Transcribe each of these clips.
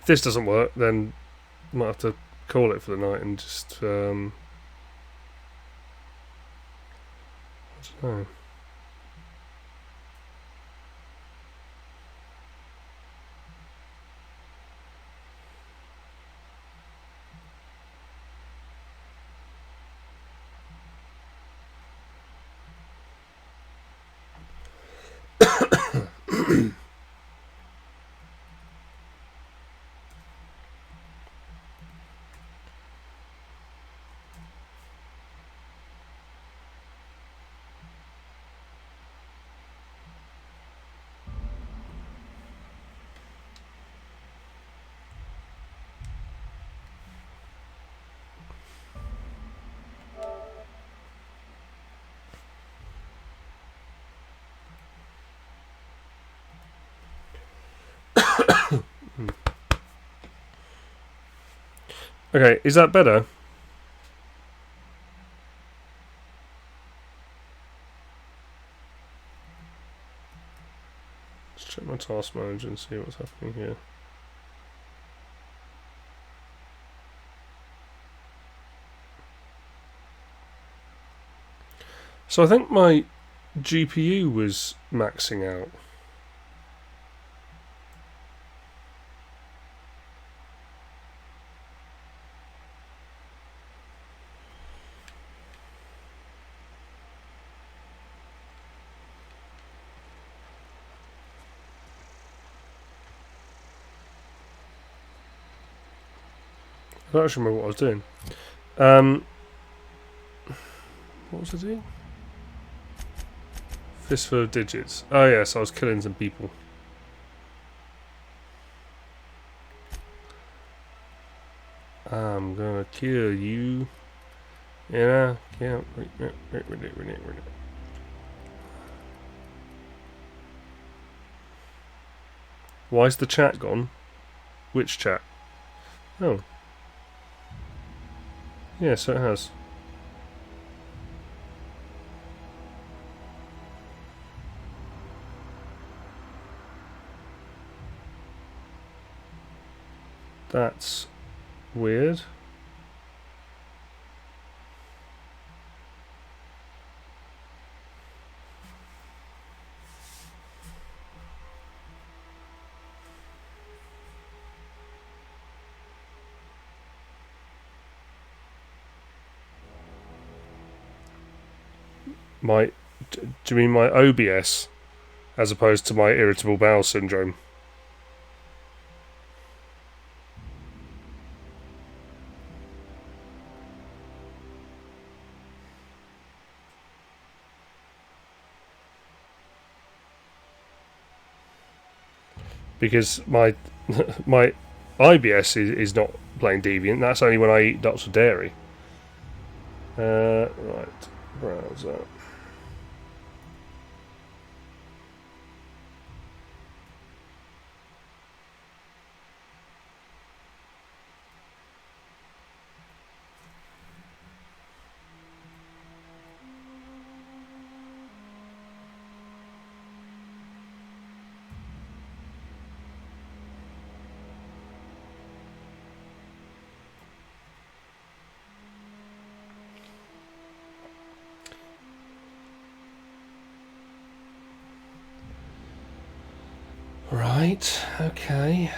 this doesn't work, then I might have to call it for the night and just I don't know. Okay, is that better? Let's check my task manager and see what's happening here. So I think my GPU was maxing out. I don't actually remember what I was doing. What was I doing? Fistful of digits. Oh yes, I was killing some people. I'm gonna kill you. Yeah. Why's the chat gone? Which chat? Oh. Yes, it has. That's weird. Do you mean my OBS as opposed to my irritable bowel syndrome? Because my my IBS is not plain deviant. That's only when I eat lots of dairy. Right, browser. Right, okay.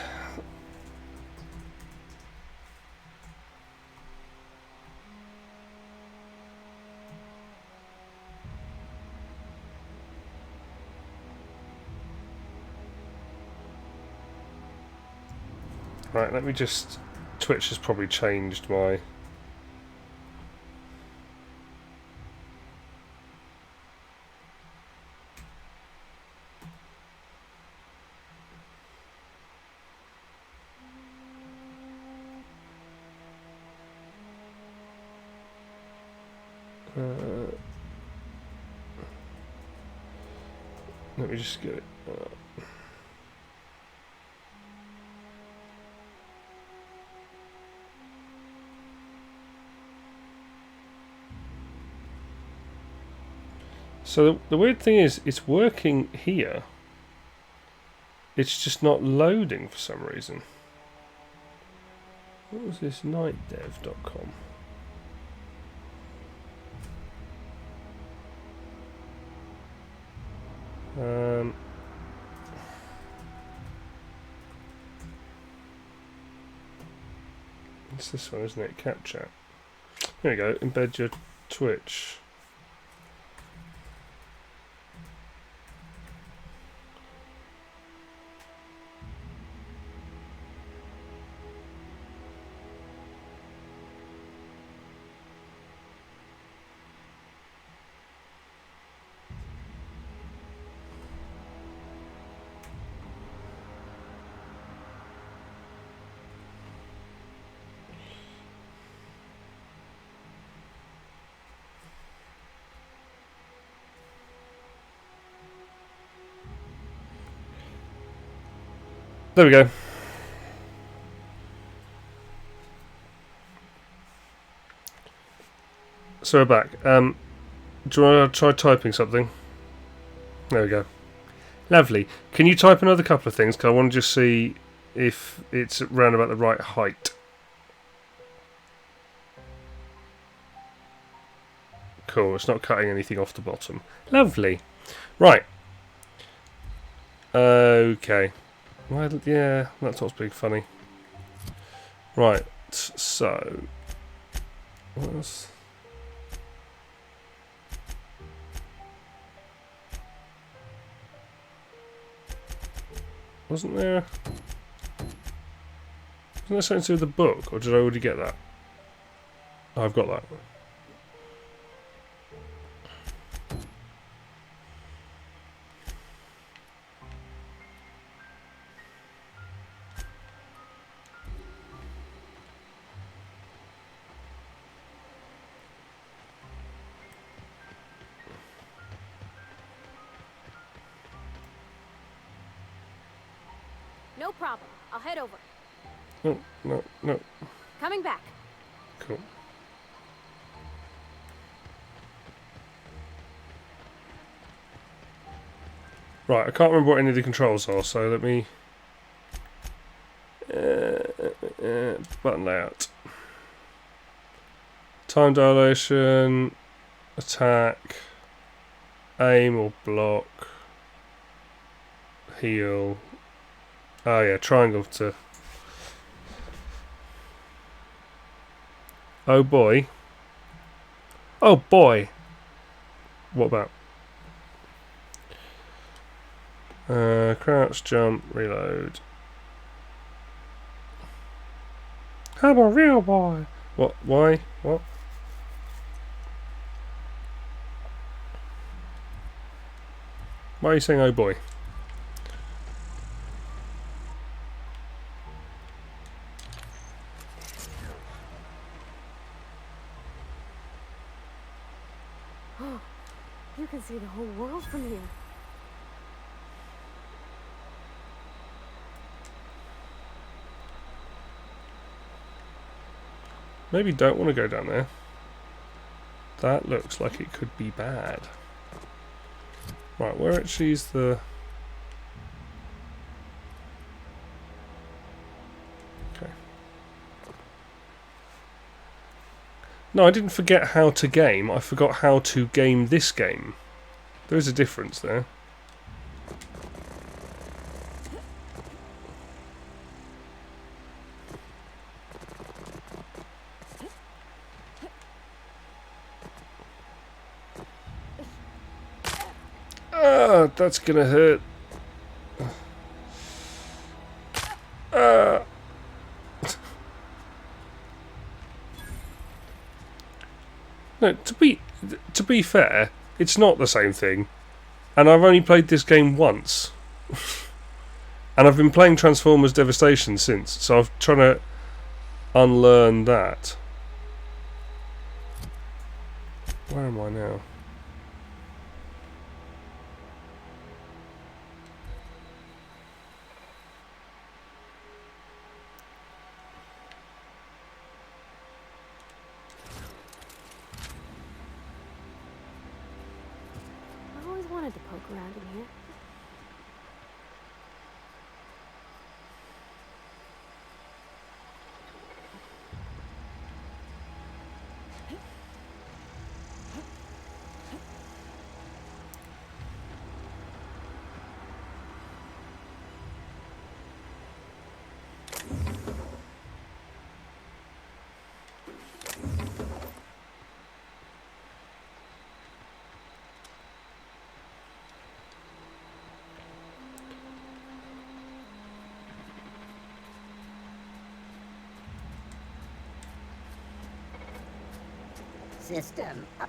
Right, let me just... Twitch has probably changed my... let me just get it. So the weird thing is, it's working here. It's just not loading for some reason. What was this? Nightdev.com. It's this one, isn't it? Cat chat. There we go. Embed your Twitch. There we go. So we're back. Do you want to try typing something? There we go. Lovely. Can you type another couple of things? Because I want to just see if it's round about the right height. Cool. It's not cutting anything off the bottom. Lovely. Right. Okay. Well, yeah, that's what's being funny. Right. So. What else? Wasn't there something to do with the book, or did I already get that? Oh, I've got that. No problem. I'll head over. No. Coming back. Cool. Right, I can't remember what any of the controls are, so let me... button layout. Time dilation, attack, aim or block, heal. Oh yeah, triangle to... Oh boy. Oh boy! What about? Crouch, jump, reload. I'm a real boy! What? Why? What? Why are you saying oh boy? You can see the whole world from here. Maybe don't want to go down there. That looks like it could be bad. Right, where actually is the... Okay. No, I didn't forget how to game. I forgot how to game this game. There is a difference there. Ah, that's gonna hurt. Ah. No, to be fair, it's not the same thing. And I've only played this game once. And I've been playing Transformers Devastation since, so I'm trying to unlearn that. Where am I now? I've always wanted to poke around in here. system. I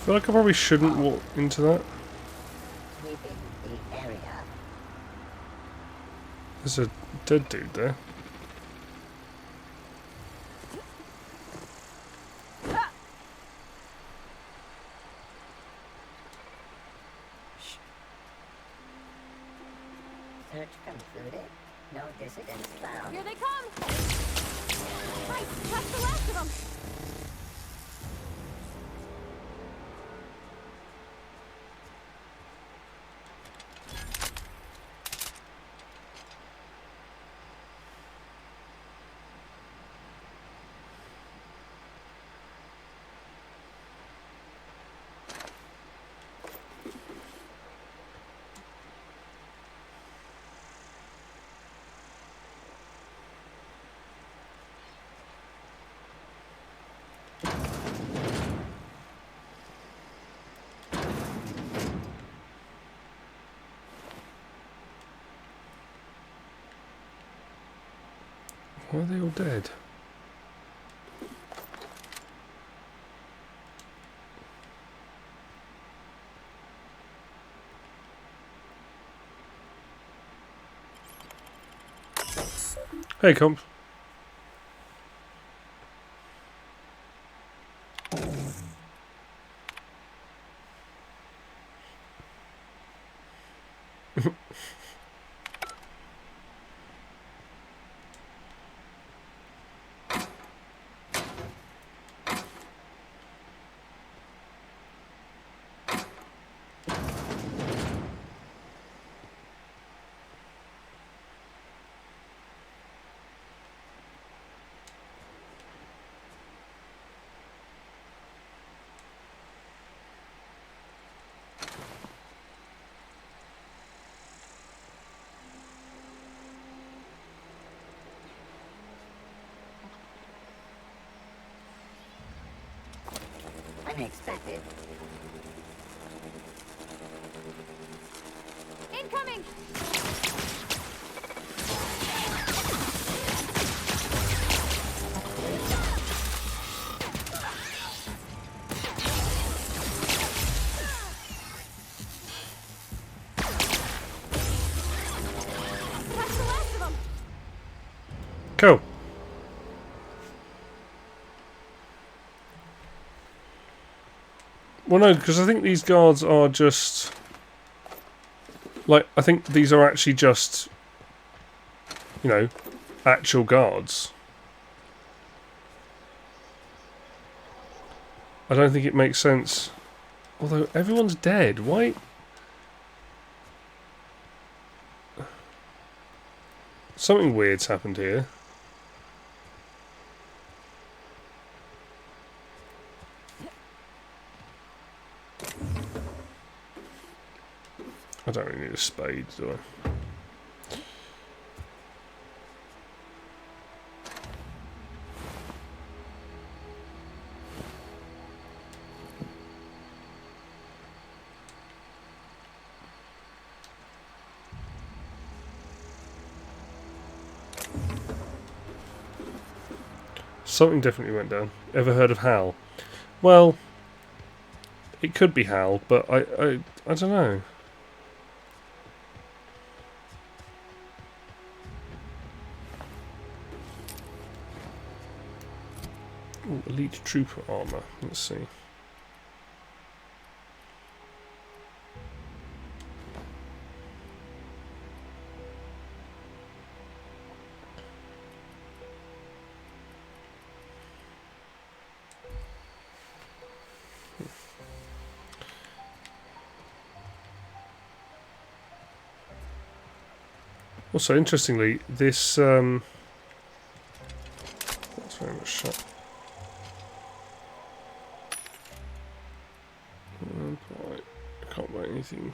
feel like I probably shouldn't walk into that. Sweeping the area. There's a dead dude there. Search concluded. No dissidents found. Here they come! Right, that's the last of them! Why are they all dead? Hey, comp. Unexpected. Incoming! That's the last of them! Cool. Well, no, because I think these guards are just... Like, I think these are actually just... You know, actual guards. I don't think it makes sense. Although, everyone's dead. Why... Something weird's happened here. I don't really need a spade, do I? Something definitely went down. Ever heard of Hal? Well, it could be Hal, but I don't know. Ooh, elite trooper armor. Let's see. Also, interestingly, this that's very much shot. Right, I can't buy anything.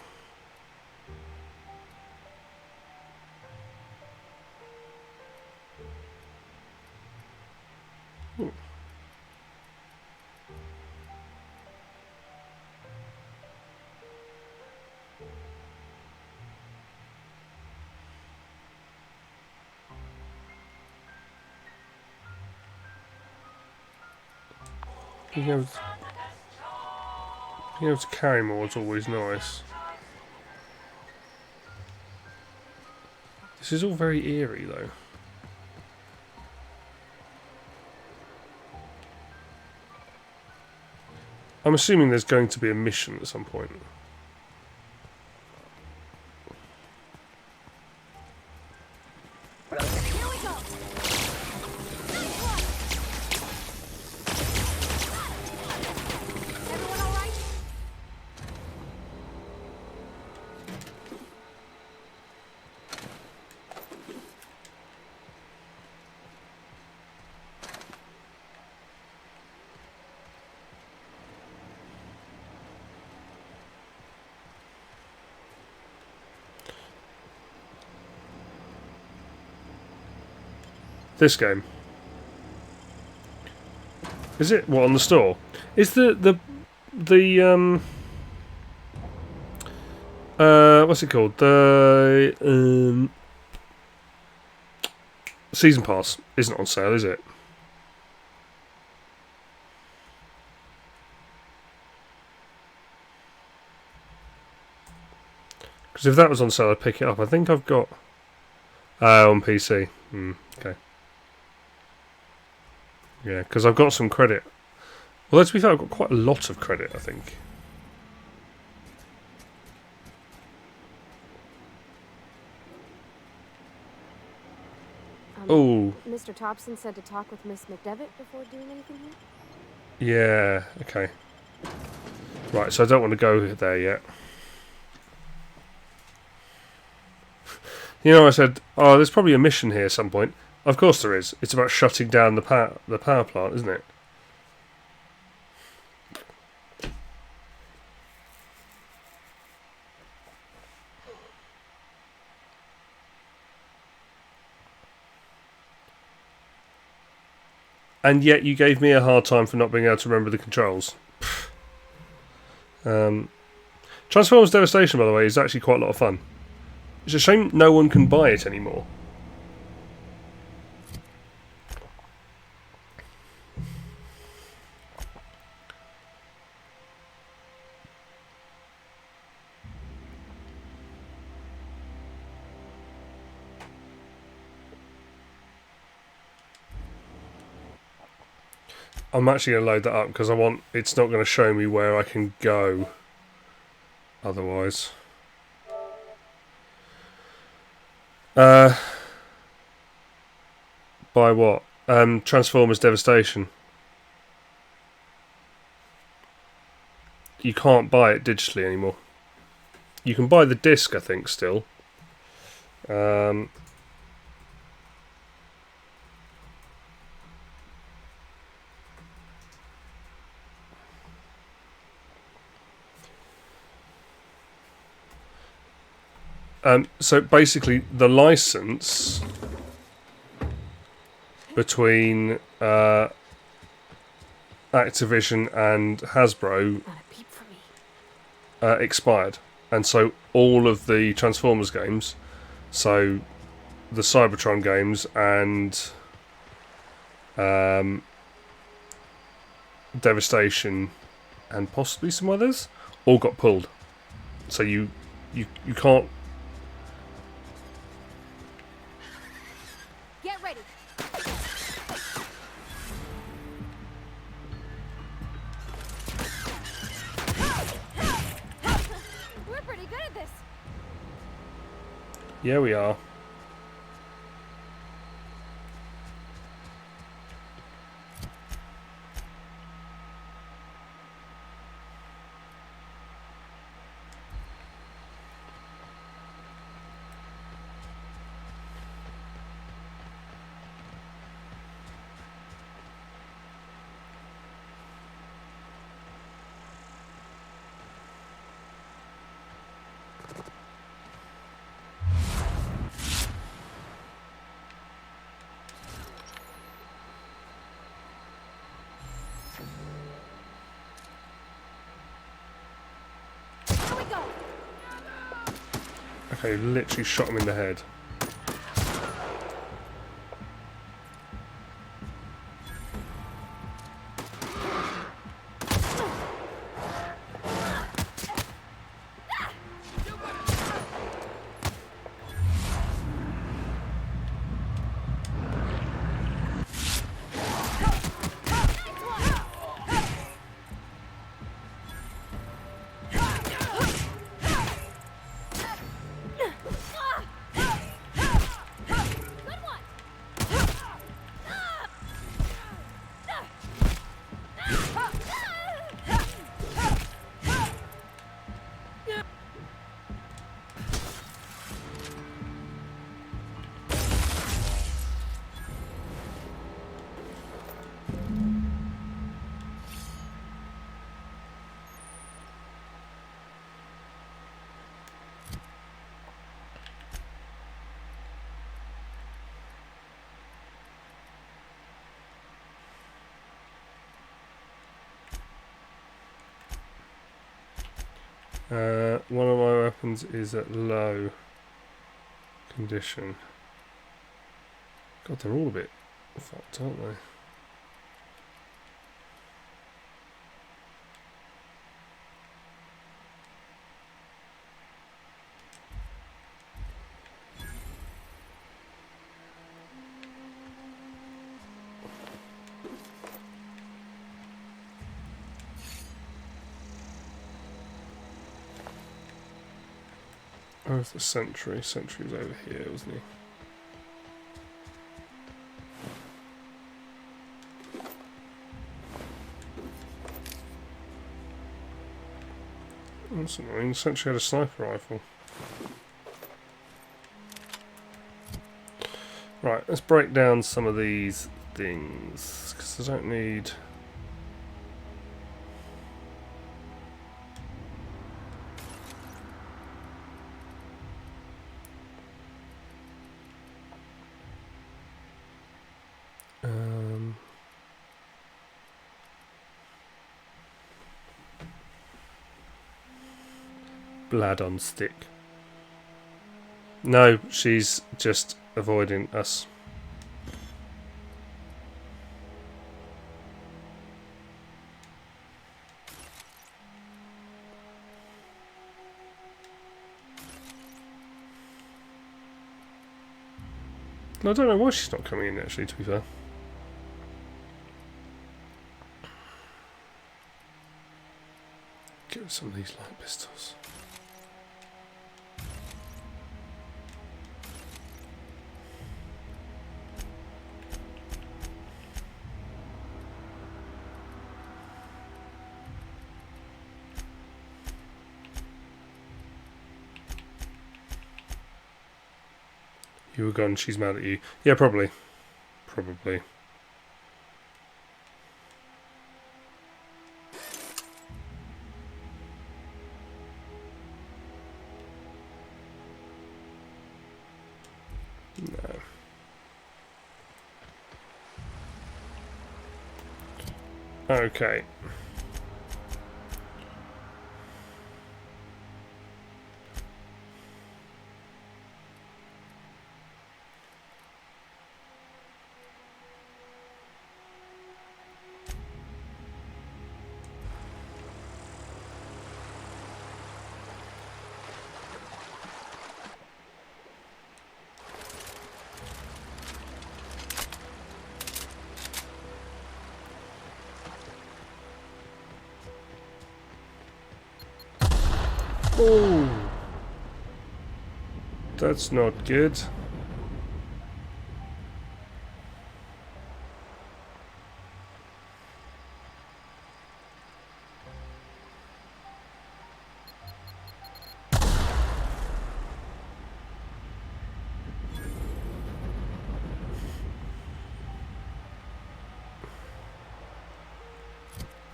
being able to carry more is always nice. This is all very eerie, though. I'm assuming there's going to be a mission at some point. Here we go. Nice one. Everyone all right? This game. Is it what on the store? Is the what's it called? The season pass isn't on sale, is it? Because if that was on sale, I'd pick it up. I think I've got on PC. Okay. Yeah, because I've got some credit. Well, to be fair, I've got quite a lot of credit, I think. Oh. Mr. Thompson said to talk with Miss McDevitt before doing anything here? Yeah, okay. Right, so I don't want to go there yet. You know, I said, oh, there's probably a mission here at some point. Of course there is. It's about shutting down the power plant, isn't it? And yet you gave me a hard time for not being able to remember the controls. Transformers Devastation, by the way, is actually quite a lot of fun. It's a shame no one can buy it anymore. I'm actually going to load that up because it's not going to show me where I can go otherwise. By what? Transformers Devastation. You can't buy it digitally anymore. You can buy the disc, I think, still. So basically, the license between Activision and Hasbro Not a peep for me. expired, and so all of the Transformers games, so the Cybertron games and Devastation and possibly some others, all got pulled. So you can't. Get ready. We're pretty good at this. Yeah, we are. Here we go. Okay, literally shot him in the head. One of my weapons is at low condition. God, they're all a bit fucked, aren't they? Where's the sentry? Sentry was over here, wasn't he? That's annoying. Sentry had a sniper rifle. Right, let's break down some of these things, because I don't need... blood on stick. No, she's just avoiding us. I don't know why she's not coming in, actually, to be fair. Get some of these light pistols. You were gone, she's mad at you. Yeah, probably. Probably. No. Okay. Oh, that's not good.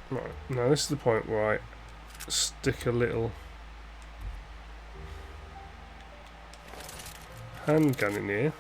Right, now this is the point where I stick a little handgun in here.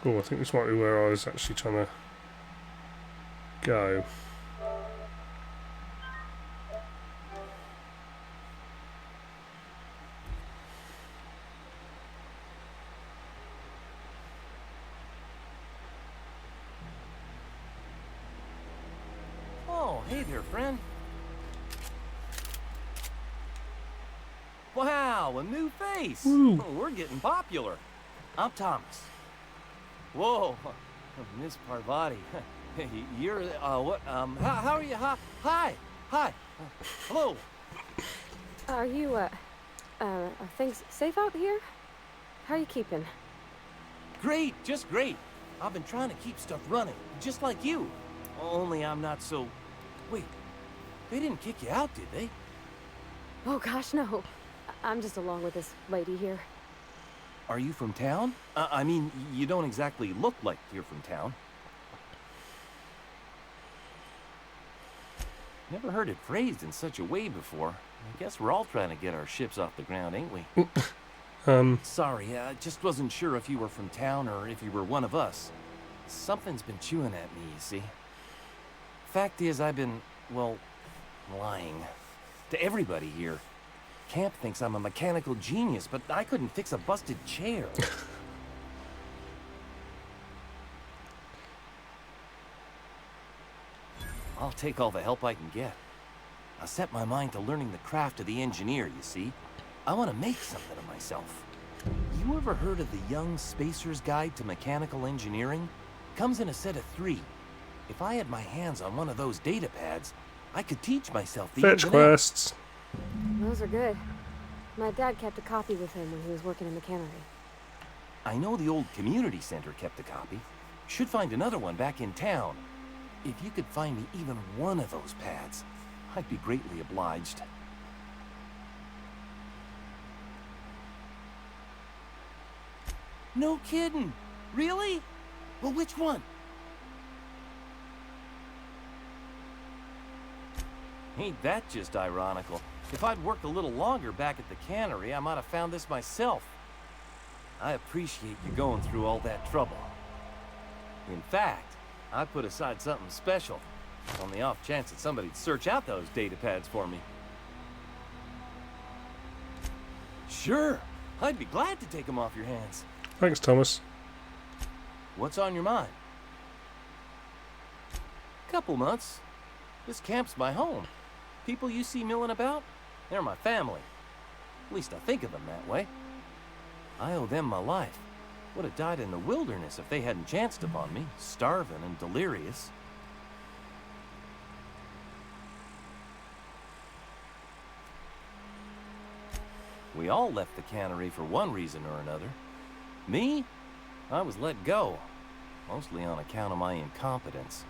Oh, I think this might be where I was actually trying to go. Oh, hey there, friend. Wow, a new face. Woo. We're getting popular. I'm Thomas. Whoa, Miss Parvati. You're, what, how are you? Hi. Hello. Are you, are things safe out here? How are you keeping? Great, just great. I've been trying to keep stuff running, just like you. Only I'm not so... Wait, they didn't kick you out, did they? Oh gosh, no. I'm just along with this lady here. Are you from town? I mean, you don't exactly look like you're from town. Never heard it phrased in such a way before. I guess we're all trying to get our ships off the ground, ain't we? Sorry, I just wasn't sure if you were from town or if you were one of us. Something's been chewing at me, you see. Fact is, I've been, well, lying. To everybody here. Camp thinks I'm a mechanical genius, but I couldn't fix a busted chair. I'll take all the help I can get. I set my mind to learning the craft of the engineer, you see. I want to make something of myself. You ever heard of the Young Spacer's Guide to Mechanical Engineering? Comes in a set of 3. If I had my hands on one of those data pads, I could teach myself the Fetch ins and outs. quests. Those are good. My dad kept a copy with him when he was working in the cannery. I know the old community center kept a copy. Should find another one back in town. If you could find me even one of those pads, I'd be greatly obliged. No kidding! Really? Well, which one? Ain't that just ironical? If I'd worked a little longer back at the cannery, I might have found this myself. I appreciate you going through all that trouble. In fact, I put aside something special, on the off chance that somebody'd search out those data pads for me. Sure, I'd be glad to take them off your hands. Thanks, Thomas. What's on your mind? Couple months. This camp's my home. People you see milling about, they're my family. At least I think of them that way. I owe them my life. Would have died in the wilderness if they hadn't chanced upon me, starving and delirious. We all left the cannery for one reason or another. Me? I was let go, mostly on account of my incompetence.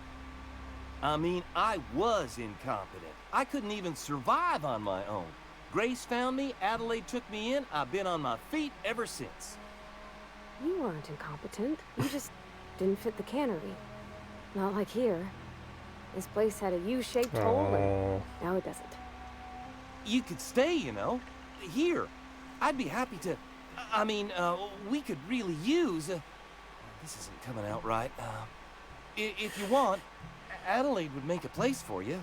I mean, I was incompetent. I couldn't even survive on my own. Grace found me, Adelaide took me in, I've been on my feet ever since. You weren't incompetent. You just didn't fit the cannery. Not like here. This place had a U-shaped hole, and now it doesn't. You could stay, you know. Here. I'd be happy to... I mean, we could really use... this isn't coming out right. If you want, Adelaide would make a place for you.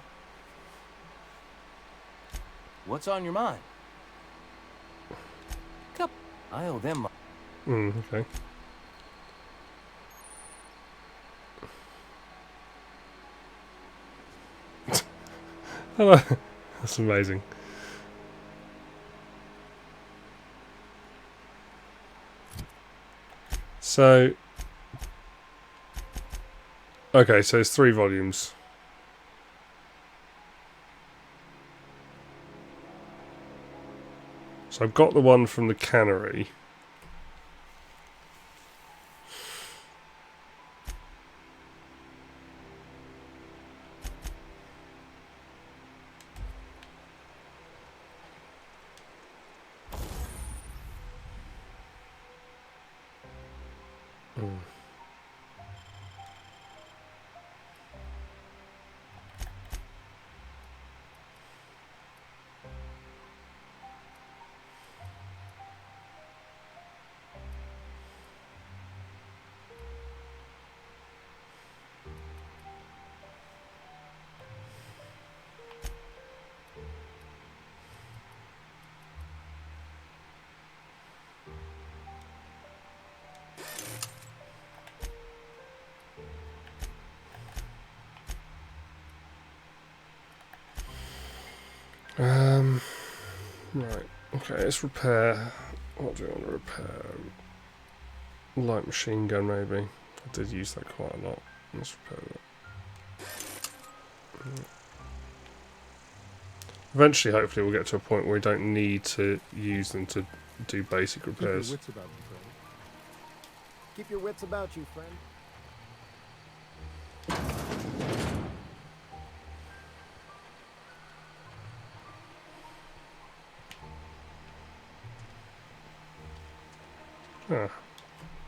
What's on your mind? Cup. I owe them... Okay. Hello. That's amazing. So, okay, so it's 3 volumes. So I've got the one from the cannery. Right. Okay, let's repair. What do we want to repair? Light machine gun, maybe. I did use that quite a lot. Let's repair that. Eventually, hopefully, we'll get to a point where we don't need to use them to do basic repairs. Keep your wits about you, friend. Keep your wits about you, friend. Ah.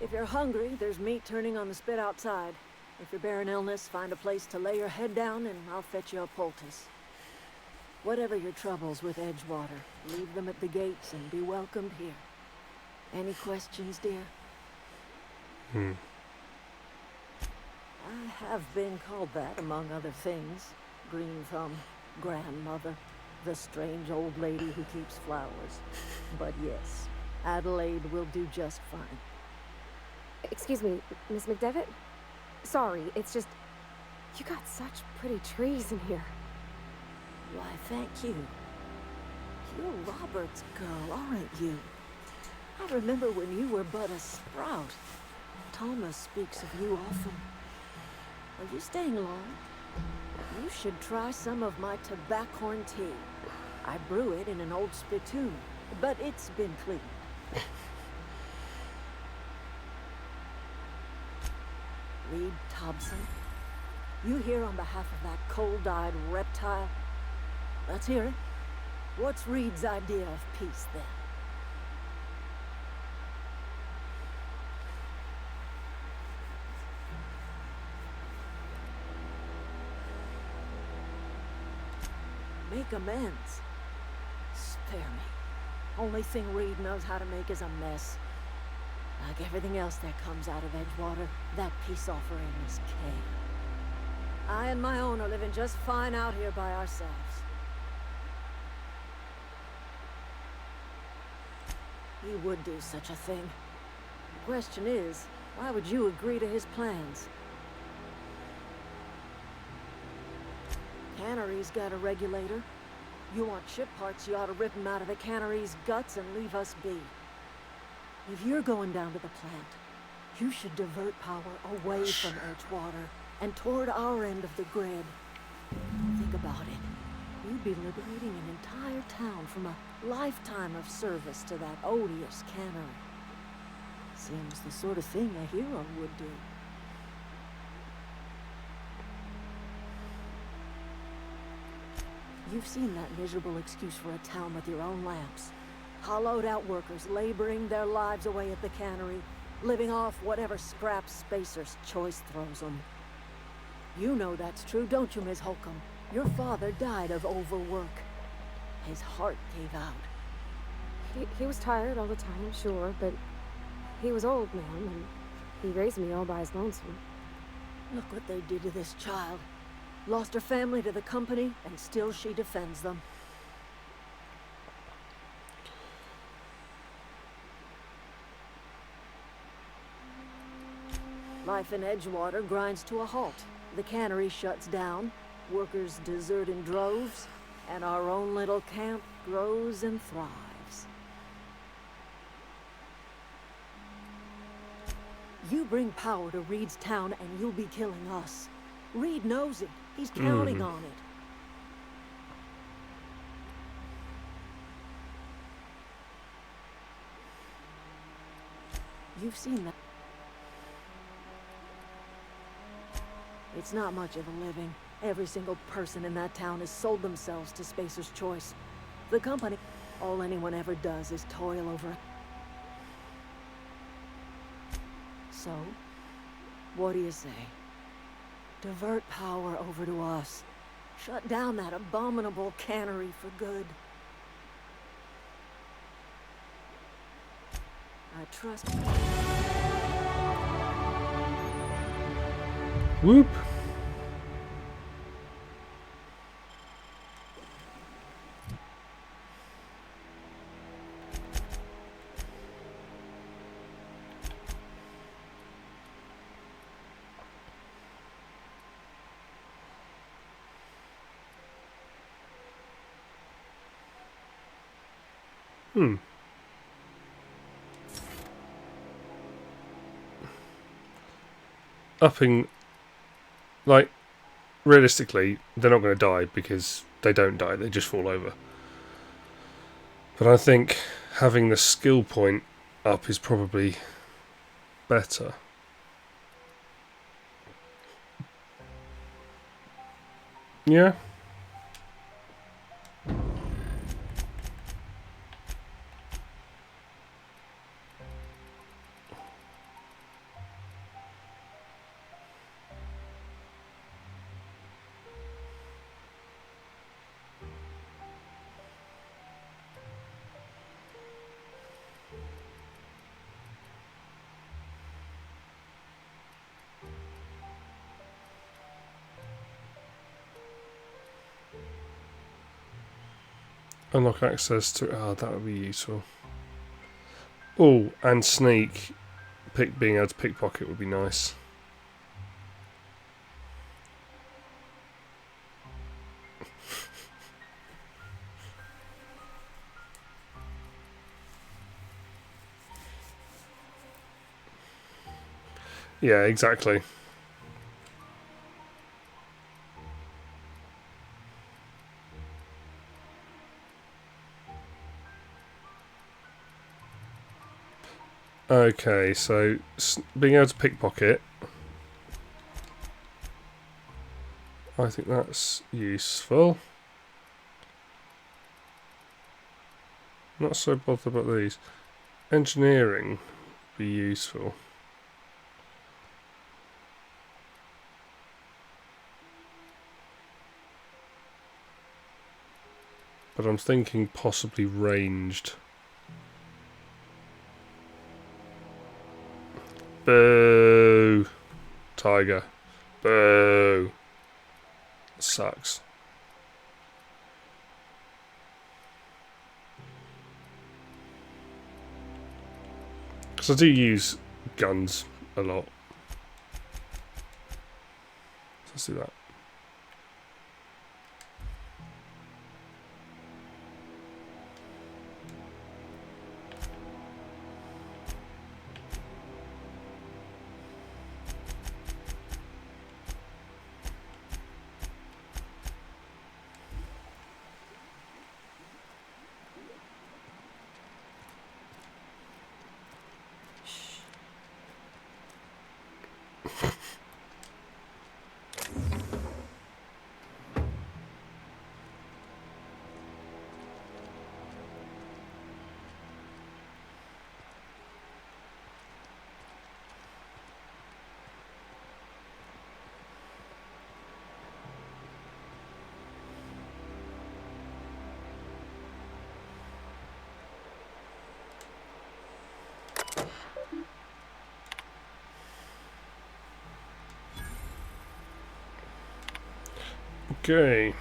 If you're hungry, there's meat turning on the spit outside. If you're bearing illness, find a place to lay your head down and I'll fetch you a poultice. Whatever your troubles with Edgewater, leave them at the gates and be welcomed here. Any questions, dear? I have been called that, among other things. Green Thumb, grandmother, the strange old lady who keeps flowers. But yes, Adelaide will do just fine. Excuse me, Miss McDevitt? Sorry, it's just... You got such pretty trees in here. Why, thank you. You're Robert's girl, aren't you? I remember when you were but a sprout. Thomas speaks of you often. Are you staying long? You should try some of my tobaccorn tea. I brew it in an old spittoon, but it's been cleaned. Reed Thompson, you here on behalf of that cold-eyed reptile? Let's hear it. What's Reed's idea of peace, then? Make amends. Spare me. Only thing Reed knows how to make is a mess. Like everything else that comes out of Edgewater, that peace offering is canned. I and my own are living just fine out here by ourselves. He would do such a thing. The question is, why would you agree to his plans? Cannery's got a regulator. You want ship parts, you ought to rip them out of the cannery's guts and leave us be. If you're going down to the plant, you should divert power away from Edgewater and toward our end of the grid. Think about it. You'd be liberating an entire town from a lifetime of service to that odious cannery. Seems the sort of thing a hero would do. You've seen that miserable excuse for a town with your own lamps. Hollowed out workers laboring their lives away at the cannery, living off whatever scraps Spacer's choice throws them. You know that's true, don't you, Miss Holcomb? Your father died of overwork. His heart gave out. He was tired all the time, sure, but he was old, ma'am, and he raised me all by his lonesome. Look what they did to this child. Lost her family to the company, and still she defends them. Life in Edgewater grinds to a halt. The cannery shuts down, workers desert in droves, and our own little camp grows and thrives. You bring power to Reed's town and you'll be killing us. Reed knows it. He's counting on it. You've seen that. It's not much of a living. Every single person in that town has sold themselves to Spacer's Choice. The company, all anyone ever does is toil over it. So, what do you say? Divert power over to us. Shut down that abominable cannery for good. I trust... Whoop. Upping, like, realistically, they're not going to die because they don't die, they just fall over. But I think having the skill point up is probably better. Yeah. Unlock access to... Oh, that would be useful. Oh, and sneak. Being able to pickpocket would be nice. Yeah, exactly. Okay, so being able to pickpocket, I think that's useful. Not so bothered about these. Engineering would be useful. But I'm thinking possibly ranged. Boo! Tiger. Boo! Sucks. Because I do use guns a lot. So let's do that. Okay.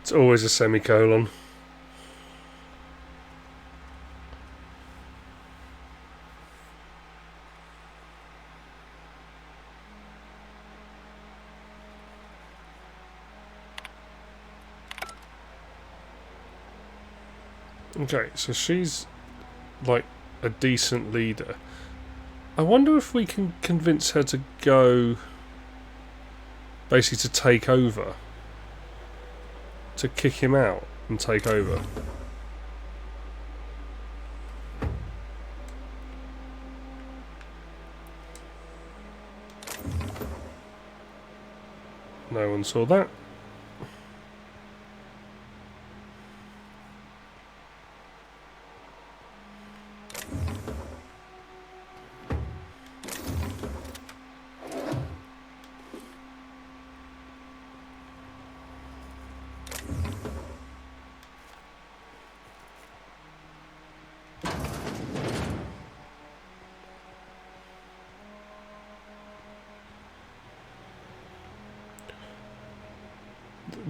It's always a semicolon. Okay, so she's like a decent leader. I wonder if we can convince her to go basically to take over. To kick him out and take over. No one saw that.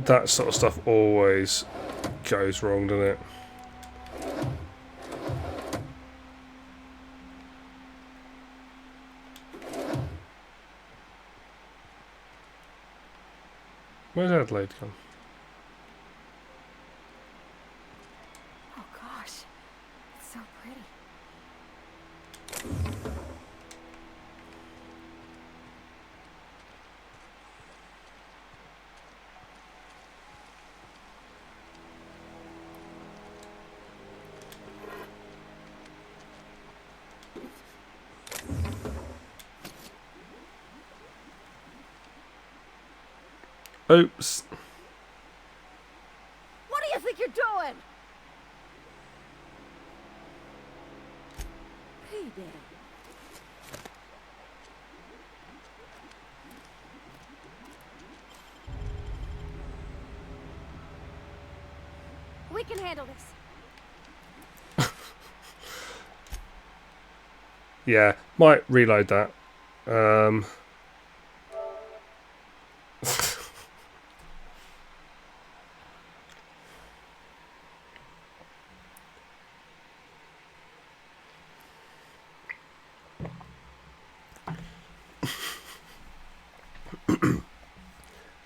That sort of stuff always goes wrong, doesn't it? Where's Adelaide gone? Oh gosh, it's so pretty. Oops. What do you think you're doing? Hey there. We can handle this. Yeah, might reload that.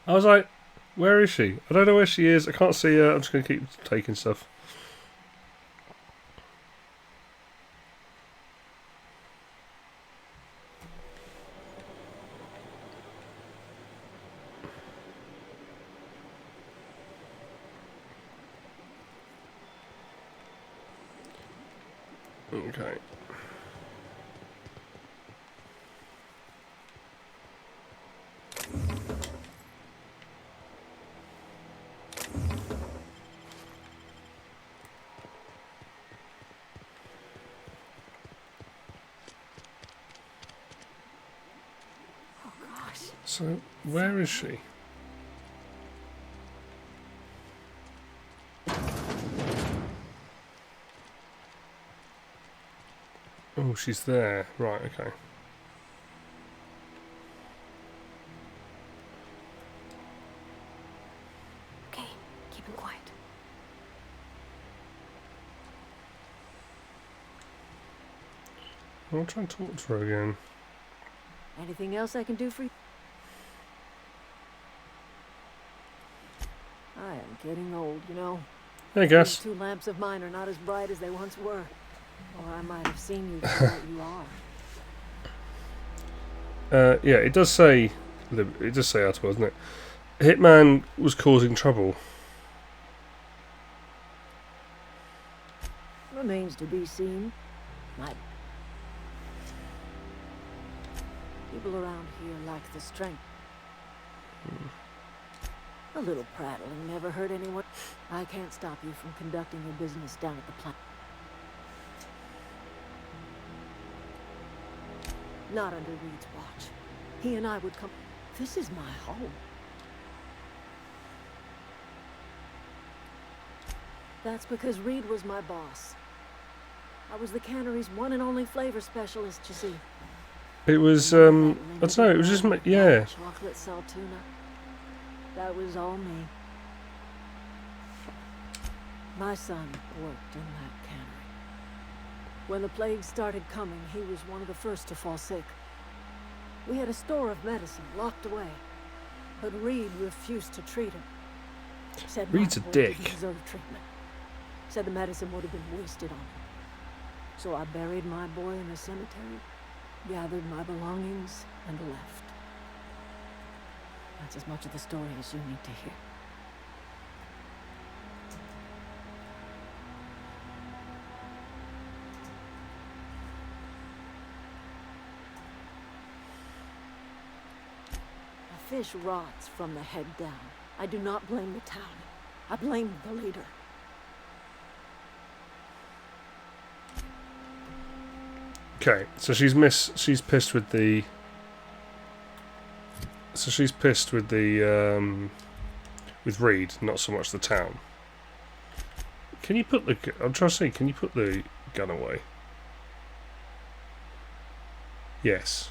I was like, where is she? I don't know where she is. I can't see her. I'm just going to keep taking stuff. Okay. Oh gosh. So, where is she? Oh, she's there. Right, okay. Okay, keep it quiet. I'll try and talk to her again. Anything else I can do for you? I am getting old, you know. Hey, These Gus. 2 lamps of mine are not as bright as they once were. Or I might have seen you for what you are. Yeah, it does say article, doesn't it? Hitman was causing trouble. Remains to be seen. My people around here lack the strength. A little prattling never hurt anyone. I can't stop you from conducting your business down at the plant. Not under Reed's watch. He and I would come. This is my home. That's because Reed was my boss. I was the cannery's one and only flavor specialist, you see. It was, I don't know, it was just, yeah. Chocolate saltuna. That was all me. My son worked in that cannery. When the plague started coming, he was one of the first to fall sick. We had a store of medicine locked away, but Reed refused to treat him. Said my Reed's a boy dick. didn't deserve treatment. Said the medicine would have been wasted on him. So I buried my boy in the cemetery, gathered my belongings, and left. That's as much of the story as you need to hear. A fish rots from the head down. I do not blame the town. I blame the leader. Okay, so she's pissed with the... So she's pissed with the, with Reed, not so much the town. Can you put the... I'm trying to see, can you put the gun away? Yes.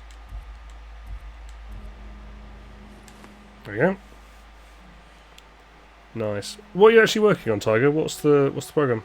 There we go. Nice. What are you actually working on, Tiger? What's the program?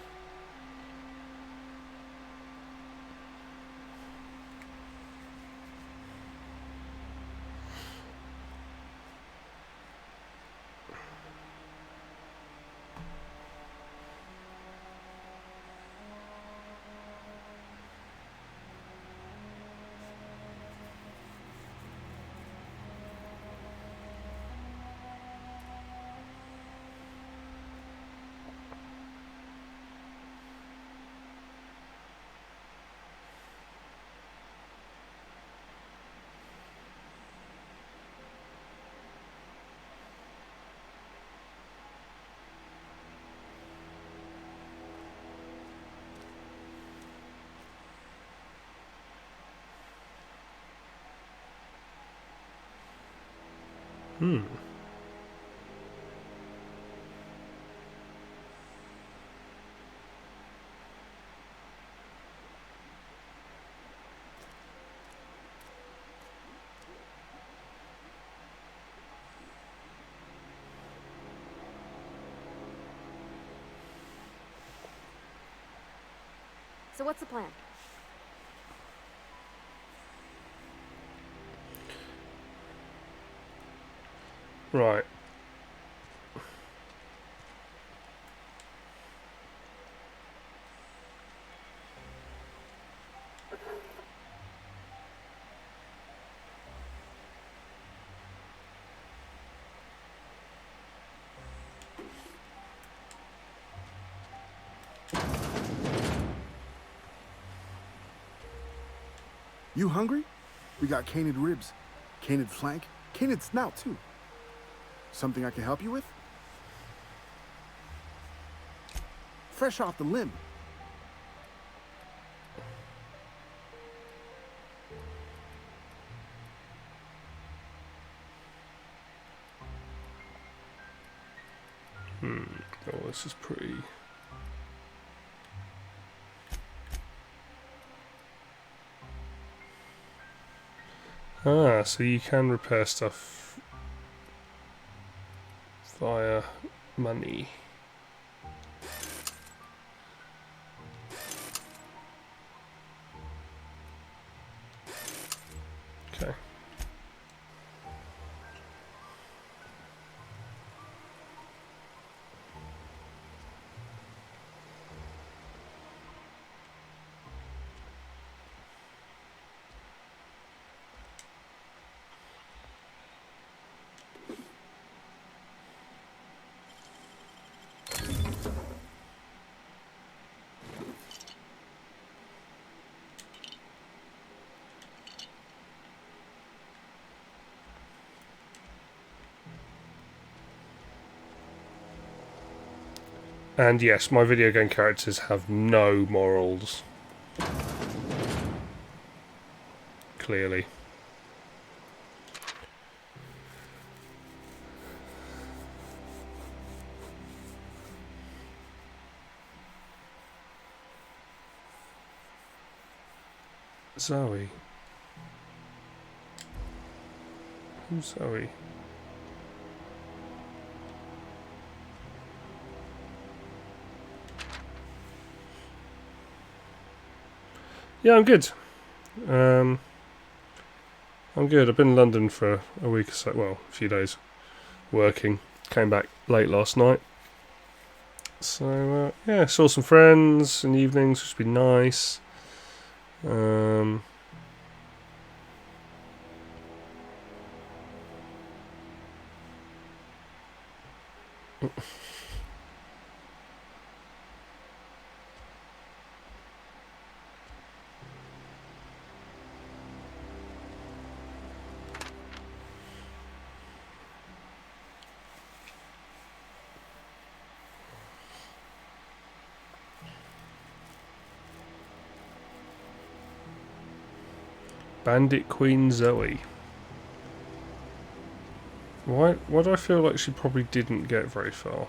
So what's the plan? Right. You hungry? We got canid ribs, canid flank, canid snout too. Something I can help you with? Fresh off the limb. Oh, this is pretty. Ah, so you can repair stuff via money. Okay. And yes, my video game characters have no morals. Clearly. Zoe. Who's Zoe? Yeah, I'm good. I'm good. I've been in London for a week or so, well, a few days, working. Came back late last night. So, yeah, saw some friends in the evenings, which has been nice. Bandit Queen Zoe. Why do I feel like she probably didn't get very far?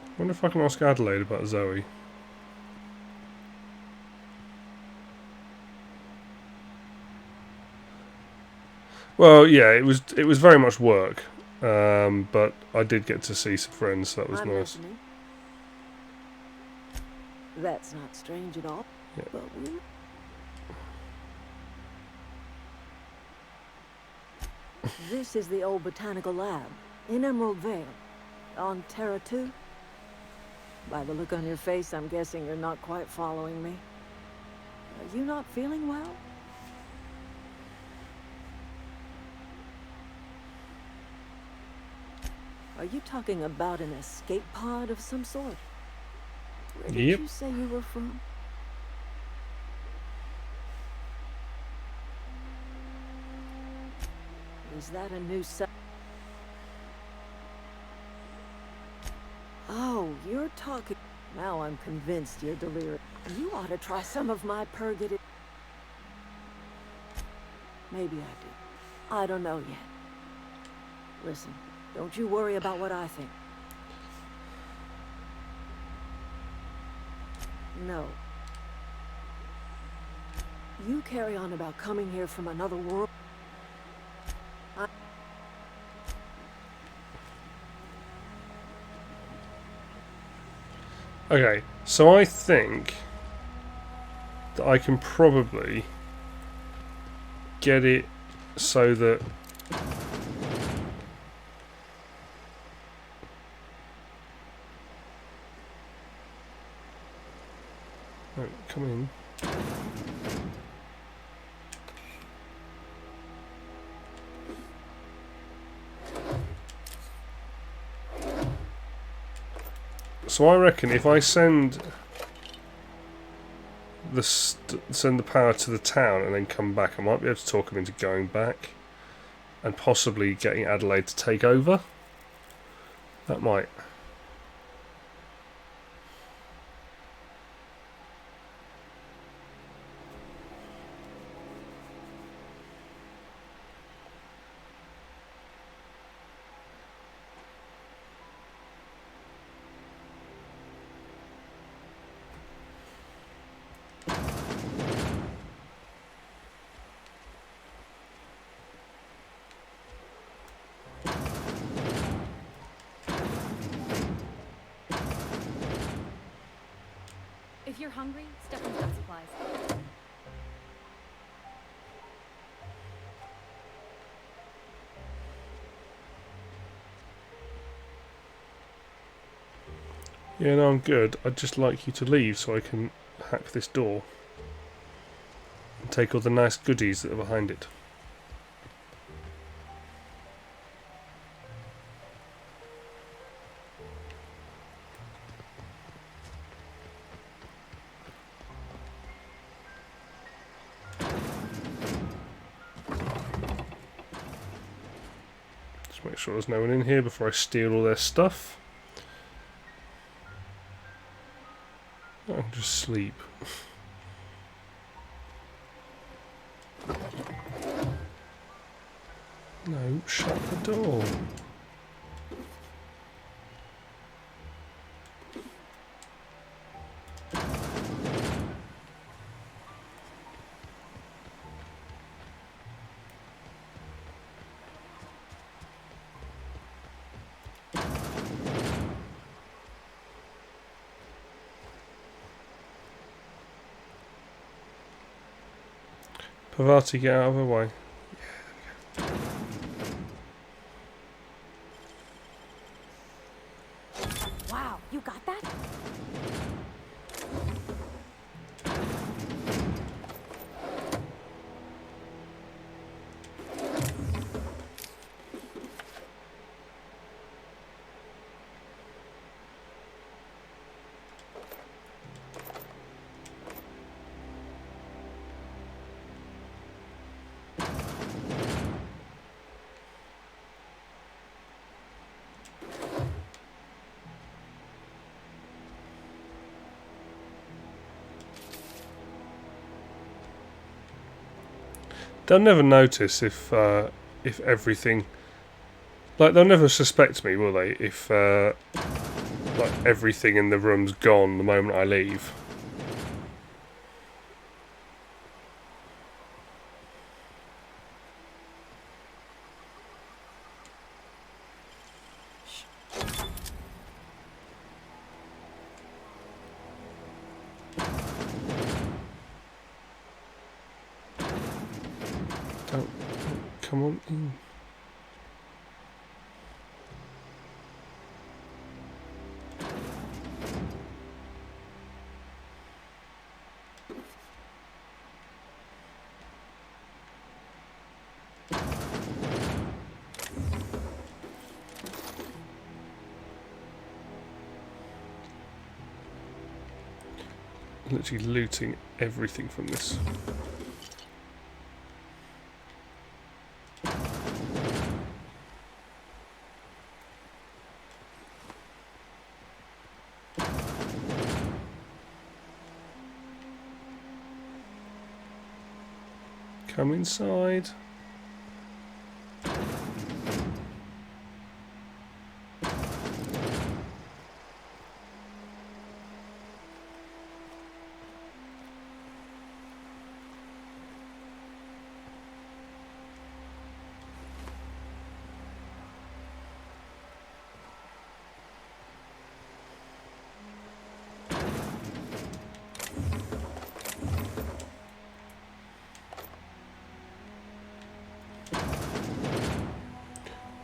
I wonder if I can ask Adelaide about Zoe. Well, yeah, it was very much work, but I did get to see some friends, so that was I'm nice. listening. That's not strange at all. Yeah. But we... This is the old botanical lab in Emerald Vale, on Terra 2. By the look on your face, I'm guessing you're not quite following me. Are you not feeling well? Are you talking about an escape pod of some sort? Where did Yep. you say you were from? Is that a new set? Oh, you're talking... Now I'm convinced you're delirious. You ought to try some of my purgative... Maybe I do. I don't know yet. Listen, don't you worry about what I think. No. You carry on about coming here from another world. Okay, so I think that I can probably get it so that oh, come in. So I reckon if I send the power to the town and then come back, I might be able to talk him into going back and possibly getting Adelaide to take over. That might. If you're hungry, Stefan's got supplies. Yeah, no, I'm good. I'd just like you to leave so I can hack this door and take all the nice goodies that are behind it. Just make sure there's no one in here before I steal all their stuff. I can just sleep. No, shut the door. Pavati, get out of her way. Wow, you got that? They'll never notice if everything, like they'll never suspect me, will they? If like everything in the room's gone the moment I leave. come on in. Literally looting everything from this. Come inside.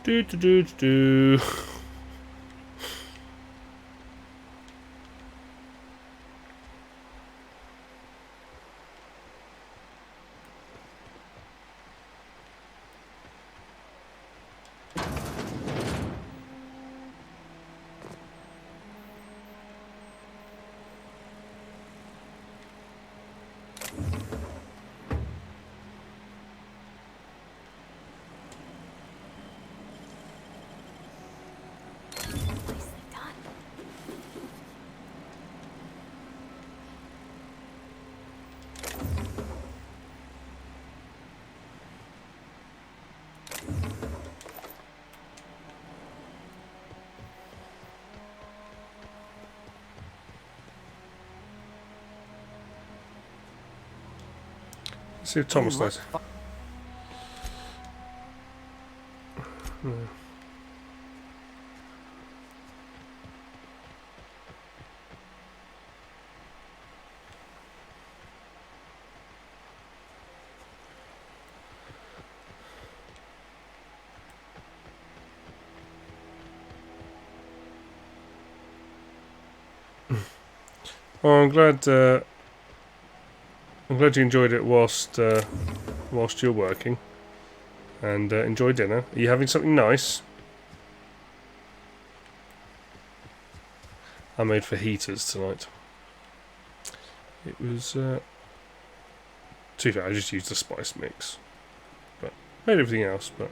Do do do do do. Nicely done. See if Thomas knows. Oh, I'm glad you enjoyed it whilst you're working, and enjoy dinner. Are you having something nice? I made fajitas tonight. It was to be fair, I just used a spice mix, but made everything else. But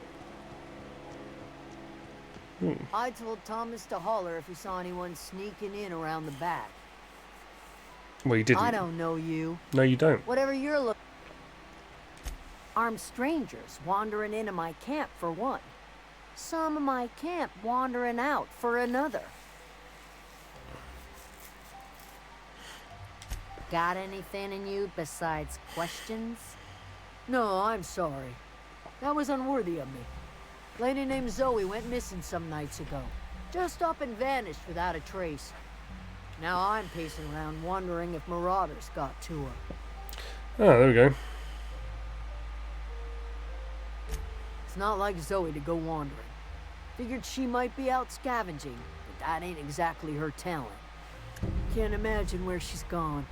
I told Thomas to holler if he saw anyone sneaking in around the back. well, you didn't. I don't know you. No, you don't. Whatever you're looking. Armed strangers wandering into my camp for one. Some of my camp wandering out for another. Got anything in you besides questions? No, I'm sorry. That was unworthy of me. Lady named Zoe went missing some nights ago. Just up and vanished without a trace. Now I'm pacing around wondering if marauders got to her. Ah, there we go. It's not like Zoe to go wandering. Figured she might be out scavenging, but that ain't exactly her talent. Can't imagine where she's gone.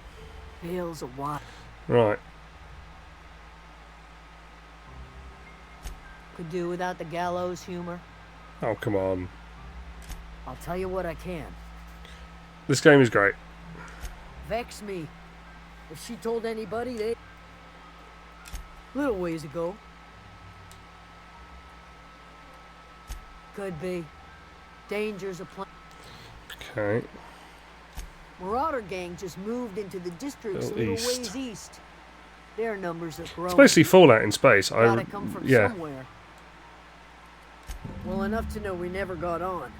Veils of wine. Right. Could do without the gallows humor. Oh, come on. I'll tell you what I can. This game is great. Vex me. If she told anybody, they... Little ways ago. Could be. Dangers of plenty. Okay. Marauder gang just moved into the districts a little ways east. Their numbers have grown. It's basically Fallout in space. Gotta come from yeah. somewhere. Well, enough to know we never got on.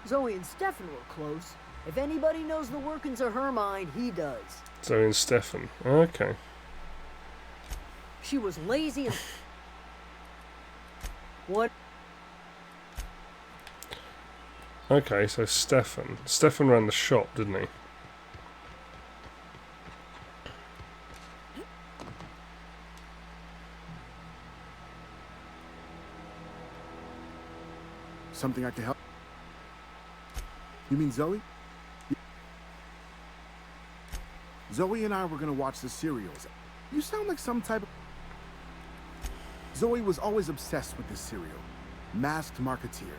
Zoe and Stefan were close. If anybody knows the workings of her mind, he does. Zoe and Stefan. Okay. She was lazy and... What? Okay, so Stefan. Stefan ran the shop, didn't he? Something I can help? You mean Zoe? Zoe and I were gonna watch the serials. You sound like some type of... Zoe was always obsessed with this serial. Masked Marketeer.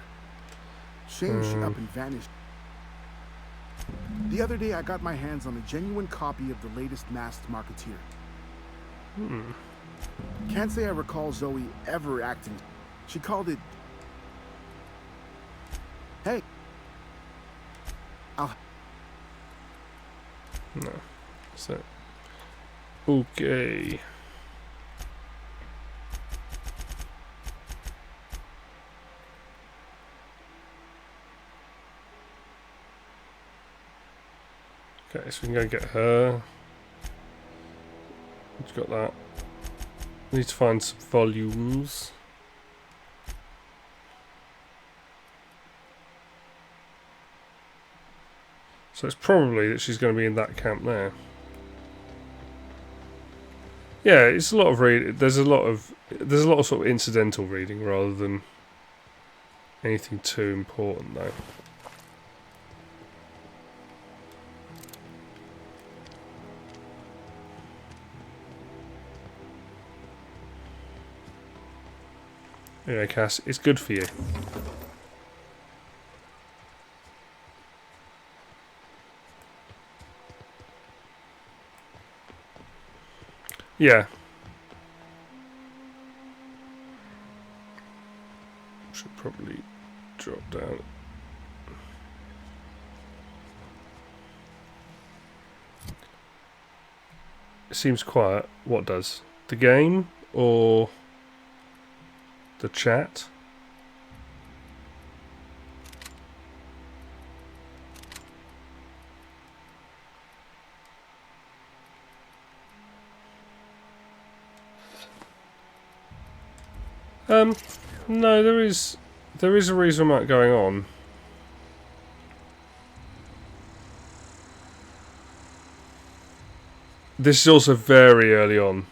Shame she up and vanished. The other day I got my hands on a genuine copy of the latest Masked Marketeer. Can't say I recall Zoe ever acting. She called it... Hey. I'll... No. So. Okay. Okay, so we can go get her. We've got that. Need to find some volumes. So it's probably that she's going to be in that camp there. Yeah, it's a lot of read. There's a lot of sort of incidental reading rather than anything too important, though. Anyway, Cass, it's good for you. Yeah. Should probably drop down. It seems quiet. What does? The game or the chat? No, there is a reasonable amount going on. This is also very early on.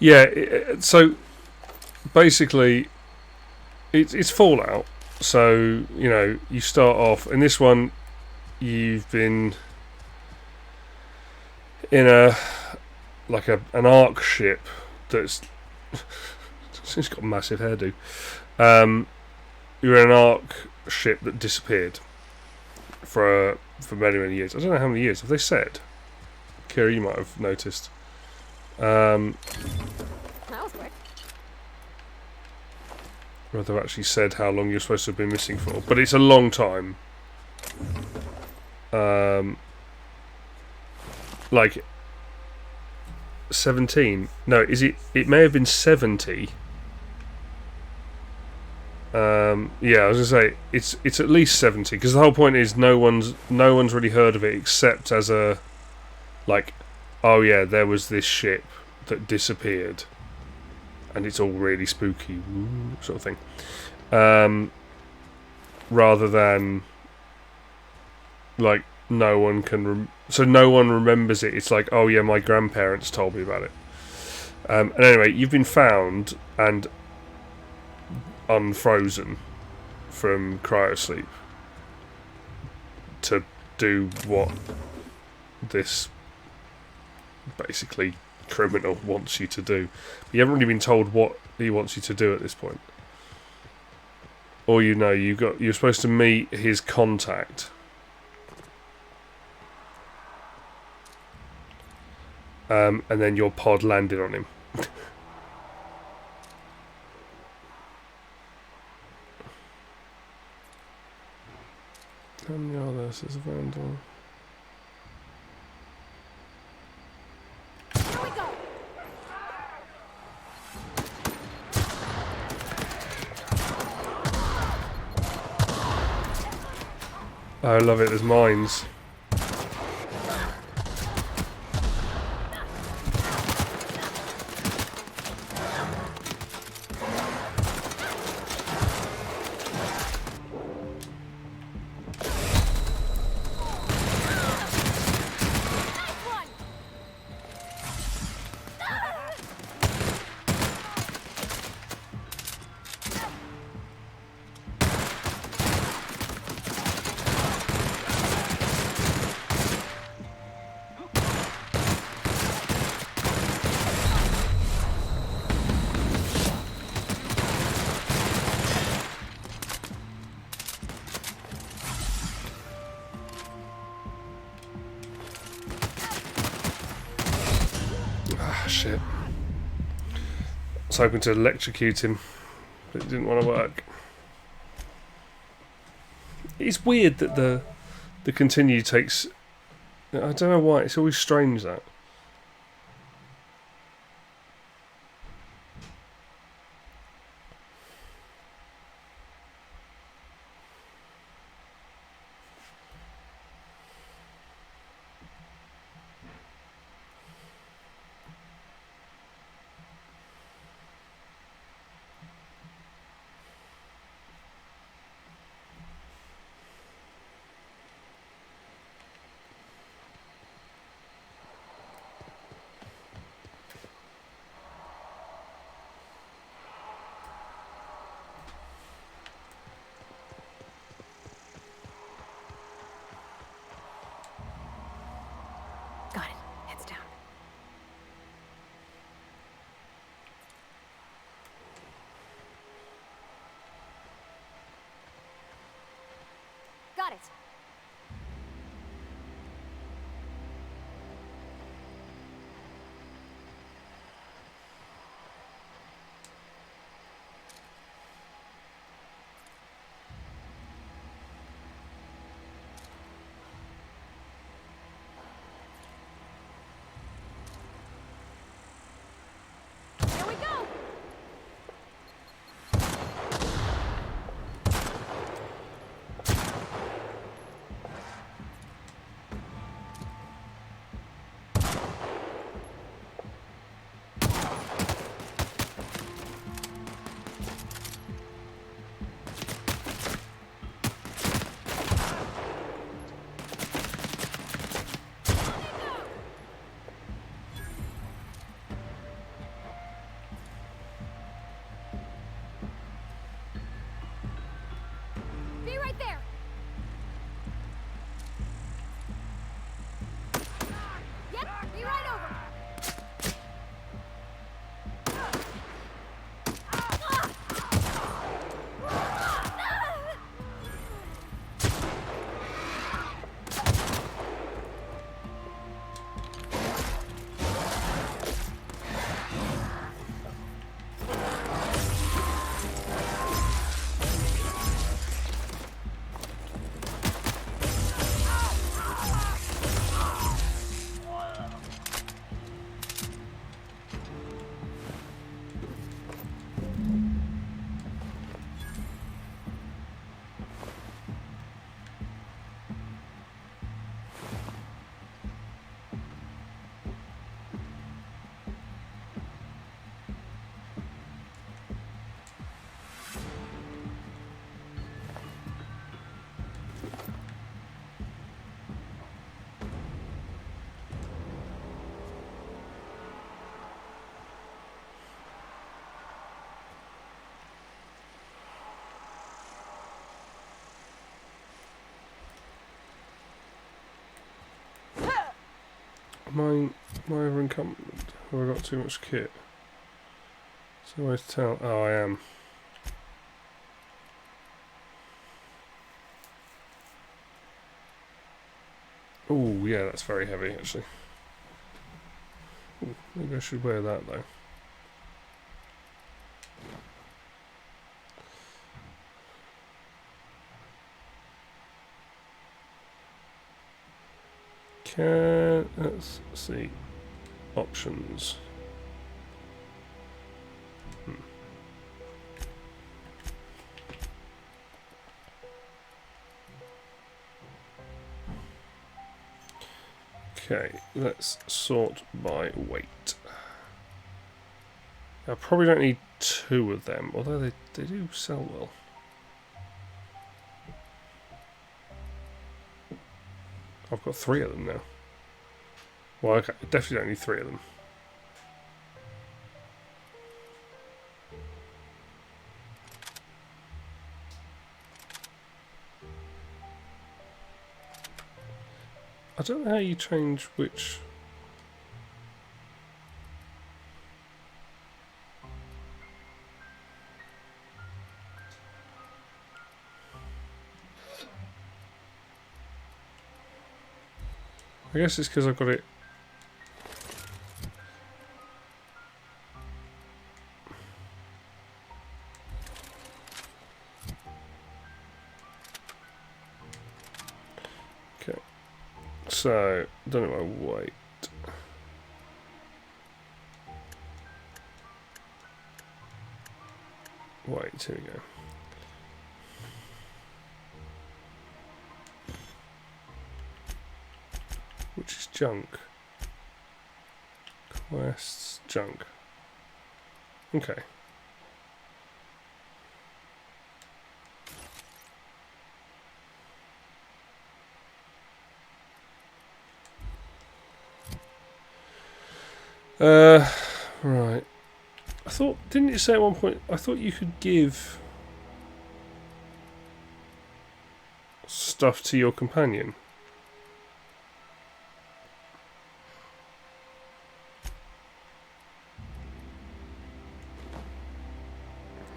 Yeah, so basically it's Fallout. So, you know, you start off in this one, you've been in an arc ship that's it's got a massive hairdo. You're in an arc ship that disappeared for many years. I don't know how many years. Have they said? Kira, you might have noticed. That was quick. Whether they've actually said how long you're supposed to have been missing for, but it's a long time. Like 17. No, is it? It may have been 70. Yeah, I was gonna say it's at least 70 because the whole point is no one's really heard of it except as a like, oh yeah, there was this ship that disappeared, and it's all really spooky sort of thing. Rather than like no one can so no one remembers it. It's like, oh yeah, my grandparents told me about it. And anyway, you've been found and unfrozen from cryosleep to do what this basically criminal wants you to do. But you haven't really been told what he wants you to do at this point. or you're supposed to meet his contact. And then your pod landed on him. This is a vandal. Here we go. I love it. There's mines. Shit. I was hoping to electrocute him, but it didn't want to work. It's weird that the continue takes... I don't know why, it's always strange that. Got it. Heads down. Got it. Here we go. Be right there. Yep, be right over. Am I over encumbered? Have I got too much kit? It's no way to tell. Oh, I am. Oh, yeah, that's very heavy, actually. Ooh, maybe I should wear that, though. Let's see. Options. Okay, let's sort by weight. I probably don't need 2 of them, although they do sell well. I've got 3 of them now. Well, okay, definitely don't need 3 of them. I don't know how you change which... I guess it's because I've got it... Okay. So, don't know my weight. Wait, here we go. Which is junk. Quests, junk. Okay. Right. I thought, didn't it say at one point, I thought you could give stuff to your companion?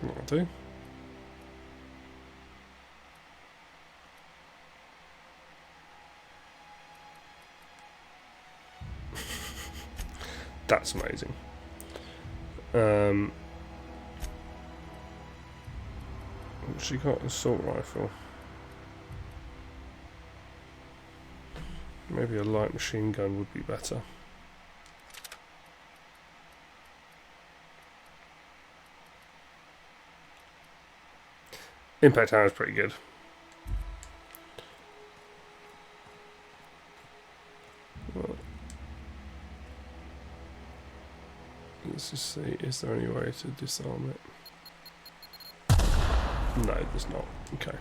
I'll do. That's amazing. She got an assault rifle. Maybe a light machine gun would be better. Impact hammer is pretty good. Well, let's just see, is there any way to disarm it? No, there's not. Okay.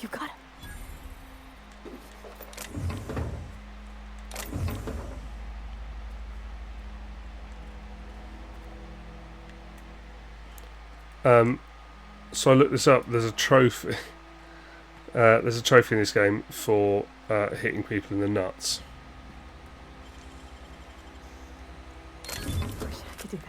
You got him. So I looked this up. There's a trophy. There's a trophy in this game for hitting people in the nuts. Wish I could do that.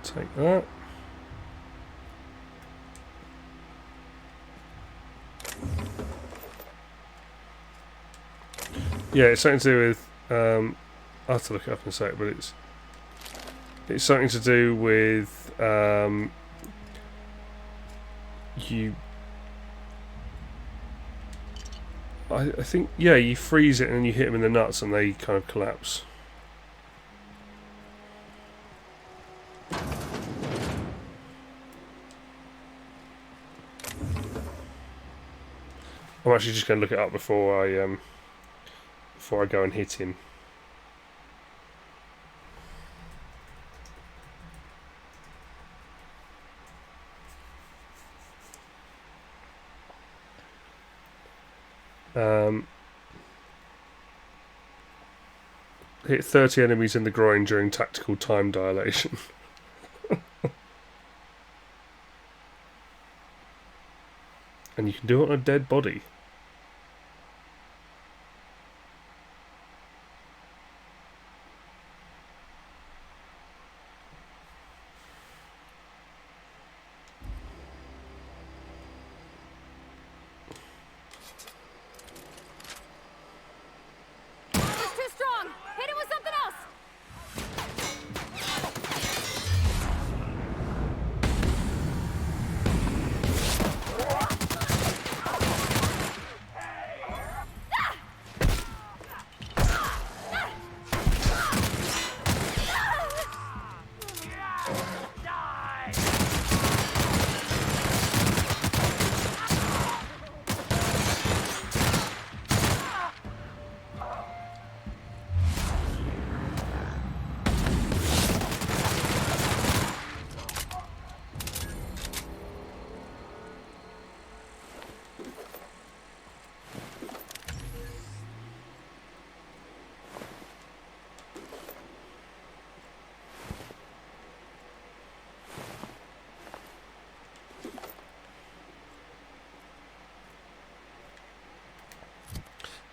Take that. Yeah, it's something to do with. I'll have to look it up in a sec, but it's something to do with you. I think, yeah, you freeze it and then you hit them in the nuts and they kind of collapse. I'm actually just going to look it up before I go and hit him. Hit 30 enemies in the groin during tactical time dilation. And you can do it on a dead body. It's too strong. Hit it with something else.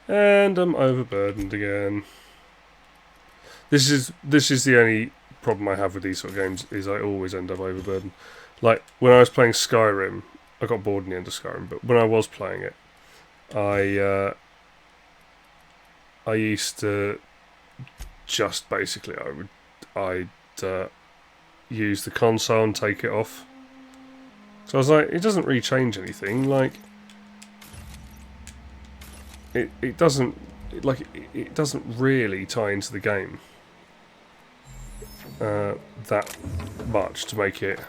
And I'm overburdened again. This is the only problem I have with these sort of games, is I always end up overburdened. Like when I was playing Skyrim, I got bored in the end of Skyrim, but when I was playing it, I used to just basically I'd use the console and take it off. So I was like, it doesn't really change anything. Like it doesn't really tie into the game that much to make it,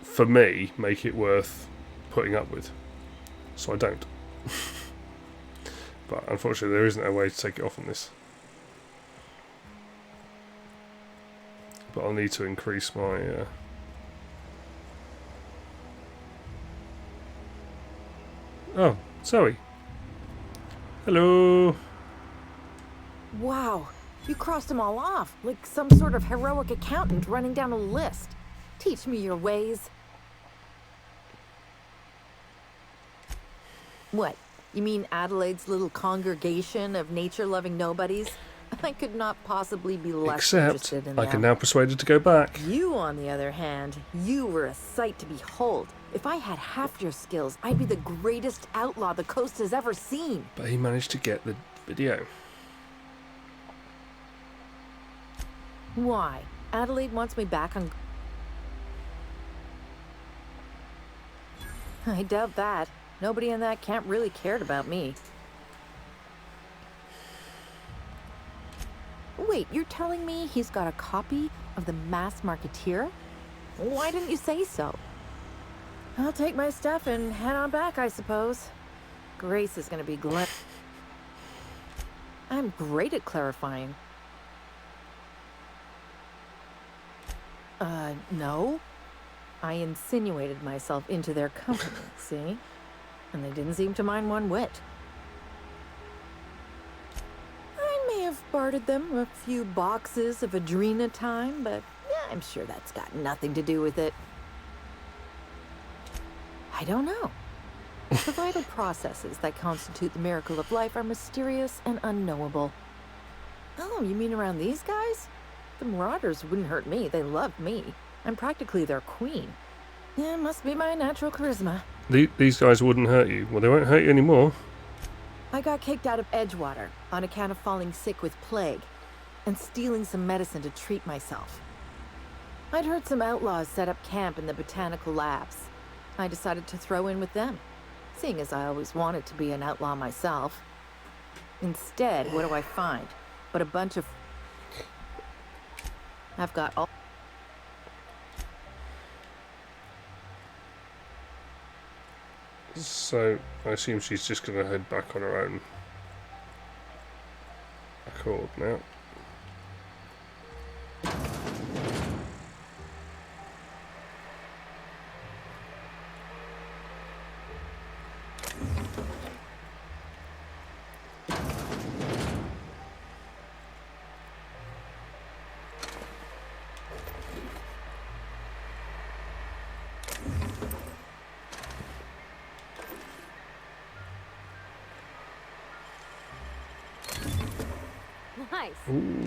for me, make it worth putting up with. So I don't. But unfortunately there isn't a way to take it off on this. But I'll need to increase my Oh, Zoe. Hello. Wow, you crossed them all off, like some sort of heroic accountant running down a list. Teach me your ways. What? You mean Adelaide's little congregation of nature-loving nobodies? I could not possibly be less interested in I them. can now persuade her to go back. You, on the other hand, you were a sight to behold. If I had half your skills, I'd be the greatest outlaw the coast has ever seen. But he managed to get the video. Why? Adelaide wants me back on... I doubt that. Nobody in that camp really cared about me. Wait, you're telling me he's got a copy of the Mass Marketeer? Why didn't you say so? I'll take my stuff and head on back, I suppose. Grace is gonna be glad. I'm great at clarifying. No. I insinuated myself into their company, see? And they didn't seem to mind one whit. I may have bartered them a few boxes of Adrena time, but yeah, I'm sure that's got nothing to do with it. I don't know. The vital processes that constitute the miracle of life are mysterious and unknowable. Oh, you mean around these guys? The Marauders wouldn't hurt me. They love me. I'm practically their queen. Yeah, must be my natural charisma. These guys wouldn't hurt you. Well, they won't hurt you anymore. I got kicked out of Edgewater on account of falling sick with plague and stealing some medicine to treat myself. I'd heard some outlaws set up camp in the botanical labs. I decided to throw in with them, seeing as I always wanted to be an outlaw myself. Instead, what do I find? But a bunch of... I've got all... So I assume she's just going to head back on her own accord now. Nice. Ooh.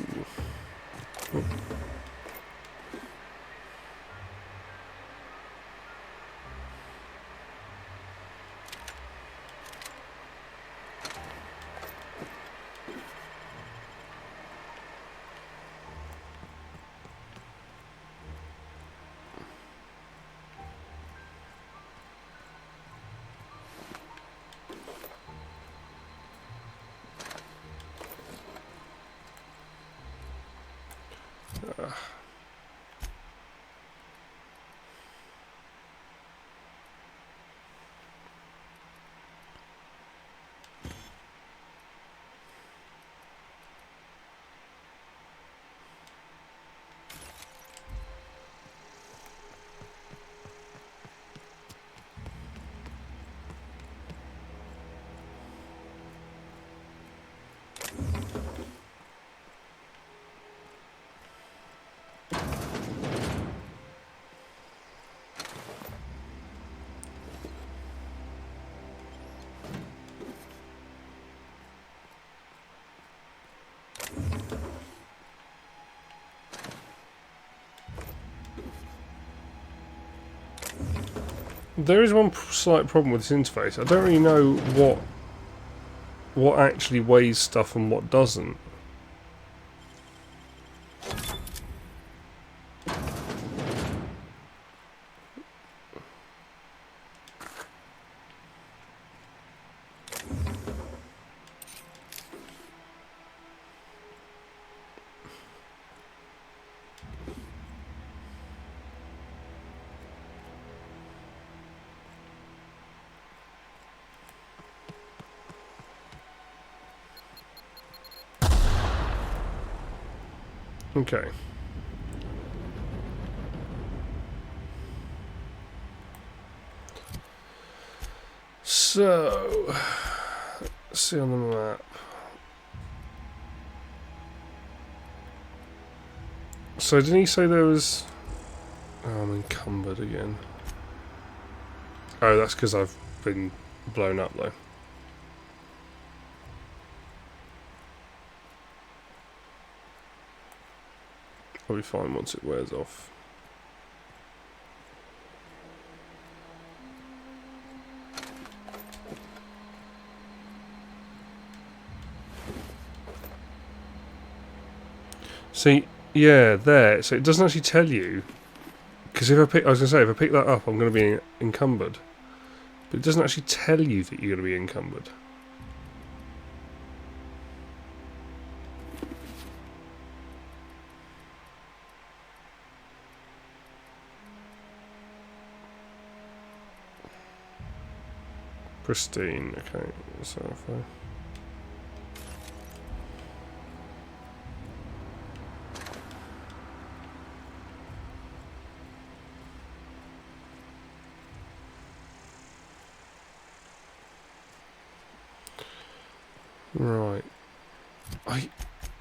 There is one slight problem with this interface. I don't really know what actually weighs stuff and what doesn't. Okay. So, let's see on the map. So didn't he say there was... Oh, I'm encumbered again. Oh, that's because I've been blown up though. I'll be fine once it wears off. See, yeah, there. So it doesn't actually tell you, because if I pick, I was going to say, if I pick that up, I'm going to be encumbered. But it doesn't actually tell you that you're going to be encumbered. Pristine, okay, so if I... Right.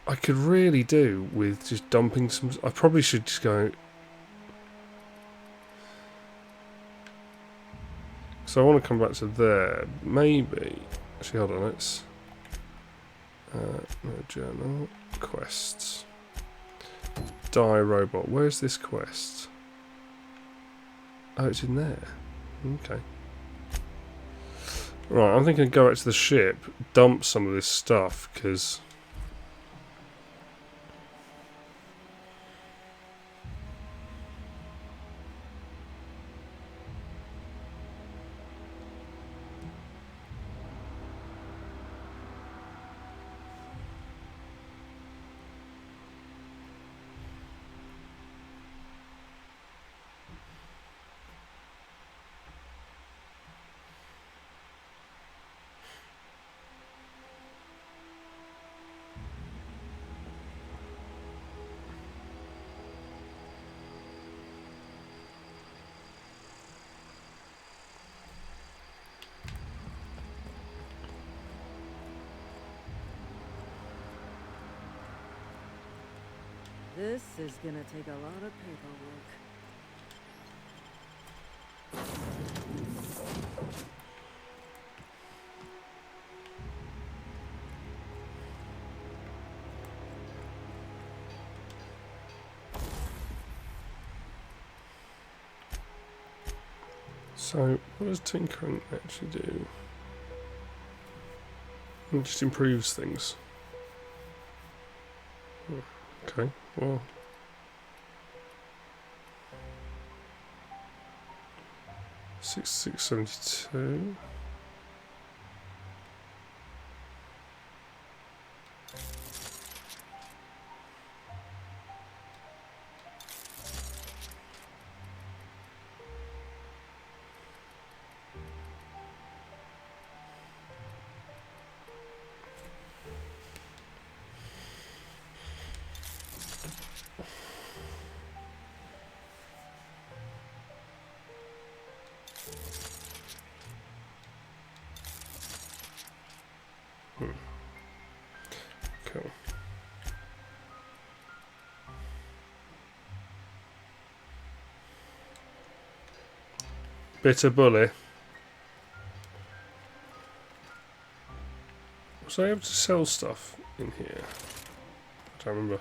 I could really do with just dumping some... I probably should just go... So I want to come back to there. Maybe... Actually, hold on, let's... no journal. Quests. Die robot. Where's this quest? Oh, it's in there. Okay. Right, I'm thinking go back to the ship, dump some of this stuff, because... This is gonna take a lot of paperwork. So, what does tinkering actually do? It just improves things. Okay, well. 6672. Cool. Bitter bully. Was I able to sell stuff in here? I don't remember.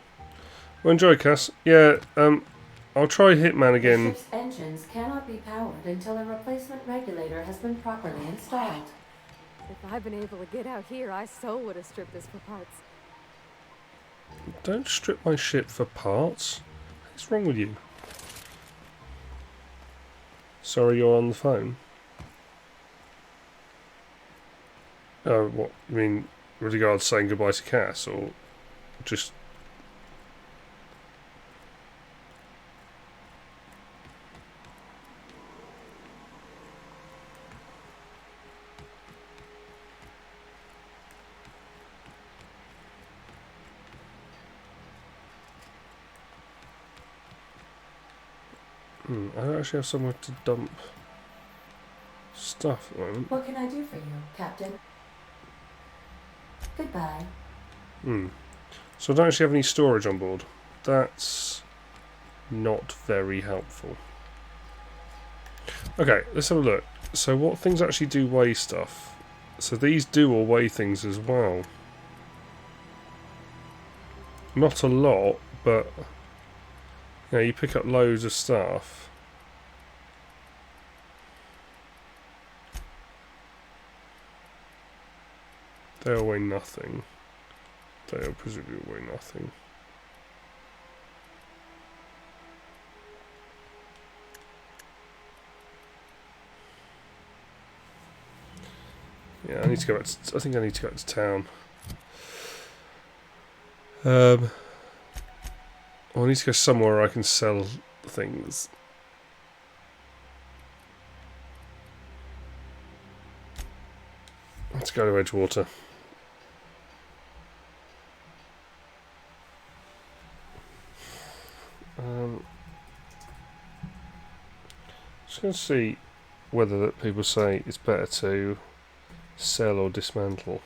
Well, enjoy, Cass. Yeah, I'll try Hitman again. The ship's engines cannot be powered until a replacement regulator has been properly installed. If I'd been able to get out here, I so would have stripped this for parts. Don't strip my ship for parts. What's wrong with you? Sorry, you're on the phone. Oh, what? You mean with regards to saying goodbye to Cass, or just... I don't actually have somewhere to dump stuff at the moment. What can I do for you, Captain? Goodbye. So I don't actually have any storage on board. That's not very helpful. Okay, let's have a look. So what things actually do weigh stuff? So these do all weigh things as well. Not a lot, but you know, you pick up loads of stuff. They'll weigh nothing. They'll presumably weigh nothing. Yeah, I need to go back to, I think I need to go back to town. I need to go somewhere where I can sell things. Let's go to Edgewater. Just going to see whether that people say it's better to sell or dismantle.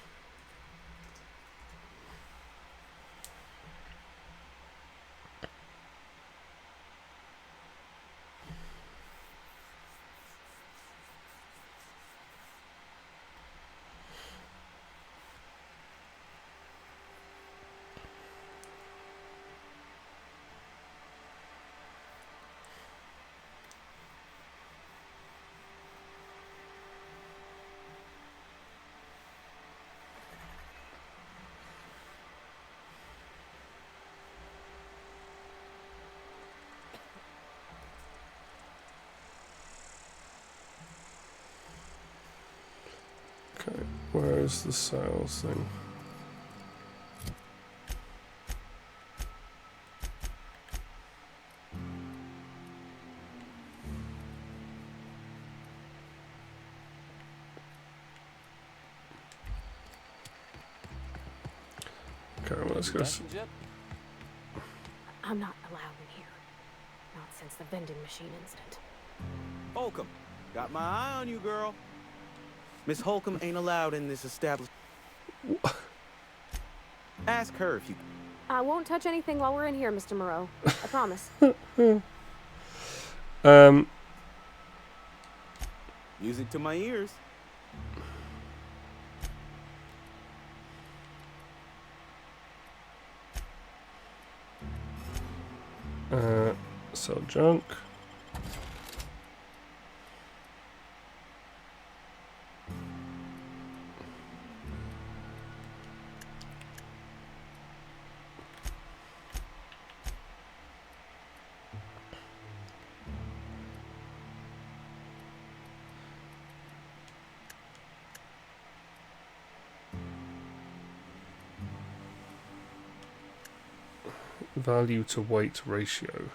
Okay, where is the sales thing? Okay, well, let's go. I'm not allowed in here. Not since the vending machine incident. Holcomb, got my eye on you, girl. Miss Holcomb ain't allowed in this establishment. Ask her if you... I won't touch anything while we're in here, Mr. Moreau. I promise. Music to my ears. Sell junk. Value to weight ratio.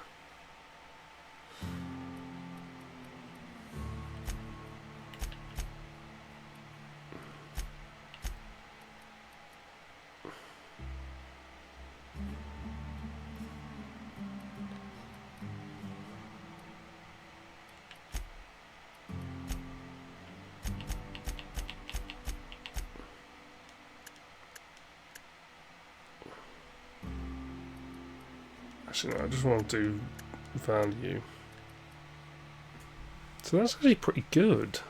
Actually, no, I just want to do value. So that's actually pretty good.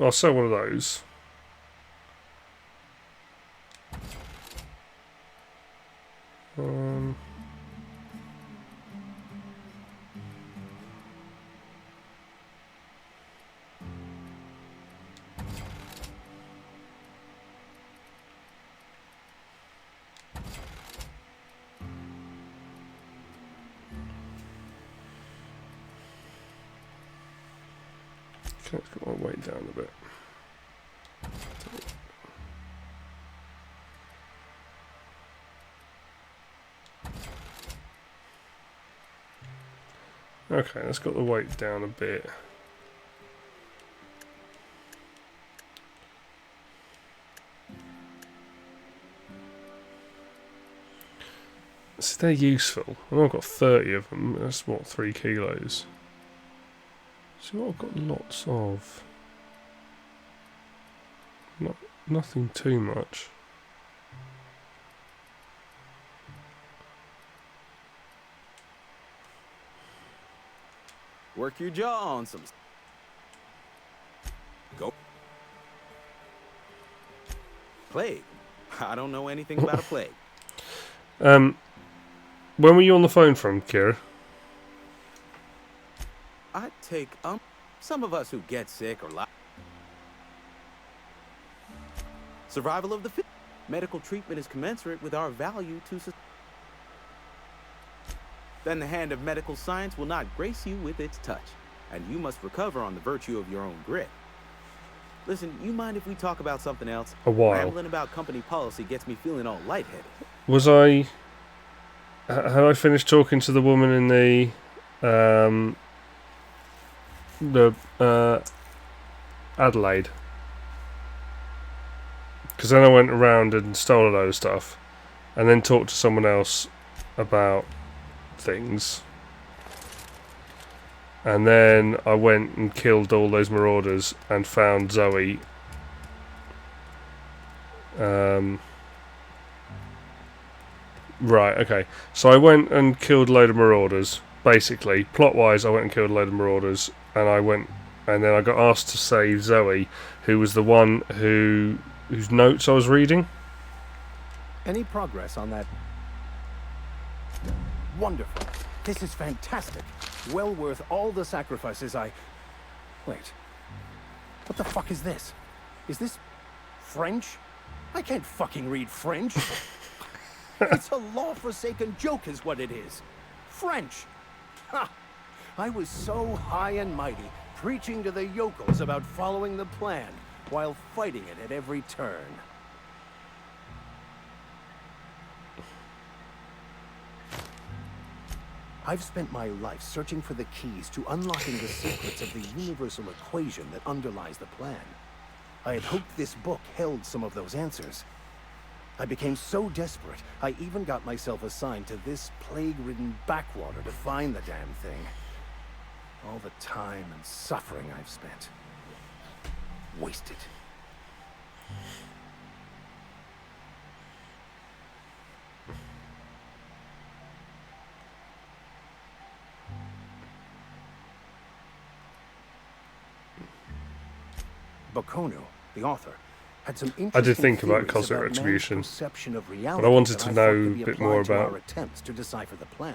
I'll sell one of those. Okay, let's get my weight down a bit. Okay, let's get the weight down a bit. So they're useful. I've got 30 of them. That's what, 3 kilos. So what I've got lots of. Nothing too much. Work your jaw on some. Go. Plague. I don't know anything about a plague. When were you on the phone from, Kira? I take some of us who get sick or survival of the fit. Medical treatment is commensurate with our value to society. Then the hand of medical science will not grace you with its touch, and you must recover on the virtue of your own grit. Listen, you mind if we talk about something else? A while. Rambling about company policy gets me feeling all lightheaded. Was I... Had I finished talking to the woman in the Adelaide? Because then I went around and stole a load of stuff, and then talked to someone else about things, and then I went and killed all those marauders and found Zoe. Right, okay. So I went and killed a load of marauders. Basically, plot-wise, I went and killed a load of marauders, and then I got asked to save Zoe, who was the one whose notes I was reading. Any progress on that? Wonderful. This is fantastic. Well worth all the sacrifices I... Wait. What the fuck is this? Is this French? I can't fucking read French. It's a law-forsaken joke is what it is. French. Ha! I was so high and mighty, preaching to the yokels about following the plan, while fighting it at every turn. I've spent my life searching for the keys to unlocking the secrets of the universal equation that underlies the plan. I had hoped this book held some of those answers. I became so desperate, I even got myself assigned to this plague-ridden backwater to find the damn thing. All the time and suffering I've spent. Wasted. Bakono, the author, had some I did interesting think about theories cosmic man's retribution, perception of but reality I wanted that to I know thought could a be bit more applied to about. our attempts to decipher the plan.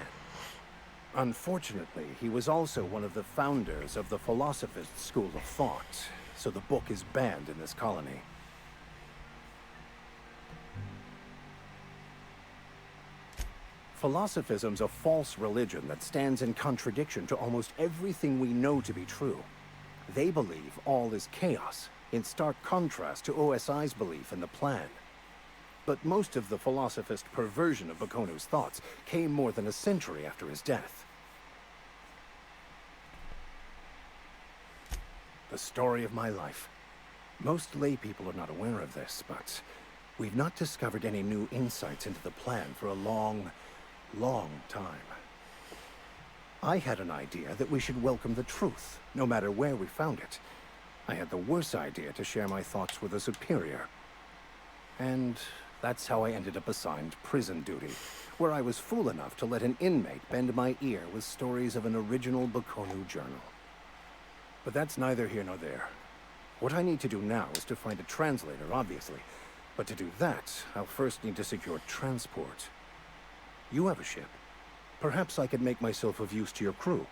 Unfortunately, he was also one of the founders of the Philosophist school of thought, so the book is banned in this colony. Philosophism's a false religion that stands in contradiction to almost everything we know to be true. They believe all is chaos, in stark contrast to OSI's belief in the plan. But most of the philosophist perversion of Bakono's thoughts came more than a century after his death. The story of my life. Most lay people are not aware of this, but we've not discovered any new insights into the plan for a long time. I had an idea that we should welcome the truth, no matter where we found it. I had the worse idea to share my thoughts with a superior. And that's how I ended up assigned prison duty, where I was fool enough to let an inmate bend my ear with stories of an original Bakono journal. But that's neither here nor there. What I need to do now is to find a translator, obviously. But to do that, I'll first need to secure transport. You have a ship. Perhaps I could make myself of use to your crew.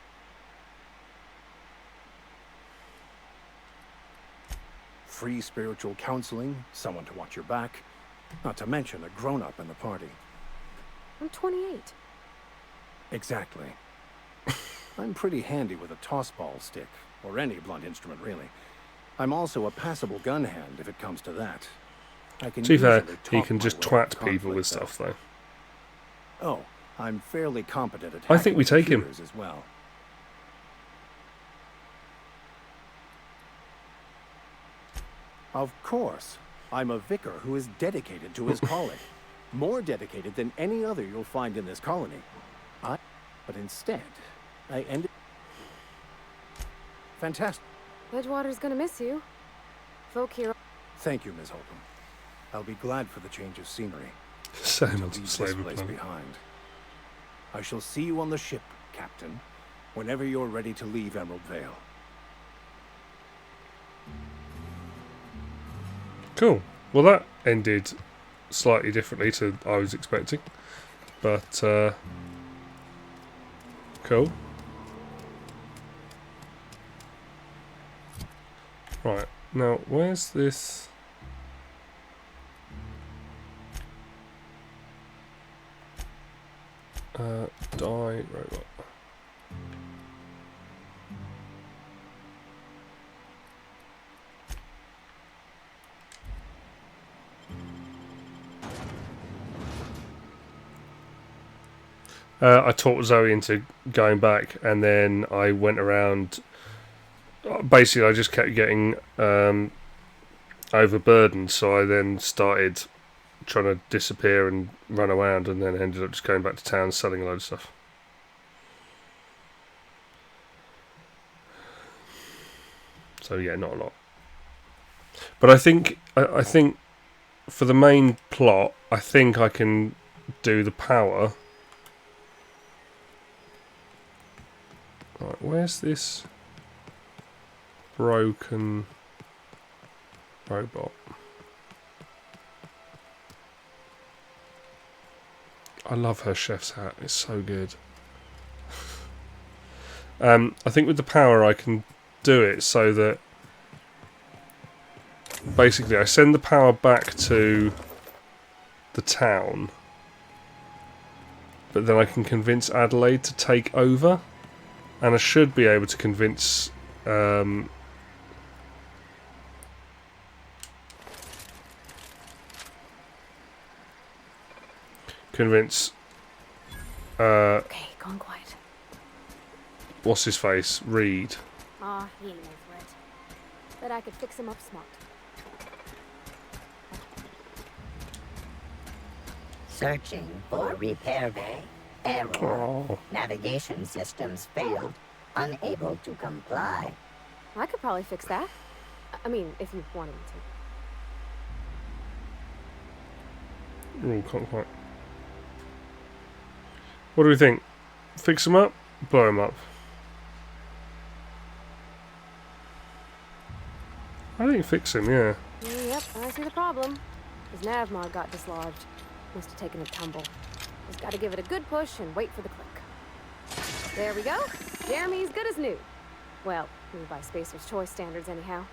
Free spiritual counseling, someone to watch your back, not to mention a grown-up in the party. I'm 28. Exactly. I'm pretty handy with a toss-ball stick, or any blunt instrument, really. I'm also a passable gun hand if it comes to that. I can To be fair, usually he talk can my just way twat out of people with conflict, stuff, though. Oh, I'm fairly competent at I think we hacking take him. computers as well. Of course. I'm a vicar who is dedicated to his calling. More dedicated than any other you'll find in this colony. But instead, I ended... Fantastic. Edgewater's gonna miss you. Folk here. Thank you, Ms. Holcomb. I'll be glad for the change of scenery. So to much leave this slavery place planet. behind. I shall see you on the ship, Captain, whenever you're ready to leave Emerald Vale. Cool. Well, that ended slightly differently to I was expecting, but cool. Right, now where's this? Die robot. I talked Zoe into going back, and then I went around. Basically, I just kept getting overburdened, so I then started trying to disappear and run around, and then ended up just going back to town selling a load of stuff. So yeah, not a lot. But I think for the main plot, I think I can do the power. Right, where's this broken robot? I love her chef's hat. It's so good. I think with the power I can do it so that basically I send the power back to the town, but then I can convince Adelaide to take over, and I should be able to convince Okay, gone quiet. what's his face, Reed. Aw, he ain't over it. But I could fix him up smart. Searching for repair bay. Error. Oh. Navigation systems failed. Unable to comply. I could probably fix that. I mean, if you wanted me to. Oh, can't quite. What do we think? Fix him up? Blow him up? I think fix him, yeah. Yep, I see the problem. His nav mod got dislodged. Must have taken a tumble. Just gotta give it a good push and wait for the click. There we go. Jeremy's good as new. Well, new by Spacer's Choice standards anyhow.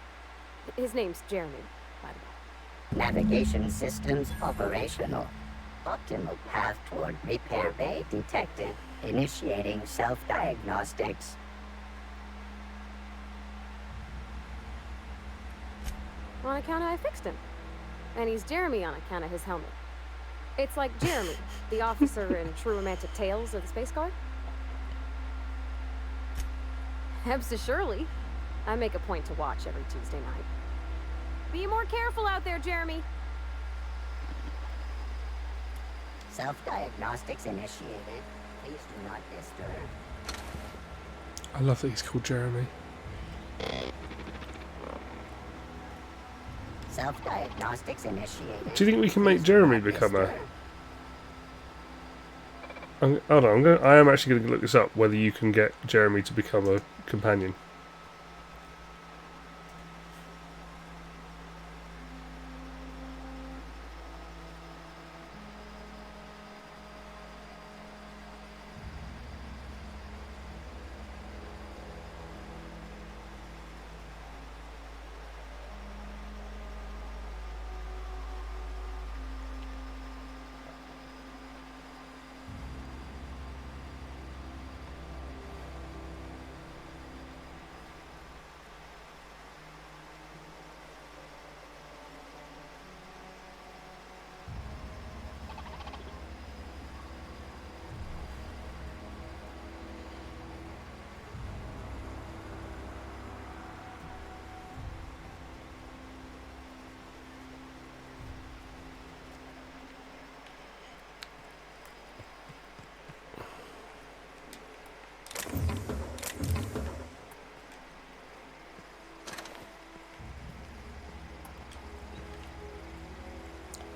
His name's Jeremy, by the way. Navigation systems operational. Optimal path toward repair bay detected. Initiating self-diagnostics. On account of I fixed him. And he's Jeremy on account of his helmet. It's like Jeremy, the officer in True Romantic Tales of the Space Guard. Absolutely. I make a point to watch every Tuesday night. Be more careful out there, Jeremy. Self-diagnostics initiated. Please do not disturb. I love that he's called Jeremy. Self-diagnostics initiated. Do you think we can make Jeremy become a... hold on, I am actually going to look this up, whether you can get Jeremy to become a companion.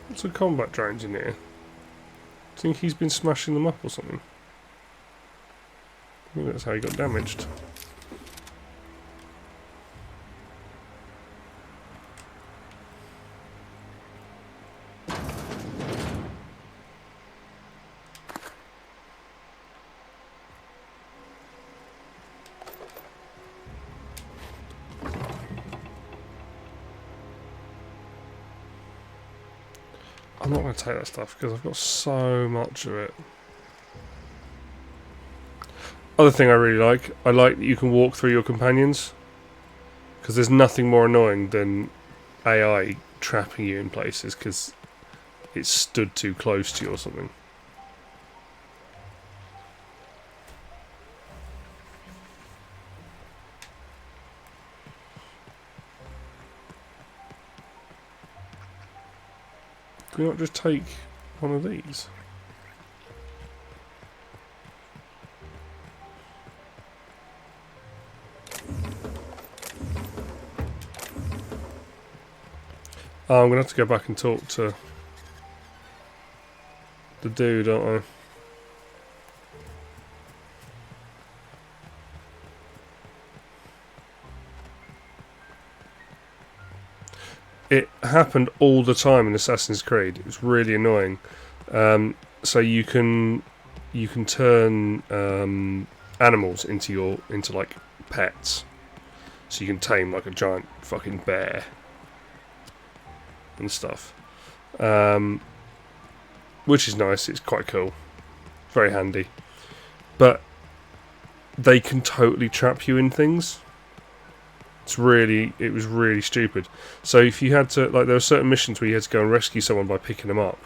Lots of combat drones in here. I think he's been smashing them up or something. Maybe that's how he got damaged. I'm not going to take that stuff because I've got so much of it. Other thing I really like, I like that you can walk through your companions. Because there's nothing more annoying than AI trapping you in places because it's stood too close to you or something. Can we not just take one of these? Oh, I'm going to have to go back and talk to the dude, aren't I? It happened all the time in Assassin's Creed. It was really annoying. So you can turn animals into like pets. So you can tame like a giant fucking bear and stuff, which is nice. It's quite cool, very handy. But they can totally trap you in things. It was really stupid. So if you had to, like, there were certain missions where you had to go and rescue someone by picking them up,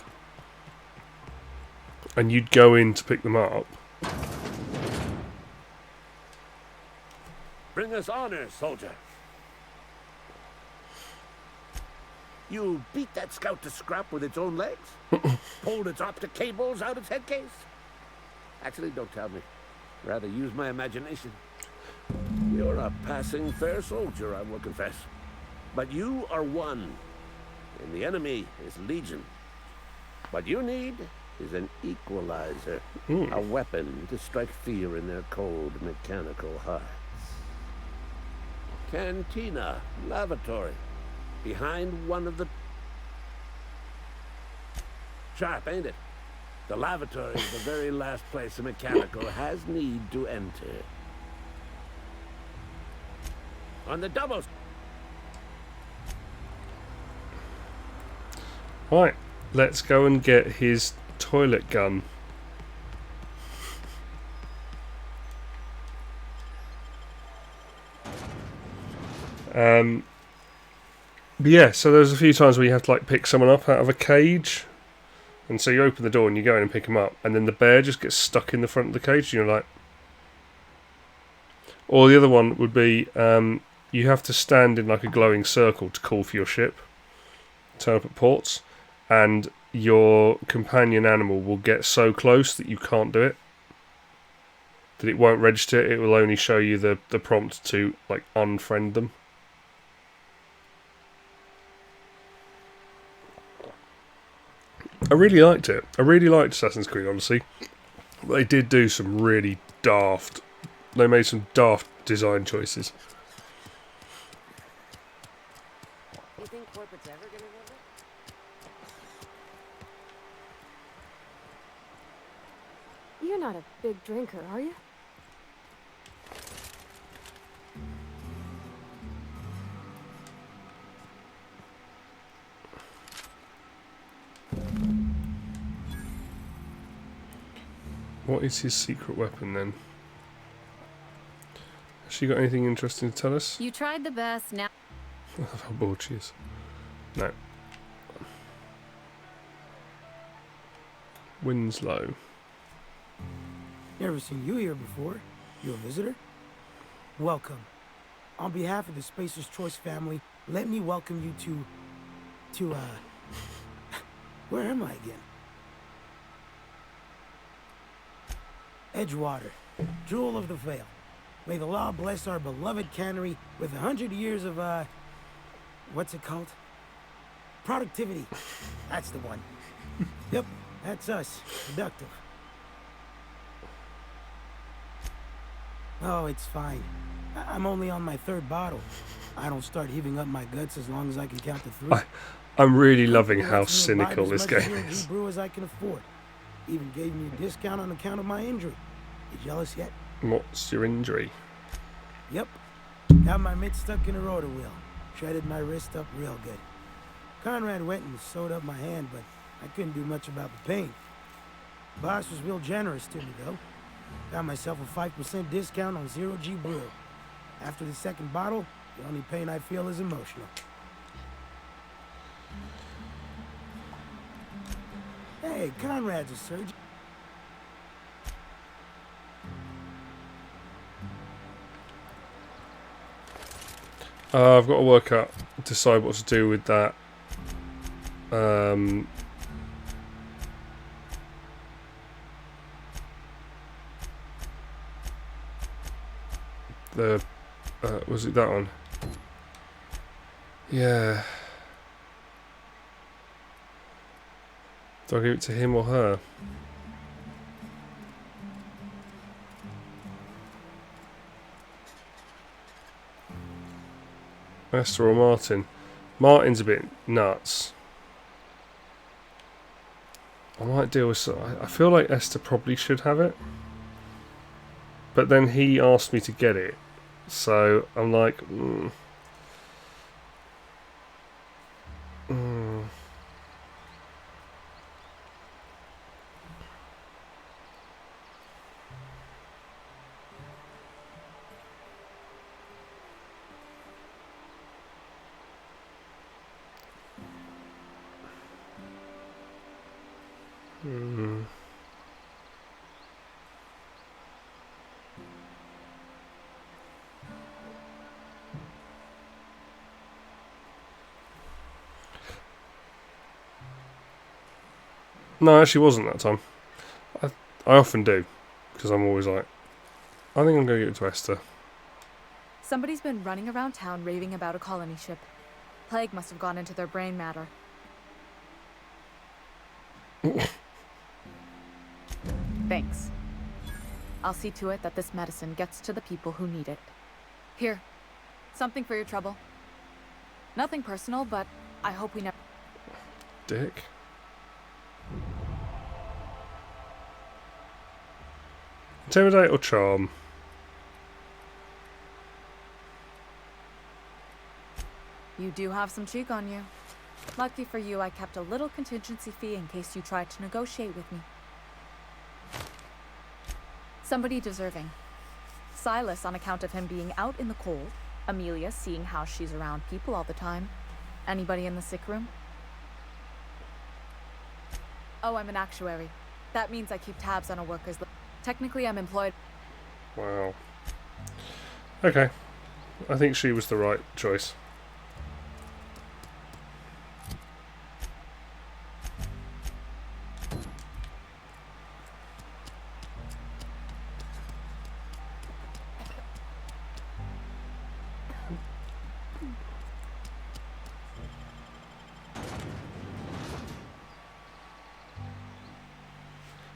and you'd go in to pick them up. Bring us honor, soldier. You beat that scout to scrap with its own legs? Pulled its optic cables out its head case? Actually, don't tell me. Rather use my imagination. You're a passing fair soldier, I will confess. But you are one, and the enemy is legion. What you need is an equalizer, a weapon to strike fear in their cold mechanical hearts. Cantina, lavatory, behind one of the... Sharp, ain't it? The lavatory is the very last place a mechanical has need to enter. On the doubles. Right, let's go and get his toilet gun. But yeah, so there's a few times where you have to like pick someone up out of a cage, and so you open the door and you go in and pick him up, and then the bear just gets stuck in the front of the cage, and you're like... Or the other one would be you have to stand in like a glowing circle to call for your ship, turn up at ports, and your companion animal will get so close that you can't do it, that it won't register. It will only show you the prompt to like unfriend them. I really liked it. I really liked Assassin's Creed, honestly. They did do some really daft... They made some daft design choices. You think corporate's ever gonna love it? You're not a big drinker, are you? What is his secret weapon then? Has she got anything interesting to tell us? You tried the best, now... I love how bored she is. No. Winslow. Never seen you here before. You a visitor? Welcome. On behalf of the Spacer's Choice family, let me welcome you to where am I again? Edgewater, jewel of the Vale. May the law bless our beloved cannery with 100 years of, what's it called? Productivity. That's the one. Yep, that's us. Productive. Oh, it's fine. I'm only on my 3rd bottle. I don't start heaving up my guts as long as I can count to 3. I'm really loving how cynical this game is. Brew as I can afford. Even gave me a discount on account of my injury. You jealous yet? What's your injury? Yep. Got my mitt stuck in a rotor wheel. Shredded my wrist up real good. Conrad went and sewed up my hand, but I couldn't do much about the pain. Boss was real generous to me, though. Got myself a 5% discount on 0G brew. After the 2nd bottle, the only pain I feel is emotional. Hey, Conrad's a surgeon. I've got to work out, decide what to do with that. Was it that one? Yeah. Do I give it to him or her? Esther or Martin? Martin's a bit nuts. I might deal with... I feel like Esther probably should have it. But then he asked me to get it. So I'm like... No, actually wasn't that time. I often do, because I'm always like, I think I'm going to give it to Esther. Somebody's been running around town raving about a colony ship. Plague must have gone into their brain matter. Thanks. I'll see to it that this medicine gets to the people who need it. Here, something for your trouble. Nothing personal, but I hope we never... Dick. Intimidate or charm? You do have some cheek on you. Lucky for you, I kept a little contingency fee in case you tried to negotiate with me. Somebody deserving. Silas on account of him being out in the cold. Amelia seeing how she's around people all the time. Anybody in the sick room? Oh, I'm an actuary. That means I keep tabs on a worker's list. Technically, I'm employed. Wow. Okay. I think she was the right choice.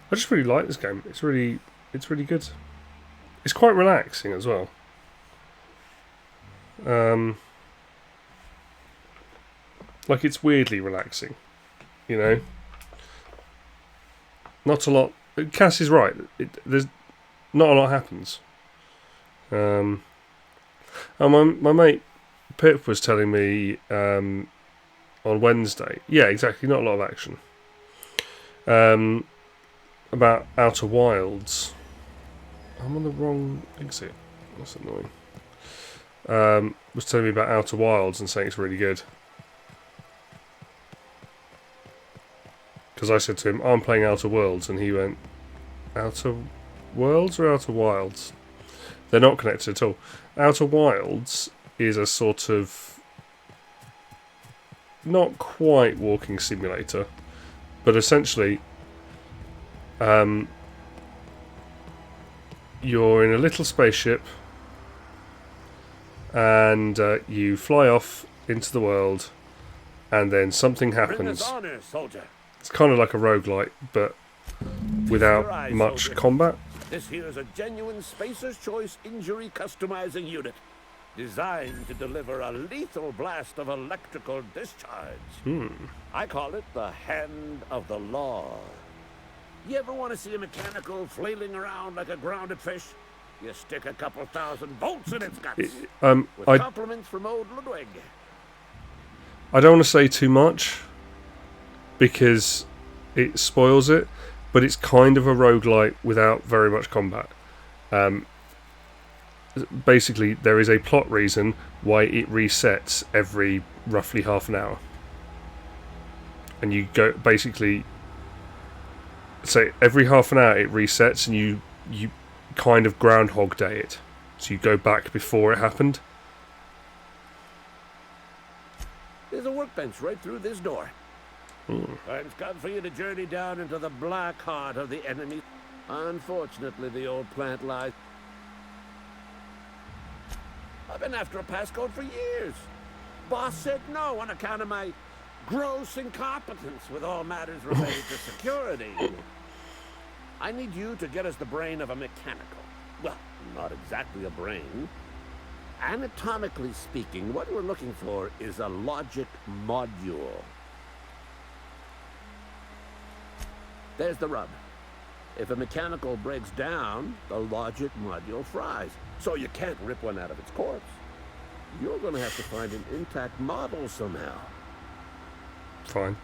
I just really like this game. It's really good. It's quite relaxing as well. Like it's weirdly relaxing, you know. Not a lot. Cass is right. There's not a lot happens. And my mate Pip was telling me on Wednesday. Yeah, exactly. Not a lot of action. About Outer Wilds. I'm on the wrong exit. That's annoying. Was telling me about Outer Wilds and saying it's really good. Because I said to him, I'm playing Outer Worlds, and he went, Outer Worlds or Outer Wilds? They're not connected at all. Outer Wilds is a sort of not quite walking simulator, but essentially you're in a little spaceship and you fly off into the world, and then something happens. Honor, soldier. It's kind of like a roguelike, but without much soldier. combat. This here is a genuine Spacer's Choice injury customizing unit, designed to deliver a lethal blast of electrical discharge. I call it the Hand of the Law. You ever want to see a mechanical flailing around like a grounded fish? You stick a couple thousand volts in its guts. With compliments from old Ludwig. I don't want to say too much because it spoils it, but it's kind of a roguelike without very much combat. Basically, there is a plot reason why it resets every roughly half an hour. And you go, basically, say every half an hour it resets, and you kind of Groundhog Day it. So you go back before it happened. There's a workbench right through this door. Time's come for you to journey down into the black heart of the enemy. Unfortunately, the old plant lies. I've been after a passcode for years. Boss said no on account of my gross incompetence with all matters related to security. I need you to get us the brain of a mechanical. Well, not exactly a brain. Anatomically speaking, what we're looking for is a logic module. There's the rub. If a mechanical breaks down, the logic module fries. So you can't rip one out of its corpse. You're going to have to find an intact model somehow. Fine.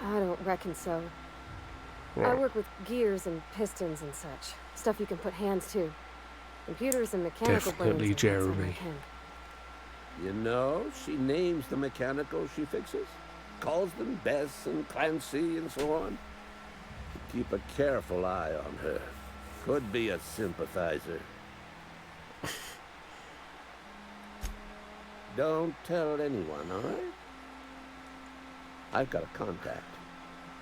I don't reckon so. Right. I work with gears and pistons and such. Stuff you can put hands to. Computers and mechanical Definitely brains. are outside my Jeremy. ken. You know, she names the mechanicals she fixes. Calls them Bess and Clancy and so on. Keep a careful eye on her. Could be a sympathizer. Don't tell anyone, all right? I've got a contact.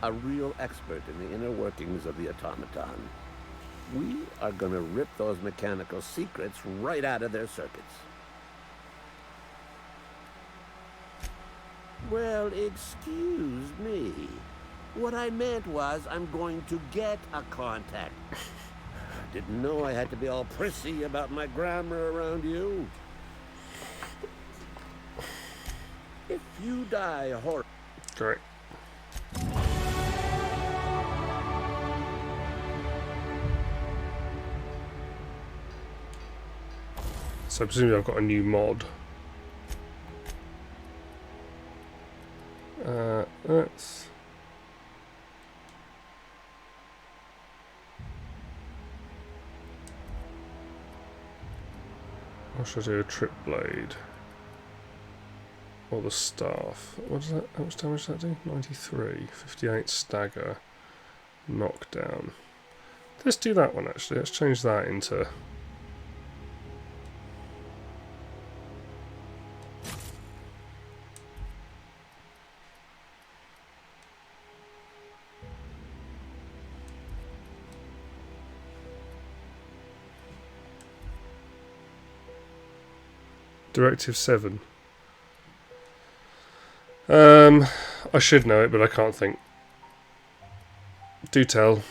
A real expert in the inner workings of the automaton. We are gonna rip those mechanical secrets right out of their circuits. Well, excuse me. What I meant was I'm going to get a contact. Didn't know I had to be all prissy about my grammar around you. If you die horror. Great. So presumably I've got a new mod. Let's... Or should I do a trip blade? Or the staff? What does that? How much damage does that do? 93, 58 stagger, knockdown. Let's do that one actually. Let's change that into. Directive 7. I should know it, but I can't think. Do tell.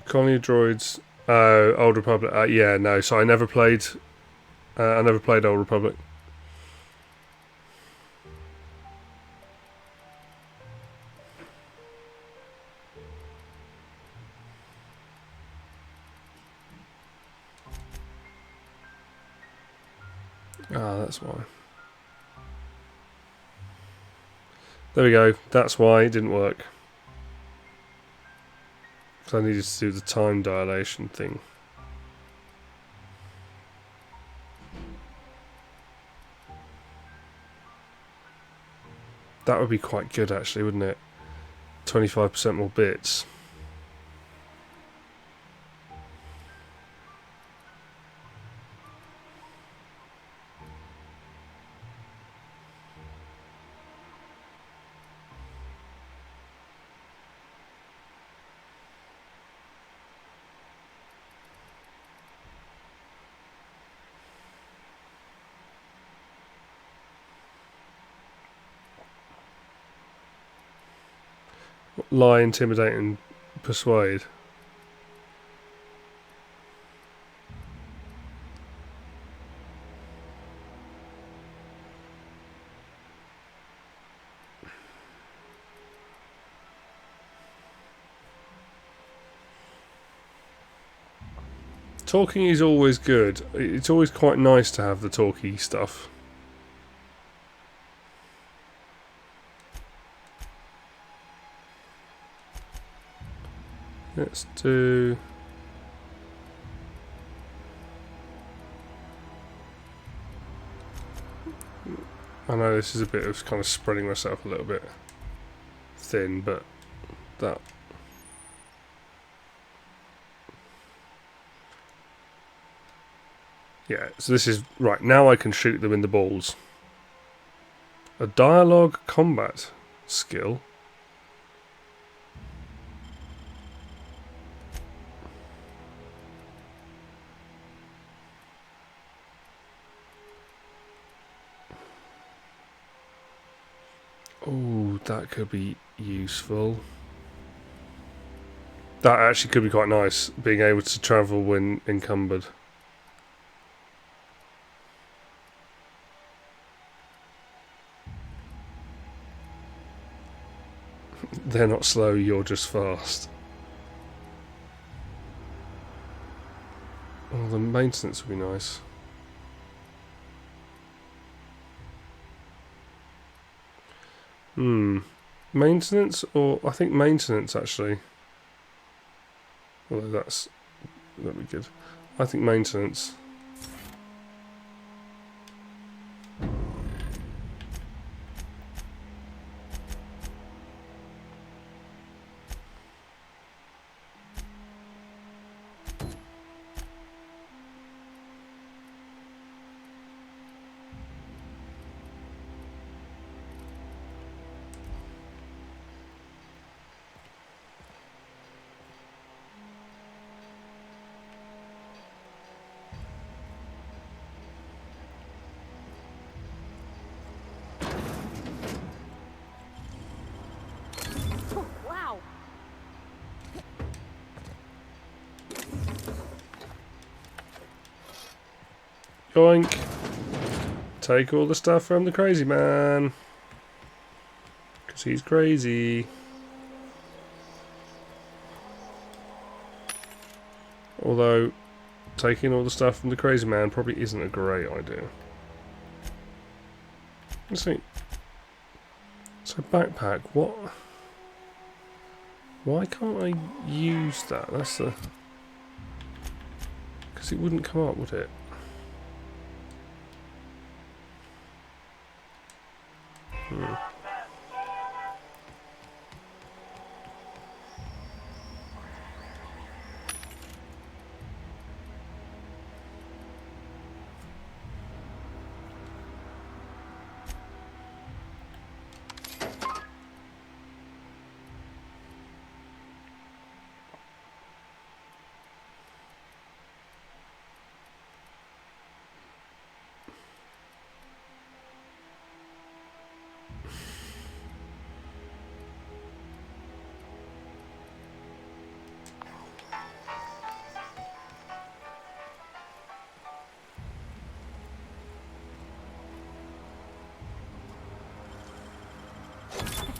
Colony droids. Oh, Old Republic. Yeah, no. So I never played. I never played Old Republic. Ah, that's why. There we go. That's why it didn't work. Because I needed to do the time dilation thing. That would be quite good actually, wouldn't it? 25% more bits. Lie, intimidate and persuade. Talking is always good. It's always quite nice to have the talky stuff. Let's do... I know this is a bit of kind of spreading myself a little bit thin, but that... Yeah, so this is... Right, now I can shoot them in the balls. A dialogue combat skill. Oh, that could be useful. That actually could be quite nice, being able to travel when encumbered. They're not slow, you're just fast. Oh, the maintenance would be nice. Maintenance, or I think maintenance actually. Although that'd be good. I think maintenance. Yoink. Take all the stuff from the crazy man. Because he's crazy. Although, taking all the stuff from the crazy man probably isn't a great idea. Let's see. So backpack, what? Why can't I use that? That's the... Because it wouldn't come up, would it?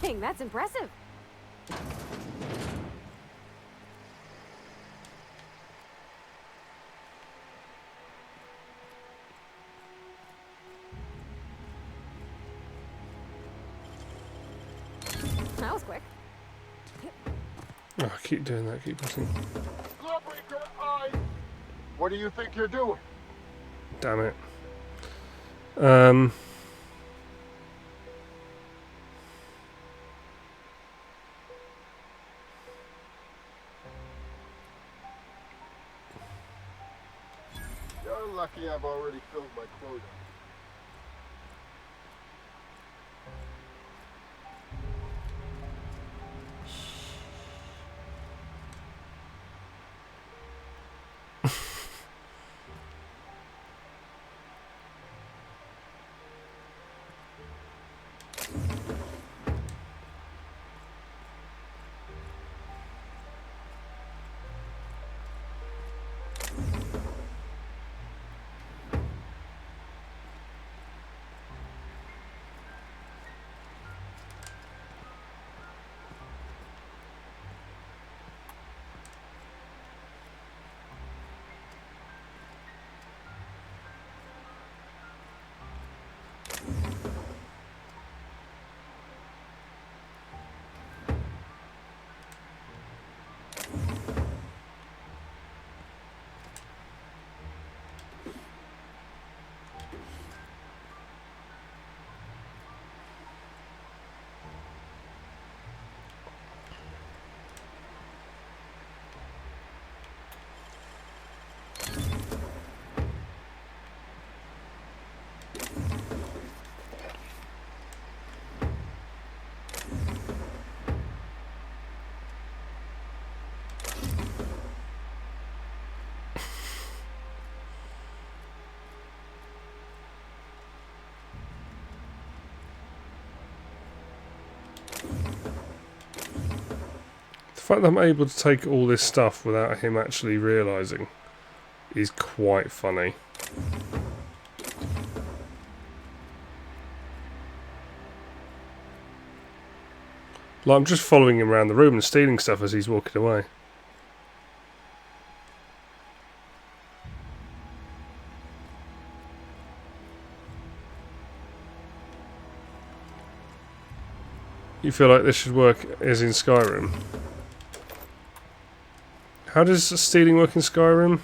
Dang, that's impressive. That was quick. Oh, keep doing that, keep pressing. Lawbreaker, what do you think you're doing? Damn it. You're lucky I've already filled my quota. The fact that I'm able to take all this stuff without him actually realising is quite funny. Like, I'm just following him around the room and stealing stuff as he's walking away. You feel like this should work as in Skyrim? How does stealing work in Skyrim?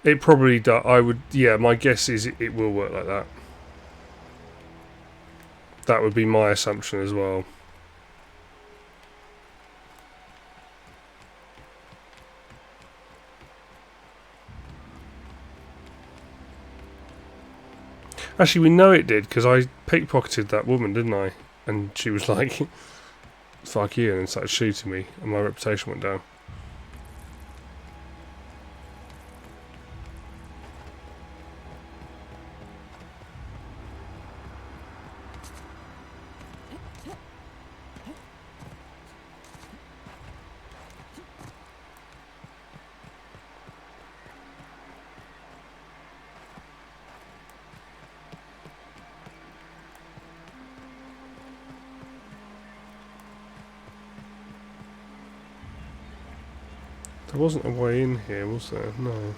It probably does. I would, yeah, my guess is it will work like that. That would be my assumption as well. Actually, we know it did, because I pickpocketed that woman, didn't I? And she was like, fuck you, and started shooting me, and my reputation went down. There wasn't a way in here, was there? No.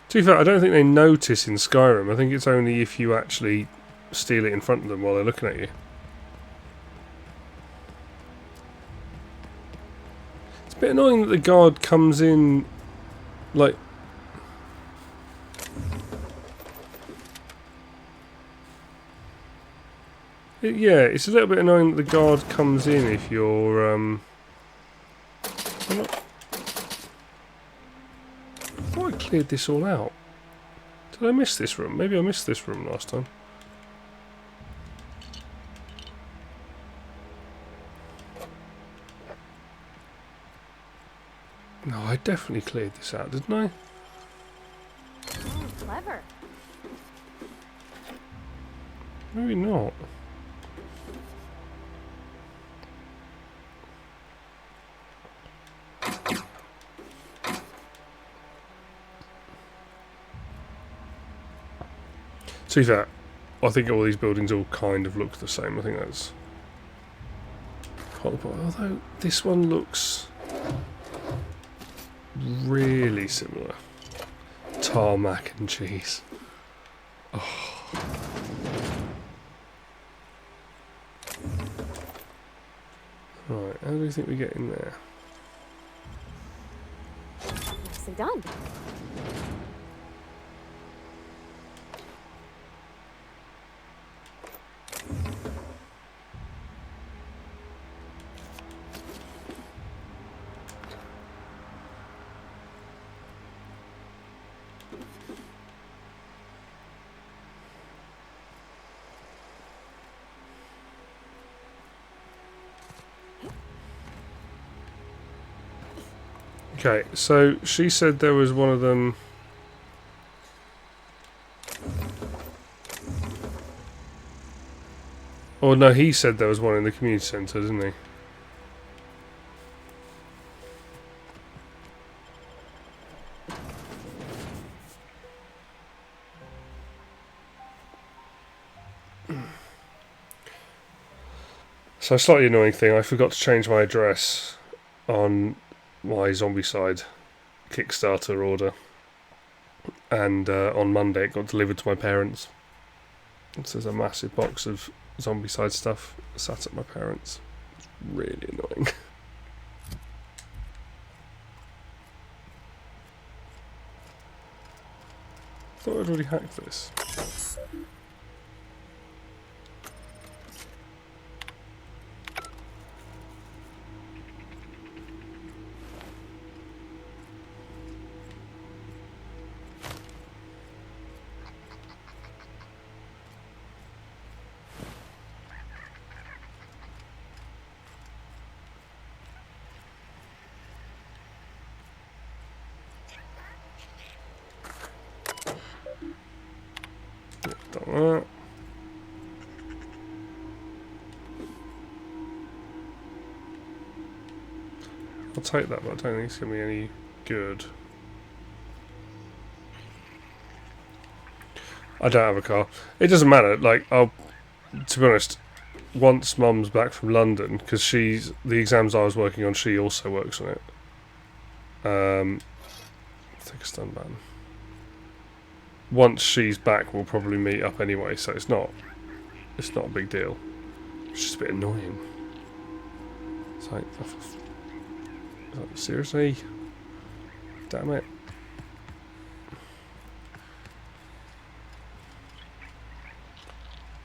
To be fair, I don't think they notice in Skyrim. I think it's only if you actually steal it in front of them while they're looking at you. It's a bit annoying that the guard comes in, like... Yeah, it's a little bit annoying that the guard comes in if you're, I thought I cleared this all out. Did I miss this room? Maybe I missed this room last time. No, I definitely cleared this out, didn't I? Oh, clever. Maybe not. To be fair, I think all these buildings all kind of look the same. I think that's part of the point. Although this one looks really similar. Tarmac and cheese. Oh. Right, how do you think we get in there? Nicely done. Okay, so she said there was one of them. Oh no, he said there was one in the community centre, didn't he? So a slightly annoying thing, I forgot to change my address on my Zombicide Kickstarter order, and on Monday it got delivered to my parents. So there's a massive box of Zombicide stuff sat at my parents'. It's really annoying. Thought I'd already hacked this. Done that. I'll take that, but I don't think it's going to be any good. I don't have a car. It doesn't matter. Like, to be honest, once Mum's back from London, because the exams I was working on, she also works on it. I think a stun ban. Once she's back, we'll probably meet up anyway, so it's not a big deal. It's just a bit annoying. It's like, seriously? Damn it.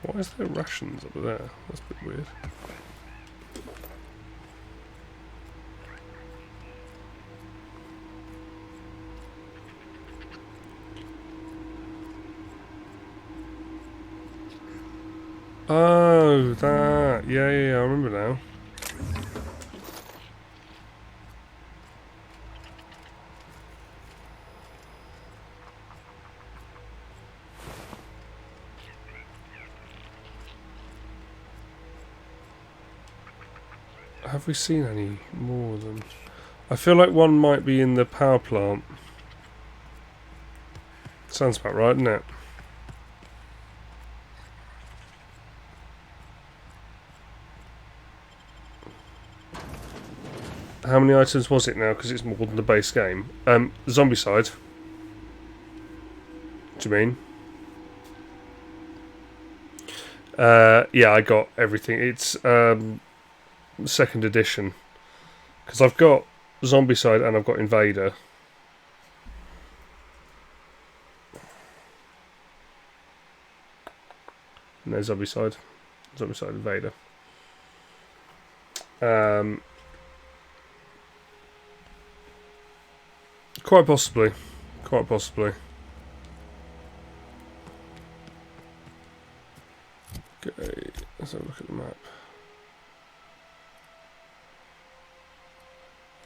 Why is there rations up there? That's a bit weird. Oh, that. Yeah, I remember now. Have we seen any more of them? I feel like one might be in the power plant. Sounds about right, doesn't it? How many items was it now? Because it's more than the base game. Zombicide. Do you mean? Yeah, I got everything. It's second edition. Because I've got Zombicide and I've got Invader. And there's Zombicide. Zombicide Invader. Quite possibly. Quite possibly. Okay, let's have a look at the map.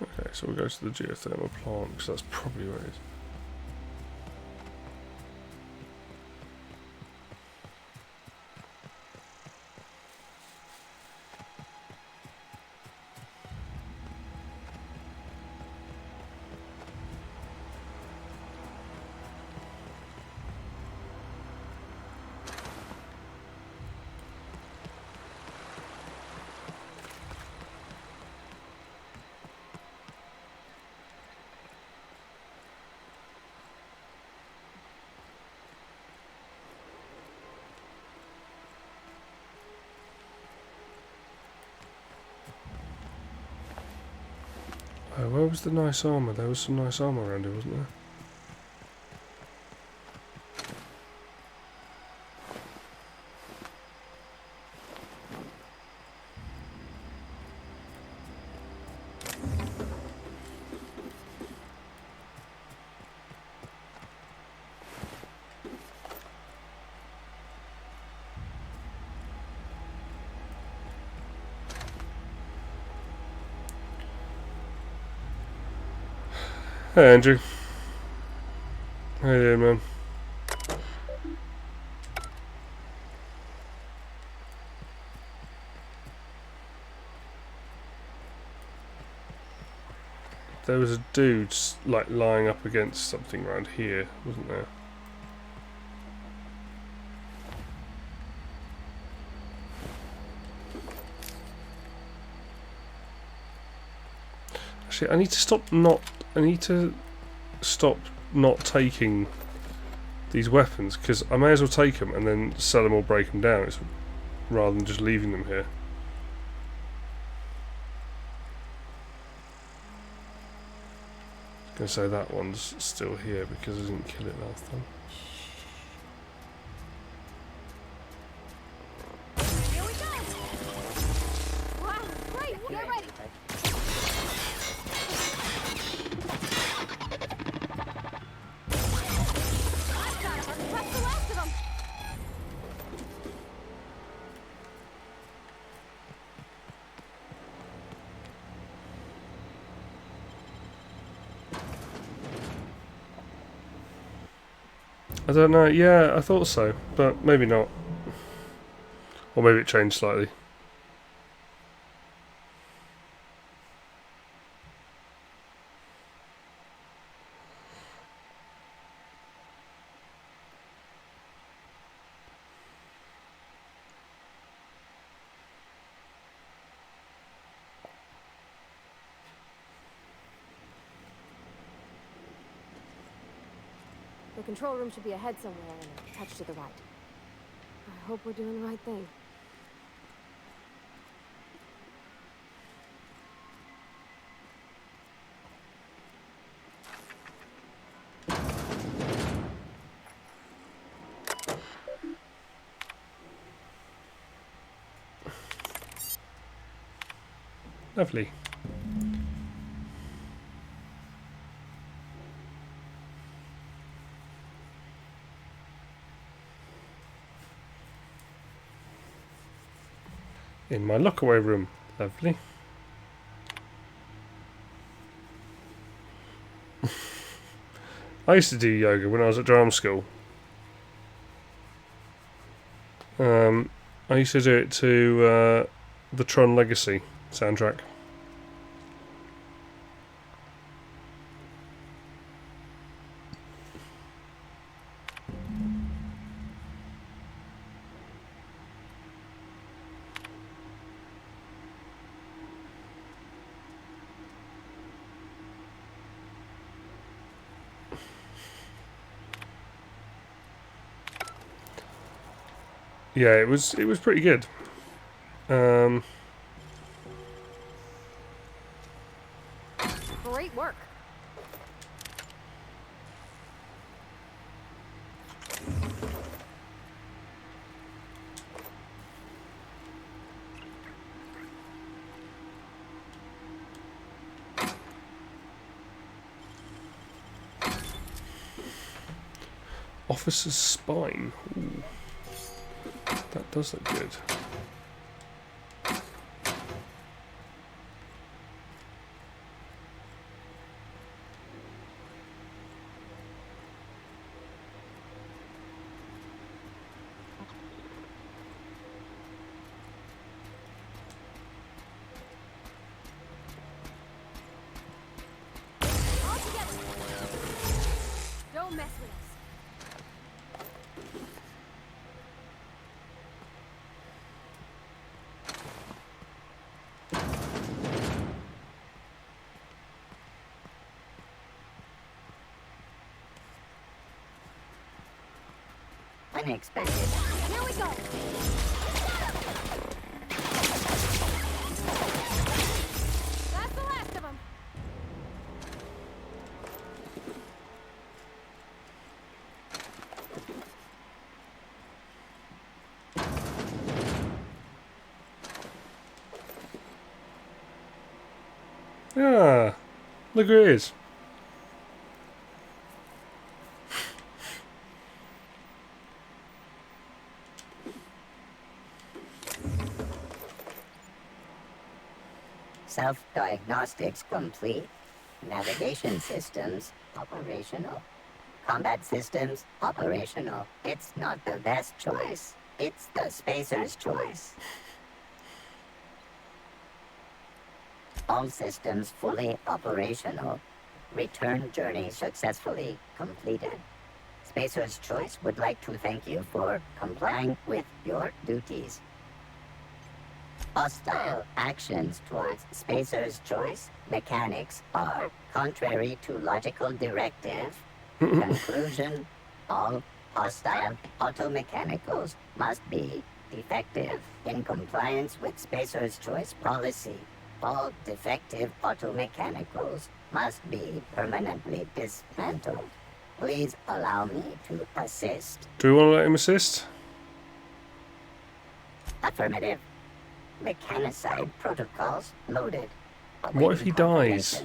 Okay, so we'll go to the geothermal plant, because that's probably where it is. Oh, where was the nice armour? There was some nice armour around here, wasn't there? Hey Andrew. How you doing, man? There was a dude like lying up against something around here, wasn't there? Actually, I need to stop not taking these weapons, because I may as well take them and then sell them or break them down, rather than just leaving them here. I was going to say that one's still here because I didn't kill it last time. Here we go! Wow, great! Get ready! I've got him! Let's press the last of them! I don't know, yeah, I thought so, but maybe not. Or maybe it changed slightly. The control room should be ahead somewhere and a touch to the right. I hope we're doing the right thing. Lovely. In my lockaway room. Lovely. I used to do yoga when I was at drama school. I used to do it to the Tron Legacy soundtrack. Yeah, it was pretty good. Great work. Officer's spine. Ooh. That does look good. All together. Don't mess with us. Unexpected. Here we go. That's the last of them. Ah, look who it is. Self-diagnostics complete. Navigation systems operational. Combat systems operational. It's not the best choice. It's the spacer's choice. All systems fully operational. Return journey successfully completed. Spacer's Choice would like to thank you for complying with your duties. Hostile actions towards Spacer's Choice mechanics are contrary to logical directive. Conclusion: all hostile automechanicals must be defective in compliance with Spacer's Choice policy. All defective automechanicals must be permanently dismantled. Please allow me to assist. Do we want to let him assist? Affirmative. Mechanicide protocols loaded. What if he dies?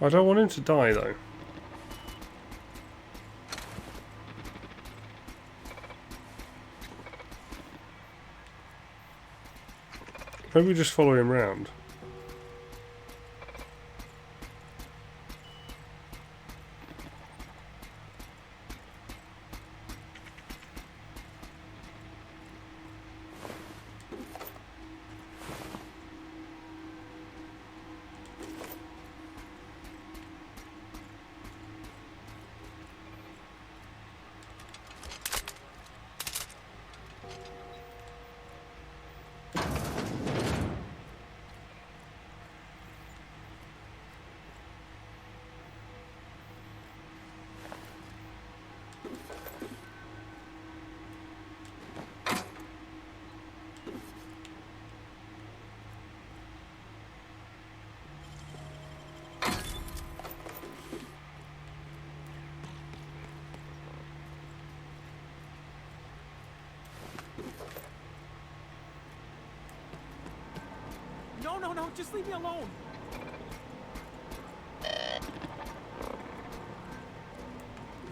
I don't want him to die though. Maybe we just follow him round. No, just leave me alone.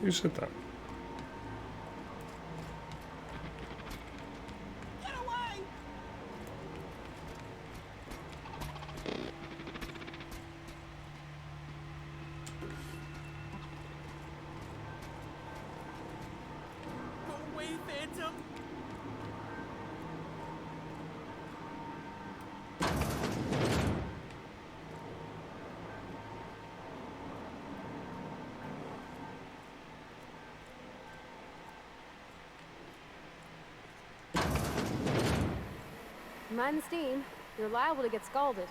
Who said that? Get away! Go away, Phantom! Mind the steam. You're liable to get scalded.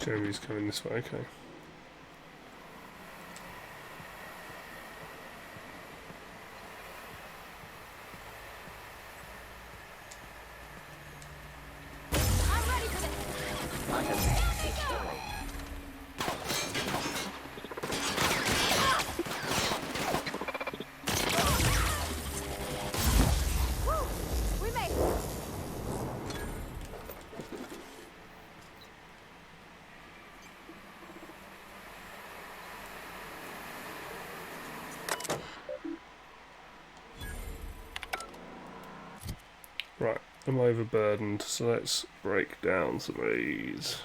Jeremy's coming this way, okay. Right, I'm overburdened, so let's break down some of these.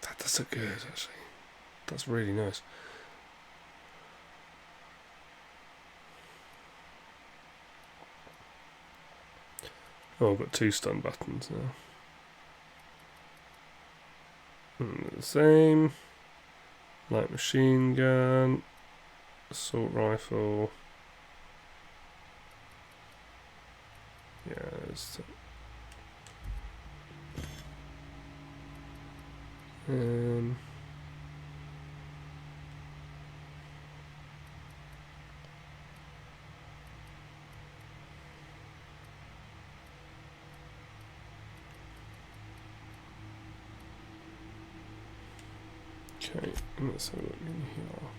That does look good, actually. That's really nice. Oh, I've got 2 stun buttons now. The same. Light machine gun. Assault rifle. Yeah, there's okay, let's have a look in here.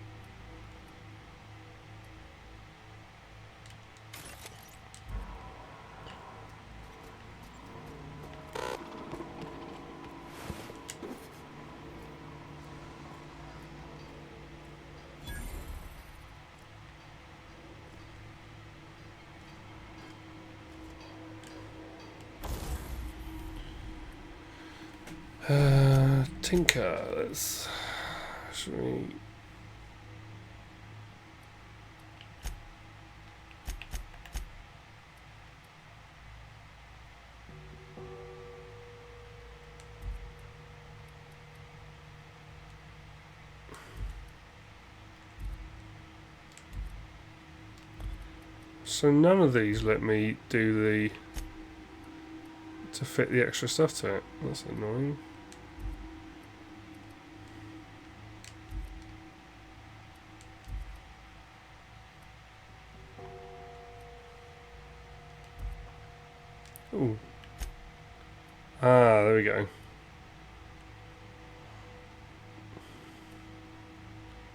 Tinker, let's actually so none of these let me do to fit the extra stuff to it. That's annoying. Ooh. Ah, there we go.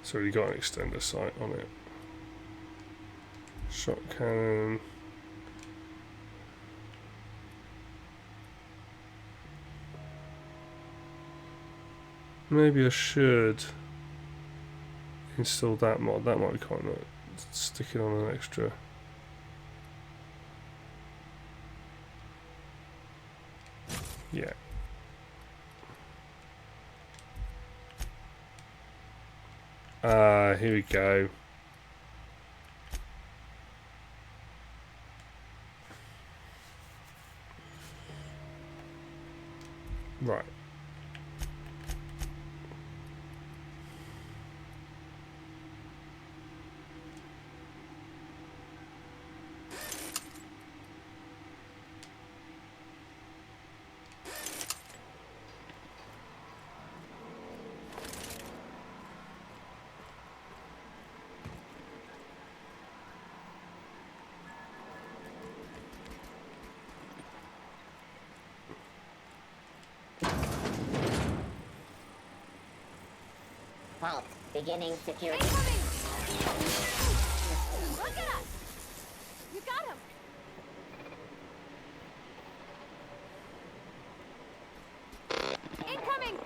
So we got an extender sight on it. Shot cannon. Maybe I should install that mod. That might be quite nice. Stick it on an extra. Yeah. Here we go. Right. Halt. Beginning security. Incoming! Look at us! You got him! Incoming!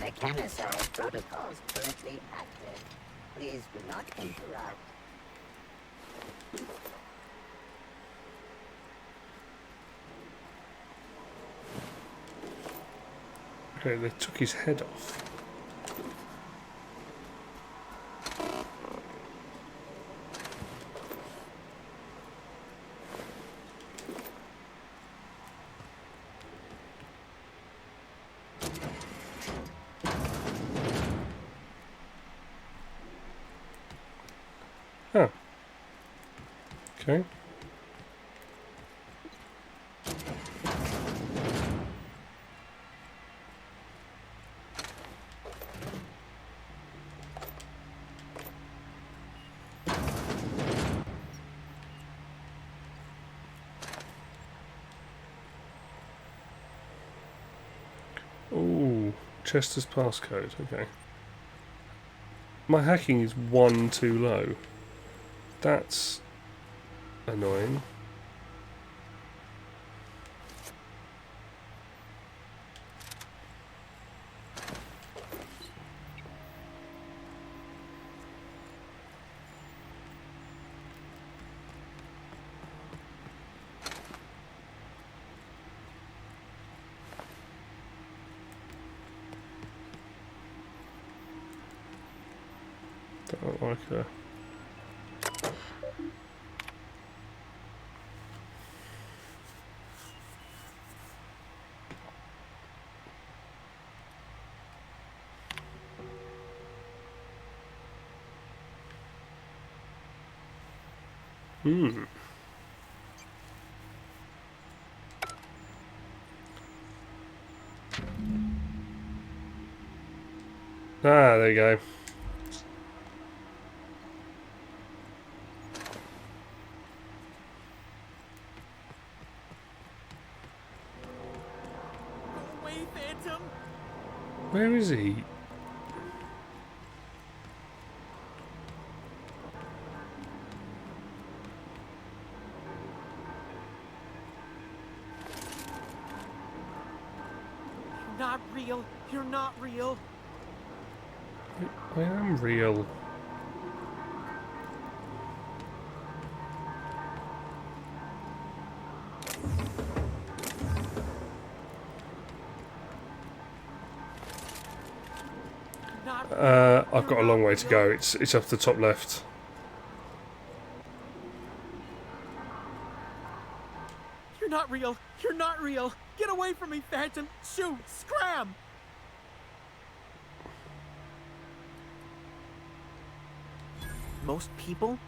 Mechanicide protocols currently active. Please do not interrupt. Okay, they took his head off. Oh. Okay. Ooh, Chester's passcode, okay. My hacking is 1 too low. That's annoying. Don't like her. Ah, there you go. Where is he? You're not real. You're not real. I am real. I've got a long way to go. It's up the top left. You're not real. You're not real. Get away from me, Phantom. Shoot. Scram. Most people?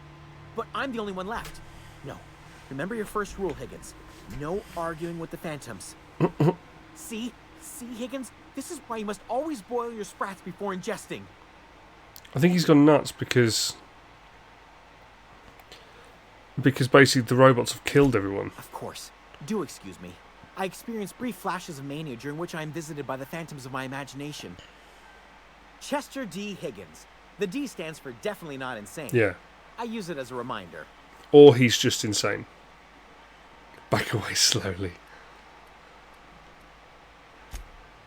But I'm the only one left. No. Remember your first rule, Higgins. No arguing with the Phantoms. See? See, Higgins? This is why you must always boil your sprats before ingesting. I think he's gone nuts because basically the robots have killed everyone. Of course. Do excuse me. I experience brief flashes of mania during which I am visited by the phantoms of my imagination. Chester D. Higgins. The D stands for definitely not insane. Yeah. I use it as a reminder. Or he's just insane. Back away slowly.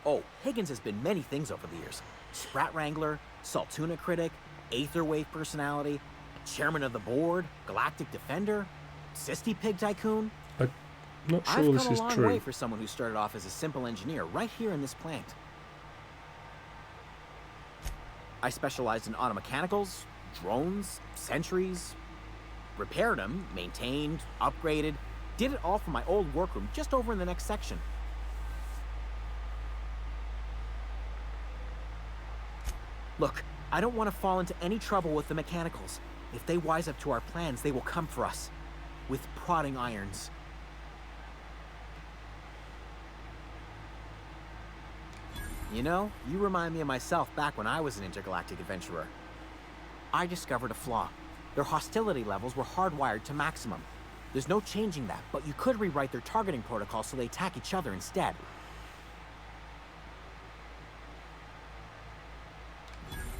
Oh, Higgins has been many things over the years. Sprat Wrangler, Saltuna Critic, Aetherwave Personality, Chairman of the Board, Galactic Defender, Sisty Pig Tycoon. I'm not sure this is I've come a long true. way for someone who started off as a simple engineer right here in this plant. I specialized in automechanicals, drones, sentries, repaired them, maintained, upgraded, did it all from my old workroom just over in the next section. Look, I don't want to fall into any trouble with the mechanicals. If they wise up to our plans, they will come for us. With prodding irons. You know, you remind me of myself back when I was an intergalactic adventurer. I discovered a flaw. Their hostility levels were hardwired to maximum. There's no changing that, but you could rewrite their targeting protocol so they attack each other instead.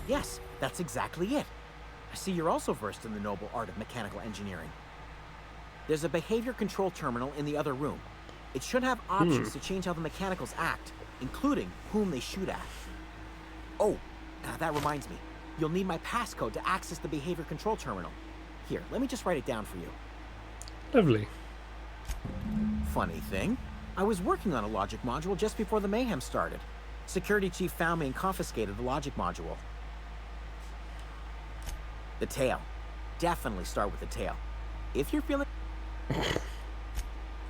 Yes, that's exactly it. I see you're also versed in the noble art of mechanical engineering. There's a behavior control terminal in the other room. It should have options to change how the mechanicals act, including whom they shoot at. Oh, that reminds me. You'll need my passcode to access the behavior control terminal. Here, let me just write it down for you. Lovely. Funny thing, I was working on a logic module just before the mayhem started. Security chief found me and confiscated the logic module. The tail. Definitely start with the tail. If you're feeling...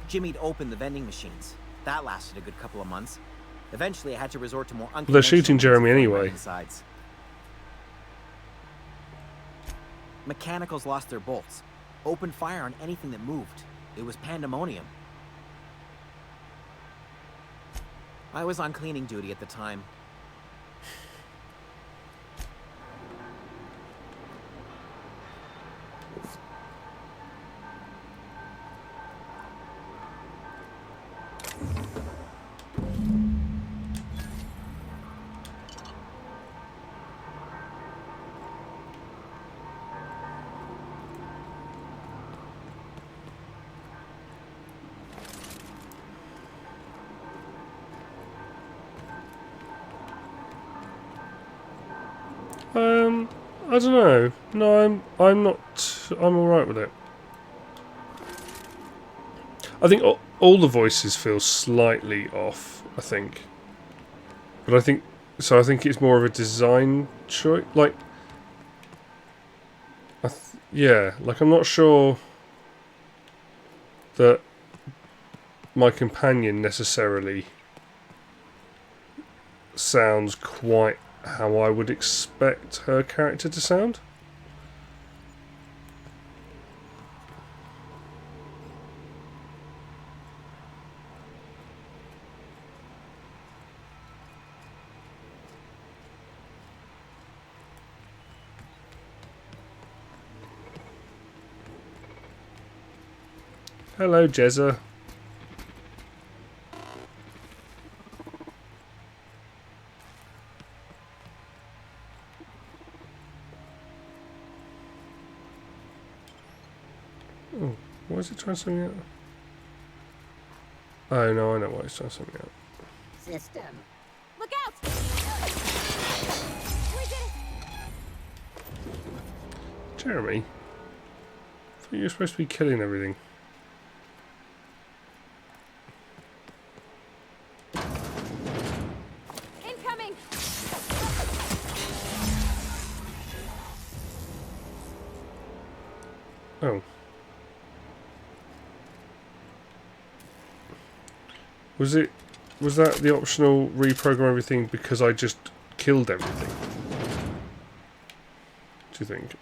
Jimmy'd opened the vending machines. That lasted a good couple of months. Eventually, I had to resort to more Well, they're shooting Jeremy unconventional anyway. means of fighting sides. Mechanicals lost their bolts. Opened fire on anything that moved. It was pandemonium. I was on cleaning duty at the time. I don't know. No, I'm not. I'm all right with it. I think all the voices feel slightly off. I think, but I think it's more of a design choice. Like, yeah, like I'm not sure that my companion necessarily sounds quite how I would expect her character to sound. Hello, Jezza. Oh, why is it trying something out? Oh no, I know why it's trying something out. System. Look out! We did it! Jeremy? I thought you were supposed to be killing everything. Incoming! Oh. Was that the optional reprogram everything because I just killed everything? Do you think?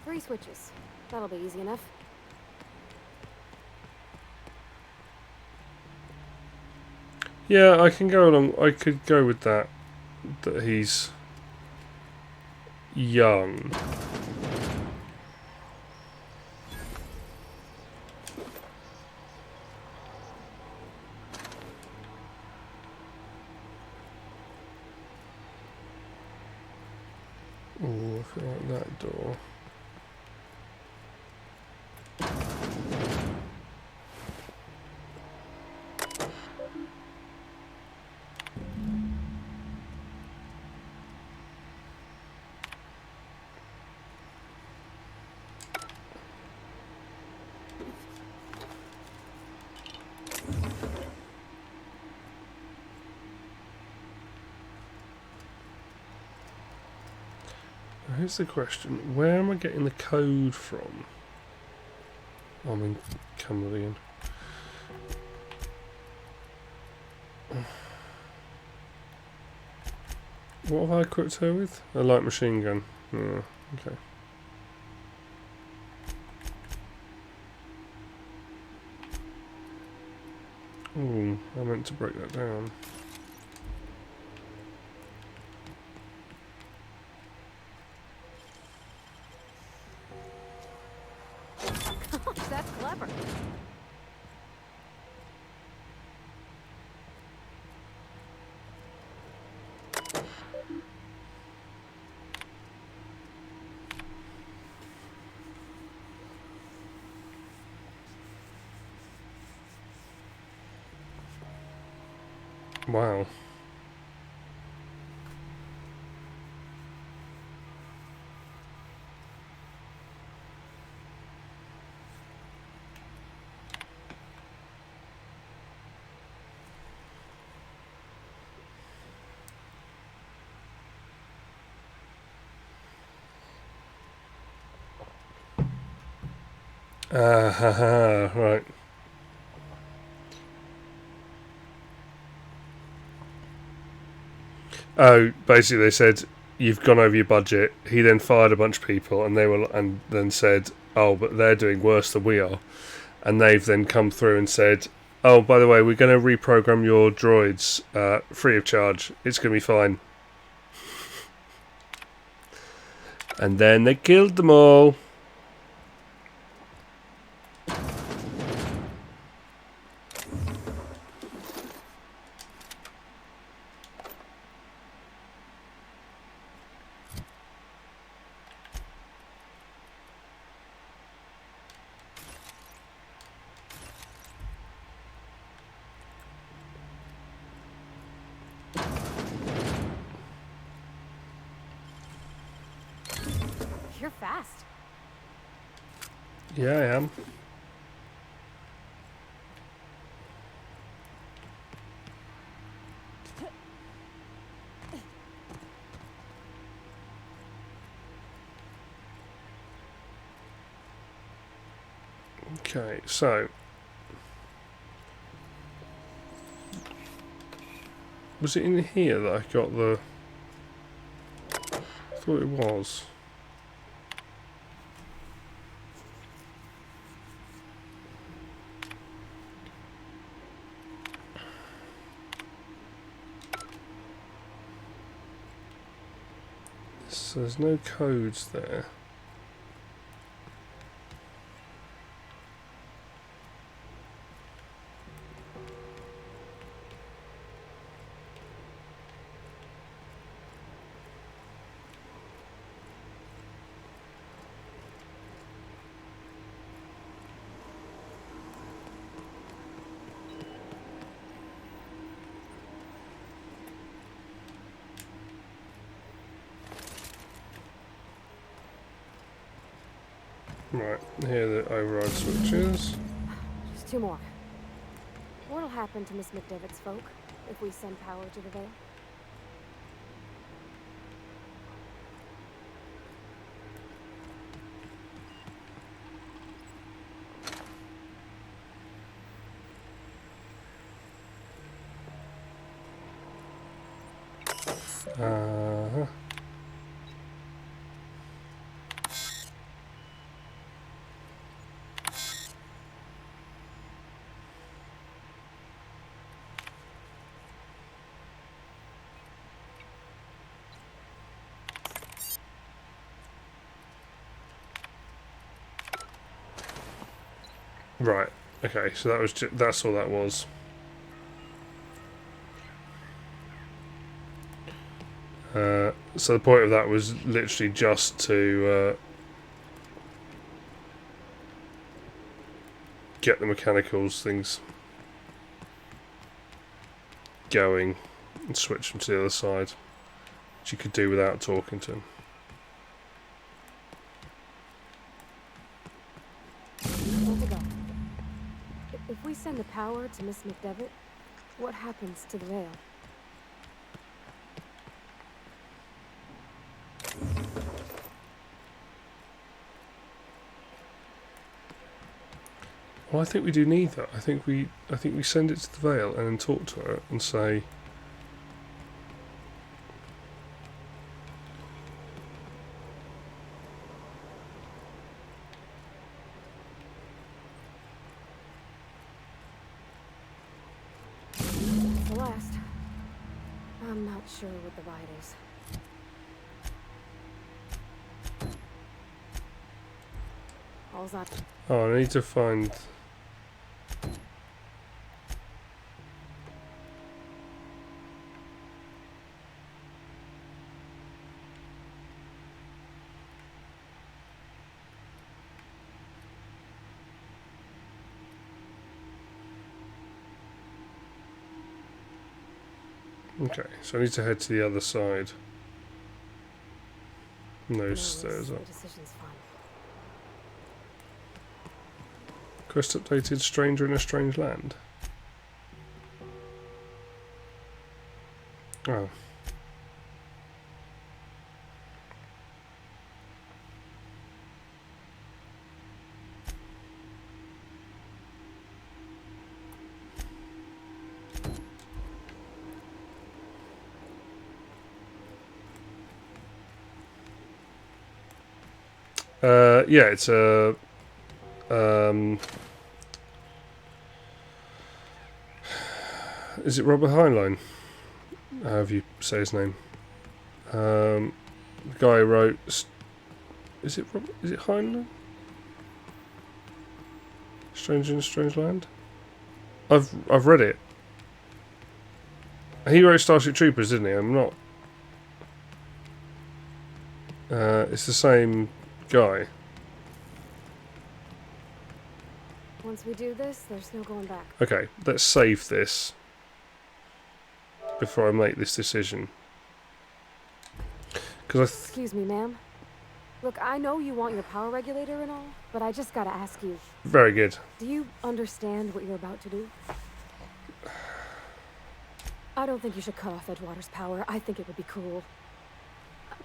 Three switches. That'll be easy enough. Yeah, I can go along. I could go with that. That he's young. Oh, I feel like that door. Here's the question. Where am I getting the code from? I'm in Cumberland. What have I equipped her with? A light machine gun. Yeah, okay. Ooh, I meant to break that down. That's clever. Wow. Right. Oh, basically they said you've gone over your budget. He then fired a bunch of people, and then said, "Oh, but they're doing worse than we are." And they've then come through and said, "Oh, by the way, we're going to reprogram your droids free of charge. It's going to be fine." And then they killed them all. You're fast. Yeah, I am. Okay, so was it in here that I got the... I thought it was. So there's no codes there. Right, here are the override switches. Just two more. What'll happen to Miss McDevitt's folk if we send power to the Vale? Uh-huh. Right. Okay. So that was that's all that was. So the point of that was literally just to get the mechanicals things going and switch them to the other side, which you could do without talking to them. Where to go? If we send the power to Miss McDevitt, what happens to the Vale? Well, I think we do need that. I think we send it to the Vale and then talk to her and say, Celeste, I'm not sure with the Vitals. All's that. "Oh, I need to find." Okay, so I need to head to the other side. No stairs up. Quest updated, stranger in a strange land. Oh. Yeah, it's a... is it Robert Heinlein? However you say his name. The guy who wrote... Is it Heinlein? Stranger in a Strange Land? I've read it. He wrote Starship Troopers, didn't he? I'm not... it's the same guy. Once we do this, there's no going back. Okay, let's save this before I make this decision. Excuse me, ma'am. Look, I know you want your power regulator and all, but I just gotta ask you. Very good. Do you understand what you're about to do? I don't think you should cut off Edgewater's power. I think it would be cruel.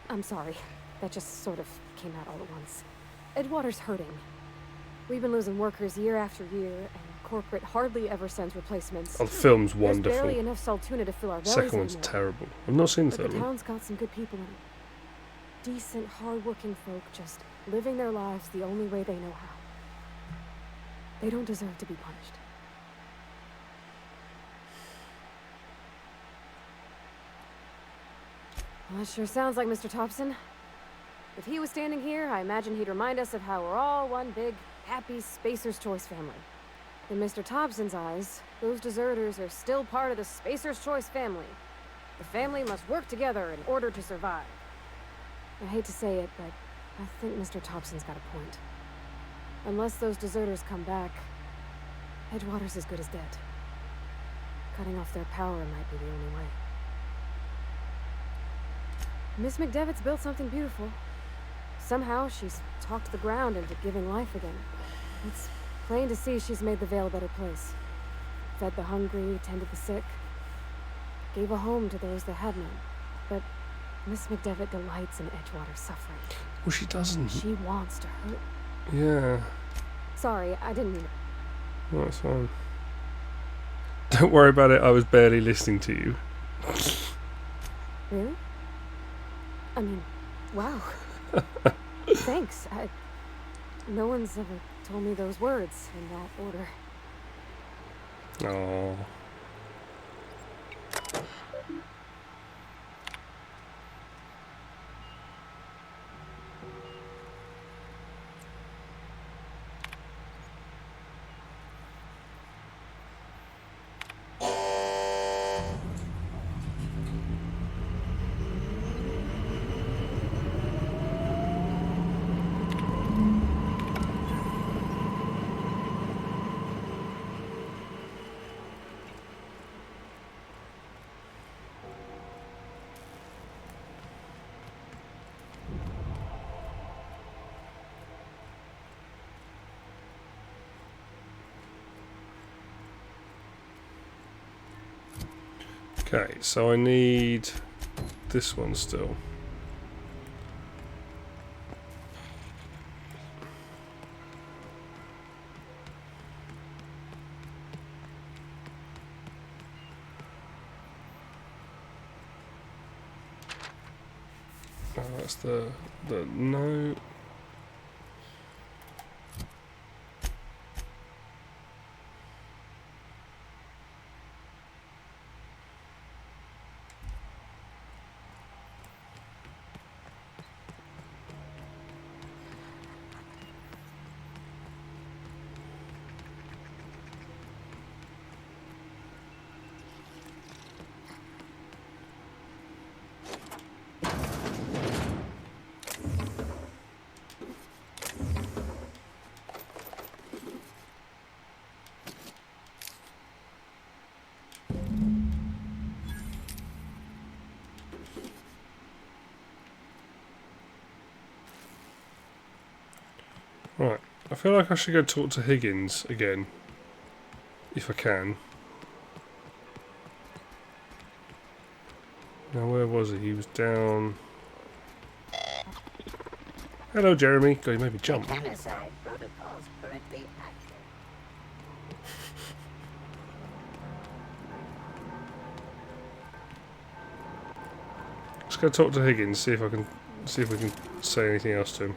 I'm sorry. That just sort of came out all at once. Edgewater's hurting. We've been losing workers year after year, and corporate hardly ever sends replacements. Oh, the film's wonderful. There's barely enough Saltuna to fill our bellies Second one's anymore. terrible. I've not seen the But third the one. town's got some good people in it. Decent, hard-working folk just living their lives the only way they know how. They don't deserve to be punished. Well, that sure sounds like Mr. Thompson. If he was standing here, I imagine he'd remind us of how we're all one big, happy Spacer's Choice family. In Mr. Thompson's eyes, those deserters are still part of the Spacer's Choice family. The family must work together in order to survive. I hate to say it, but I think Mr. Thompson's got a point. Unless those deserters come back, Edgewater's as good as dead. Cutting off their power might be the only way. Miss McDevitt's built something beautiful. Somehow she's talked the ground into giving life again. It's plain to see she's made the Vale a better place. Fed the hungry, tended the sick. Gave a home to those that had none. But Miss McDevitt delights in Edgewater's suffering. Well, she doesn't. She wants to hurt. Yeah. Sorry, I didn't mean it. No, it's fine. Don't worry about it, I was barely listening to you. Really? I mean, wow. Thanks. No one's ever told me those words in that order. Oh. Okay, so I need this one still. Oh, that's the no. Right, I feel like I should go talk to Higgins again, if I can. Now, where was he? He was down... Hello, Jeremy. God, you made me jump. Mechanicide protocols currently active. Let's go talk to Higgins, see if we can say anything else to him.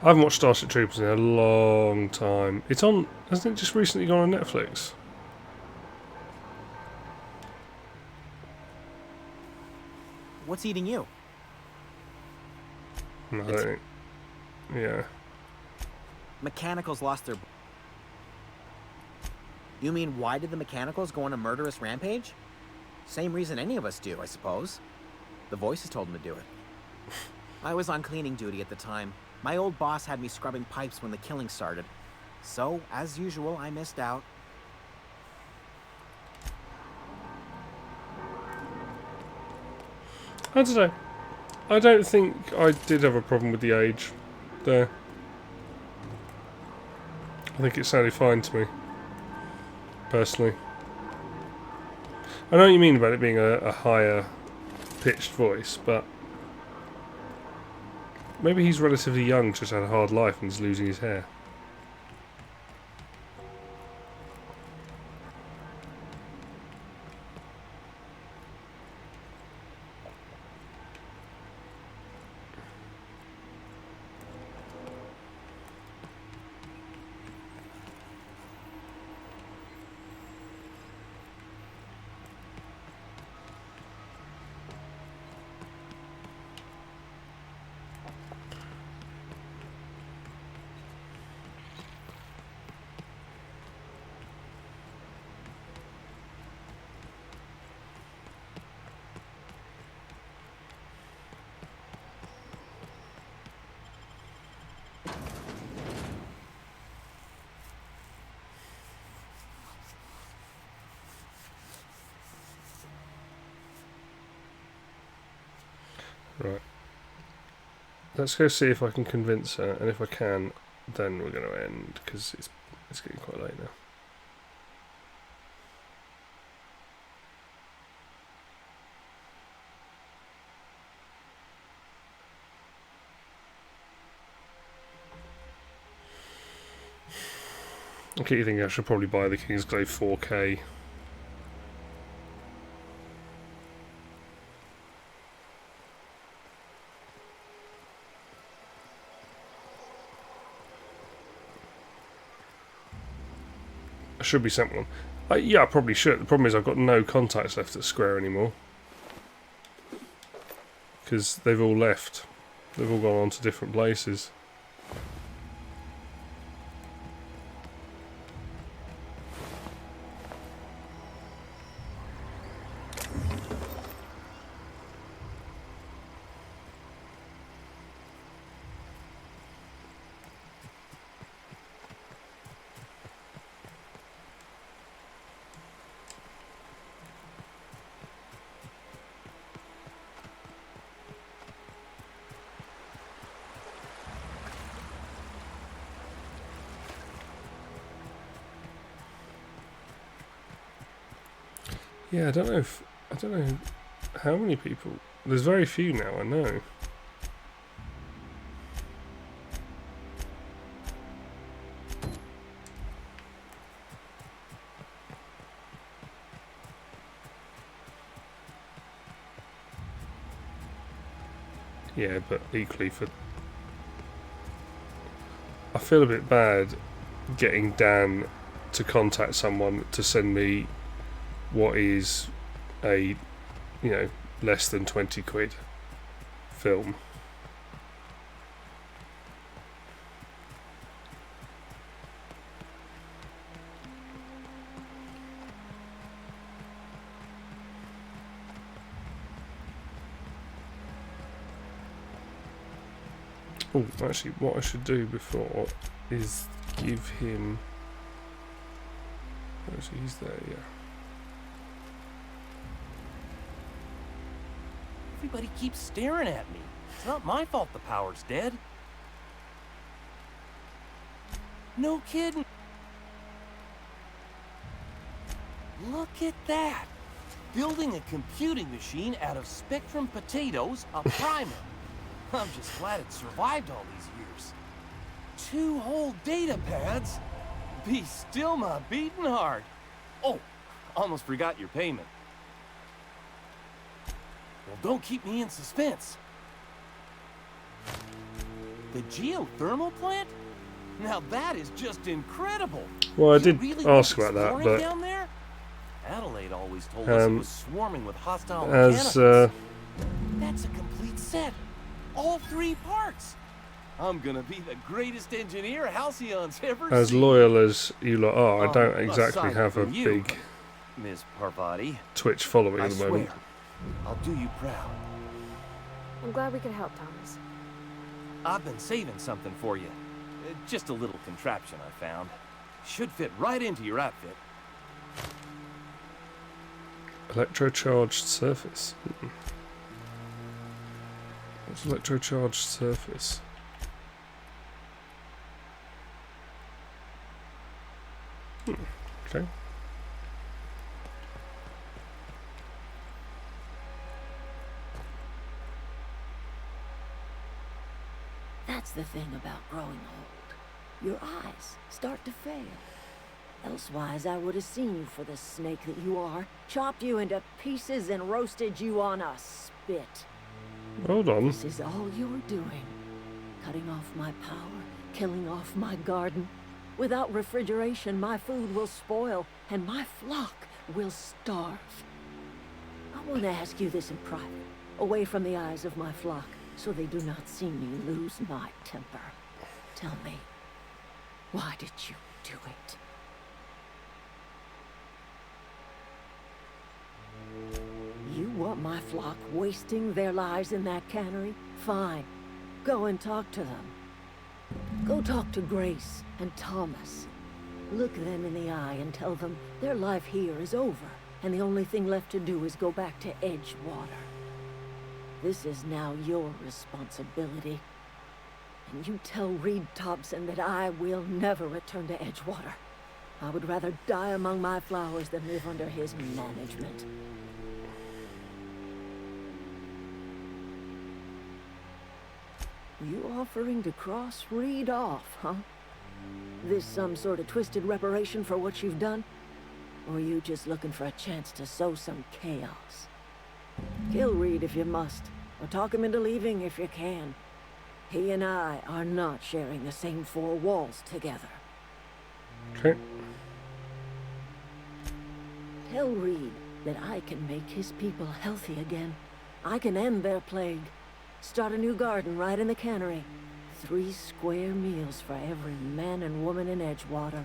I haven't watched Starship Troopers in a long time. It's on, hasn't it just recently gone on Netflix? What's eating you? No, I don't think. Yeah. Mechanicals lost their... You mean, why did the Mechanicals go on a murderous rampage? Same reason any of us do, I suppose. The voices told them to do it. I was on cleaning duty at the time. My old boss had me scrubbing pipes when the killing started. So, as usual, I missed out. I don't know. I don't think I did have a problem with the age there. I think it sounded fine to me, personally. I know what you mean about it being a higher pitched voice, but maybe he's relatively young, just had a hard life and is losing his hair. Right. Let's go see if I can convince her, and if I can, then we're going to end, because it's getting quite late now. I keep thinking I should probably buy the Kingsglaive 4K. I should be sent one. Yeah, I probably should. The problem is I've got no contacts left at Square anymore. Because they've all left. They've all gone on to different places. Yeah, I don't know how many people. There's very few now, I know. Yeah, but equally I feel a bit bad getting Dan to contact someone to send me what is a, less than 20 quid film. Oh, actually, what I should do before is give him... Actually, he's there, yeah. Everybody keeps staring at me. It's not my fault the power's dead. No kidding. Look at that. Building a computing machine out of Spectrum potatoes, a primer. I'm just glad it survived all these years. 2 whole data pads? Be still my beating heart. Oh, almost forgot your payment. Well, don't keep me in suspense. The geothermal plant? Now that is just incredible. Well, I You did really ask went about that, exploring but down there? Adelaide always told us it was swarming with hostile as mechanicals. That's a complete set. All 3 parts. I'm gonna be the greatest engineer Halcyon's ever as seen. loyal as you lot are, I don't exactly aside have a from you, big Miss Parvati. Twitch following I at the moment. swear, I'll do you proud. I'm glad we could help, Thomas. I've been saving something for you. Just a little contraption I found. Should fit right into your outfit. Electrocharged surface. What's electrocharged surface? Okay. That's the thing about growing old. Your eyes start to fail. Elsewise, I would have seen you for the snake that you are, chopped you into pieces and roasted you on a spit. Hold on. This is all you're doing. Cutting off my power, killing off my garden. Without refrigeration, my food will spoil, and my flock will starve. I want to ask you this in private, away from the eyes of my flock, so they do not see me lose my temper. Tell me, why did you do it? You want my flock wasting their lives in that cannery? Fine. Go and talk to them. Go talk to Grace and Thomas. Look them in the eye and tell them their life here is over, and the only thing left to do is go back to Edgewater. This is now your responsibility. And you tell Reed Thompson that I will never return to Edgewater. I would rather die among my flowers than live under his management. You offering to cross Reed off, huh? This some sort of twisted reparation for what you've done? Or you just looking for a chance to sow some chaos? Kill Reed if you must, or talk him into leaving if you can. He and I are not sharing the same 4 walls together. Okay. Tell Reed that I can make his people healthy again. I can end their plague. Start a new garden right in the cannery. 3 square meals for every man and woman in Edgewater.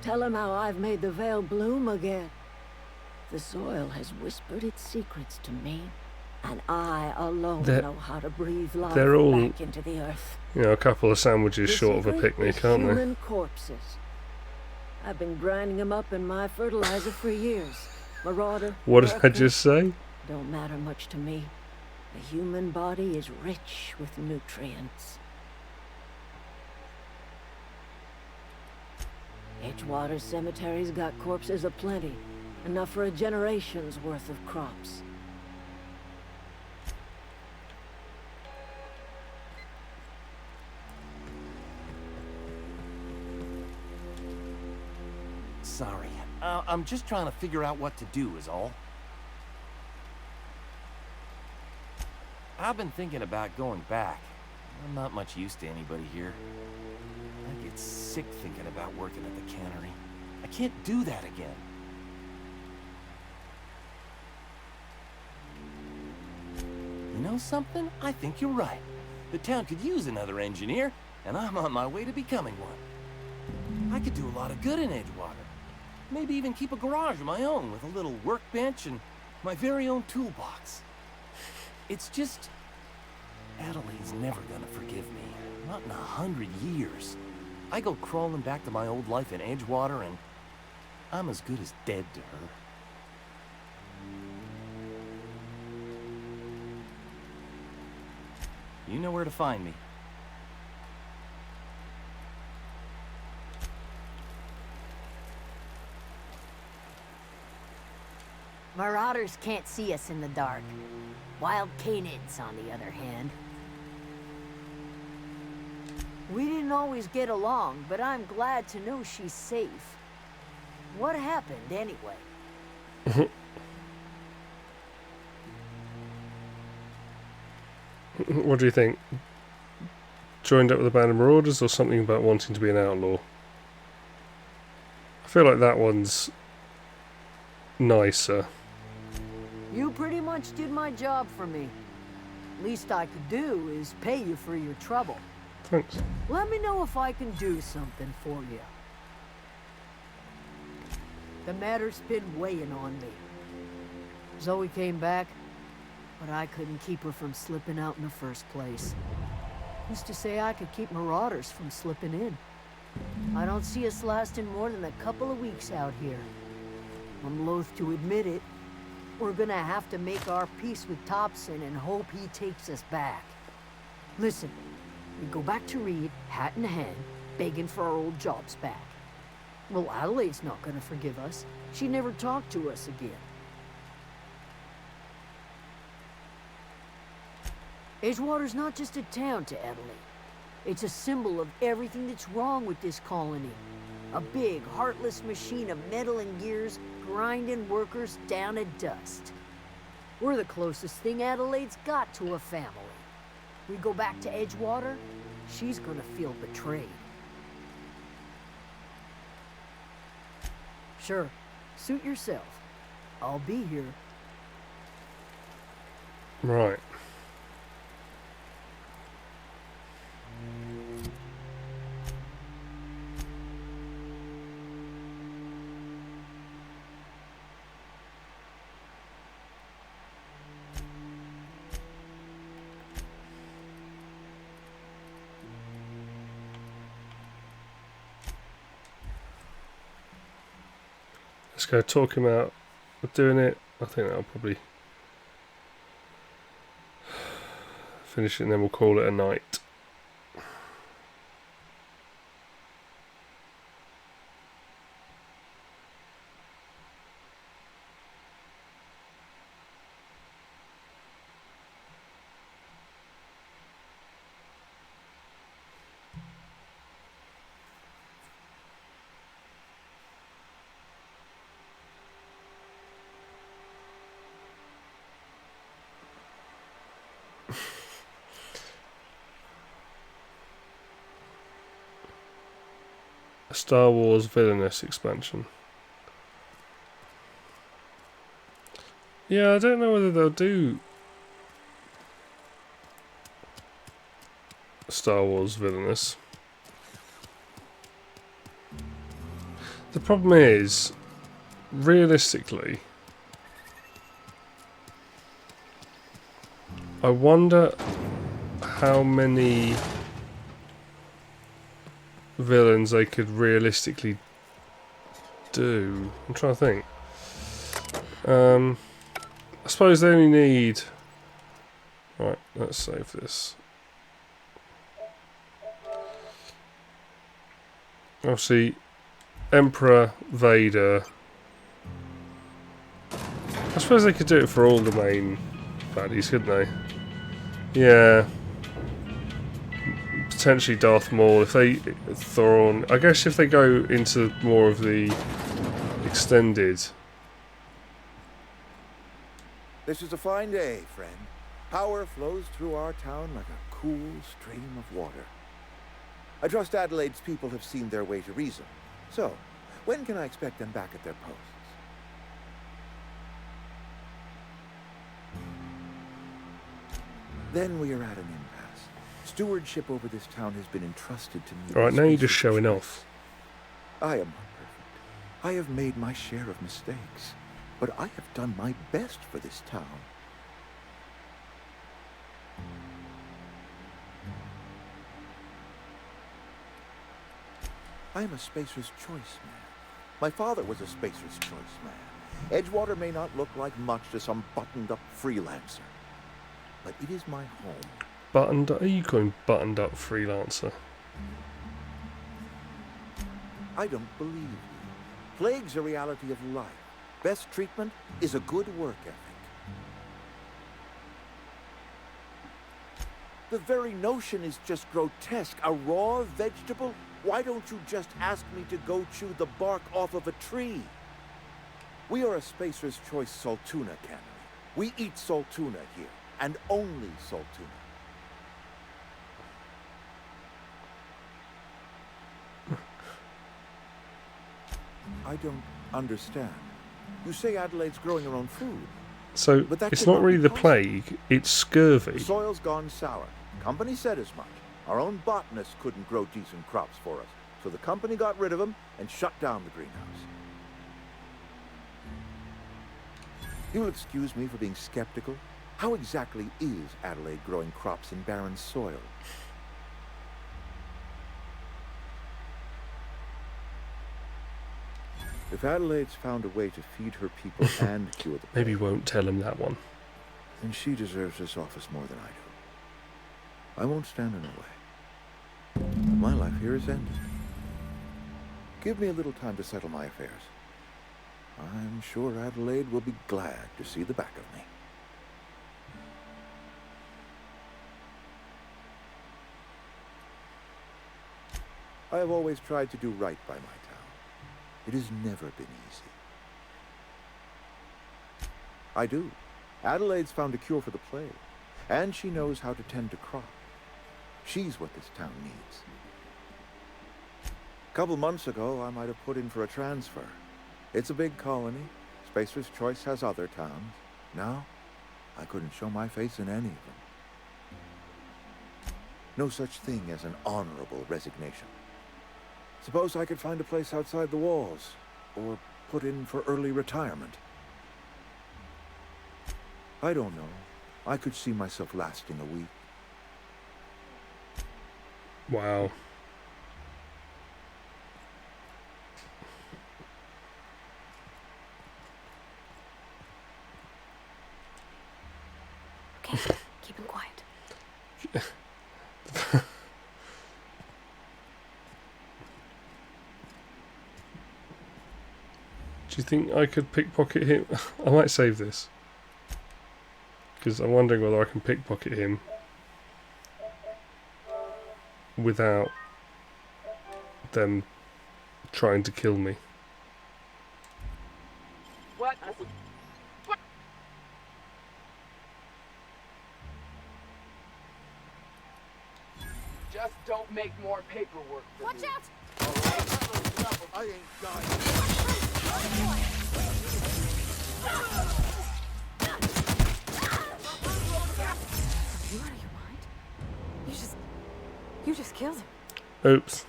Tell him how I've made the Vale bloom again. The soil has whispered its secrets to me, and I alone know how to breathe life back into the earth. You know, a couple of sandwiches short of a picnic, aren't they? Human corpses. I've been grinding them up in my fertilizer for years. Marauder. What did I just say? Don't matter much to me. The human body is rich with nutrients. Edgewater Cemetery's got corpses aplenty. Enough for a generation's worth of crops. Sorry. I'm just trying to figure out what to do is all. I've been thinking about going back. I'm not much use to anybody here. I get sick thinking about working at the cannery. I can't do that again. You know something? I think you're right. The town could use another engineer, and I'm on my way to becoming one. I could do a lot of good in Edgewater. Maybe even keep a garage of my own with a little workbench and my very own toolbox. It's just... Adelaide's never gonna forgive me. Not in 100 years. I go crawling back to my old life in Edgewater and I'm as good as dead to her. You know where to find me. Marauders can't see us in the dark. Wild canids, on the other hand. We didn't always get along, but I'm glad to know she's safe. What happened, anyway? What do you think? joined up with a band of marauders, or something about wanting to be an outlaw. I feel like that one's nicer. You pretty much did my job for me. Least I could do is pay you for your trouble. Thanks. Let me know if I can do something for you. The matter's been weighing on me. Zoe came back, but I couldn't keep her from slipping out in the first place. Who's to say I could keep marauders from slipping in? I don't see us lasting more than a couple of weeks out here. I'm loath to admit it. We're gonna have to make our peace with Thompson and hope he takes us back. Listen, we go back to Reed, hat in hand, begging for our old jobs back. Well, Adelaide's not gonna forgive us. She never talked to us again. Edgewater's not just a town to Adelaide. It's a symbol of everything that's wrong with this colony. A big, heartless machine of metal and gears grinding workers down to dust. We're the closest thing Adelaide's got to a family. We go back to Edgewater, she's gonna feel betrayed. Sure, suit yourself. I'll be here. Right. Let's go talk him out of doing it. I think that'll probably finish it, and then we'll call it a night. Star Wars Villainous expansion. Yeah, I don't know whether they'll do Star Wars Villainous. The problem is, realistically, I wonder how many villains they could realistically do. I'm trying to think. I suppose they only need... Right, let's save this. Obviously, Emperor, Vader. I suppose they could do it for all the main baddies, couldn't they? Yeah. Potentially Darth Maul, if they Thrawn. I guess if they go into more of the extended. This is a fine day, friend. Power flows through our town like a cool stream of water. I trust Adelaide's people have seen their way to reason. So, when can I expect them back at their posts? Then we are at an impasse. Stewardship over this town has been entrusted to me. Alright, now you're just showing off. I am not perfect. I have made my share of mistakes, but I have done my best for this town. I am a Spacer's Choice man. My father was a Spacer's Choice man. Edgewater may not look like much to some buttoned-up freelancer, but it is my home. Buttoned up? Are you calling buttoned up freelancer? I don't believe you. Plague's a reality of life. Best treatment is a good work ethic. The very notion is just grotesque. A raw vegetable? Why don't you just ask me to go chew the bark off of a tree? We are a Spacer's Choice Saltuna cannery. We eat saltuna here, and only saltuna. I don't understand. You say Adelaide's growing her own food. So But that it's could not really be the possible. plague, it's scurvy. The soil's gone sour. Company said as much. Our own botanists couldn't grow decent crops for us, so the company got rid of them and shut down the greenhouse. You'll excuse me for being skeptical. How exactly is Adelaide growing crops in barren soil? If Adelaide's found a way to feed her people and cure the Maybe plague, won't tell him that one. then she deserves this office more than I do. I won't stand in her way. But my life here is ended. Give me a little time to settle my affairs. I'm sure Adelaide will be glad to see the back of me. I have always tried to do right by my town. It has never been easy. I do. Adelaide's found a cure for the plague, and she knows how to tend to crop. She's what this town needs. A couple months ago, I might have put in for a transfer. It's a big colony. Spacer's Choice has other towns. Now, I couldn't show my face in any of them. No such thing as an honorable resignation. Suppose I could find a place outside the walls, or put in for early retirement. I don't know. I could see myself lasting a week. Wow. Okay, keep him quiet. Do you think I could pickpocket him? I might save this. Because I'm wondering whether I can pickpocket him without them trying to kill me. What? Just don't make more paperwork for Watch me. out! I ain't done. Are you out of your mind? You just killed him. Oops.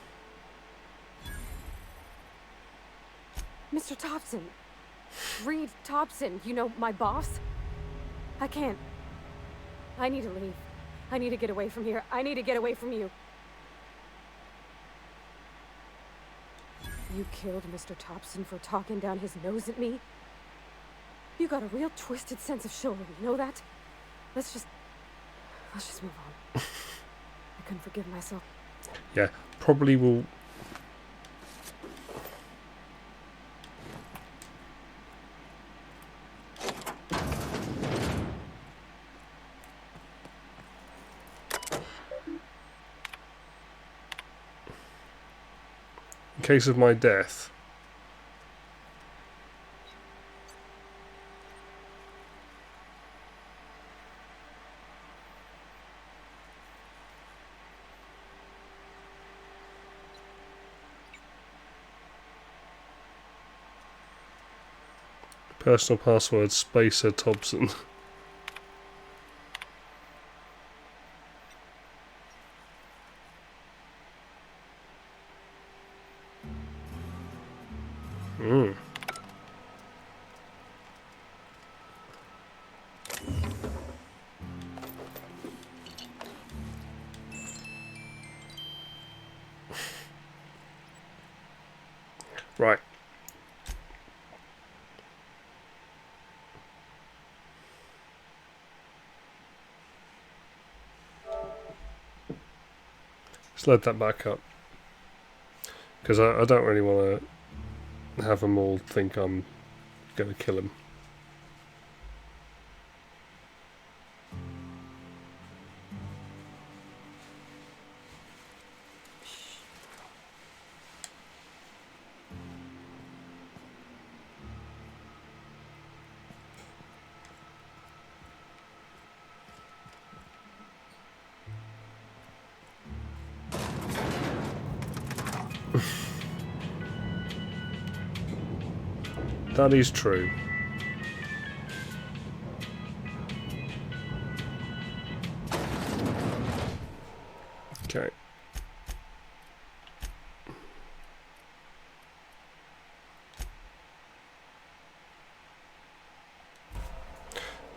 Mr. Thompson. Reed Thompson, you know, my boss. I can't. I need to leave. I need to get away from here. I need to get away from you. You killed Mr. Thompson for talking down his nose at me? You got a real twisted sense of chivalry, you know that? Let's just move on. I couldn't forgive myself. Yeah, probably will. In case of my death. Personal password, Spacer Thompson. Right. Let's load that back up. Because I don't really want to have them all think I'm going to kill him. That is true. Okay.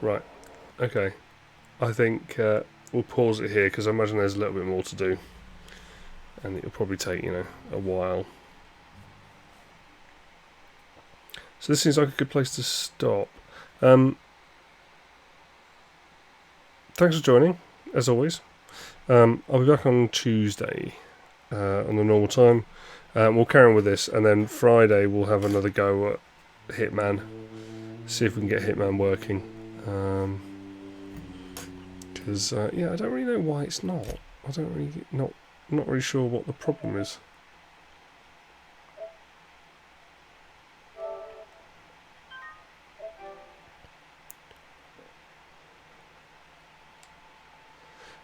Right. Okay. I think we'll pause it here because I imagine there's a little bit more to do, and it'll probably take, you know, a while. So this seems like a good place to stop. Thanks for joining, as always. I'll be back on Tuesday on the normal time. We'll carry on with this, and then Friday we'll have another go at Hitman. See if we can get Hitman working. Because yeah, I don't really know why it's not. I don't really not really sure what the problem is.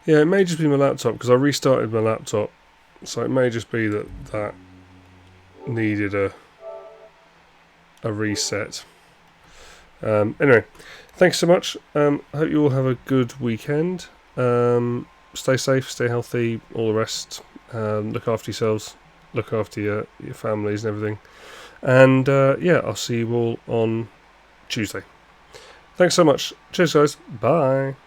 Yeah, it may just be my laptop because I restarted my laptop, so it may just be that needed a reset. Anyway, thanks so much. I hope you all have a good weekend. Stay safe, stay healthy, all the rest. Look after yourselves, look after your families and everything. And yeah, I'll see you all on Tuesday. Thanks so much. Cheers, guys. Bye.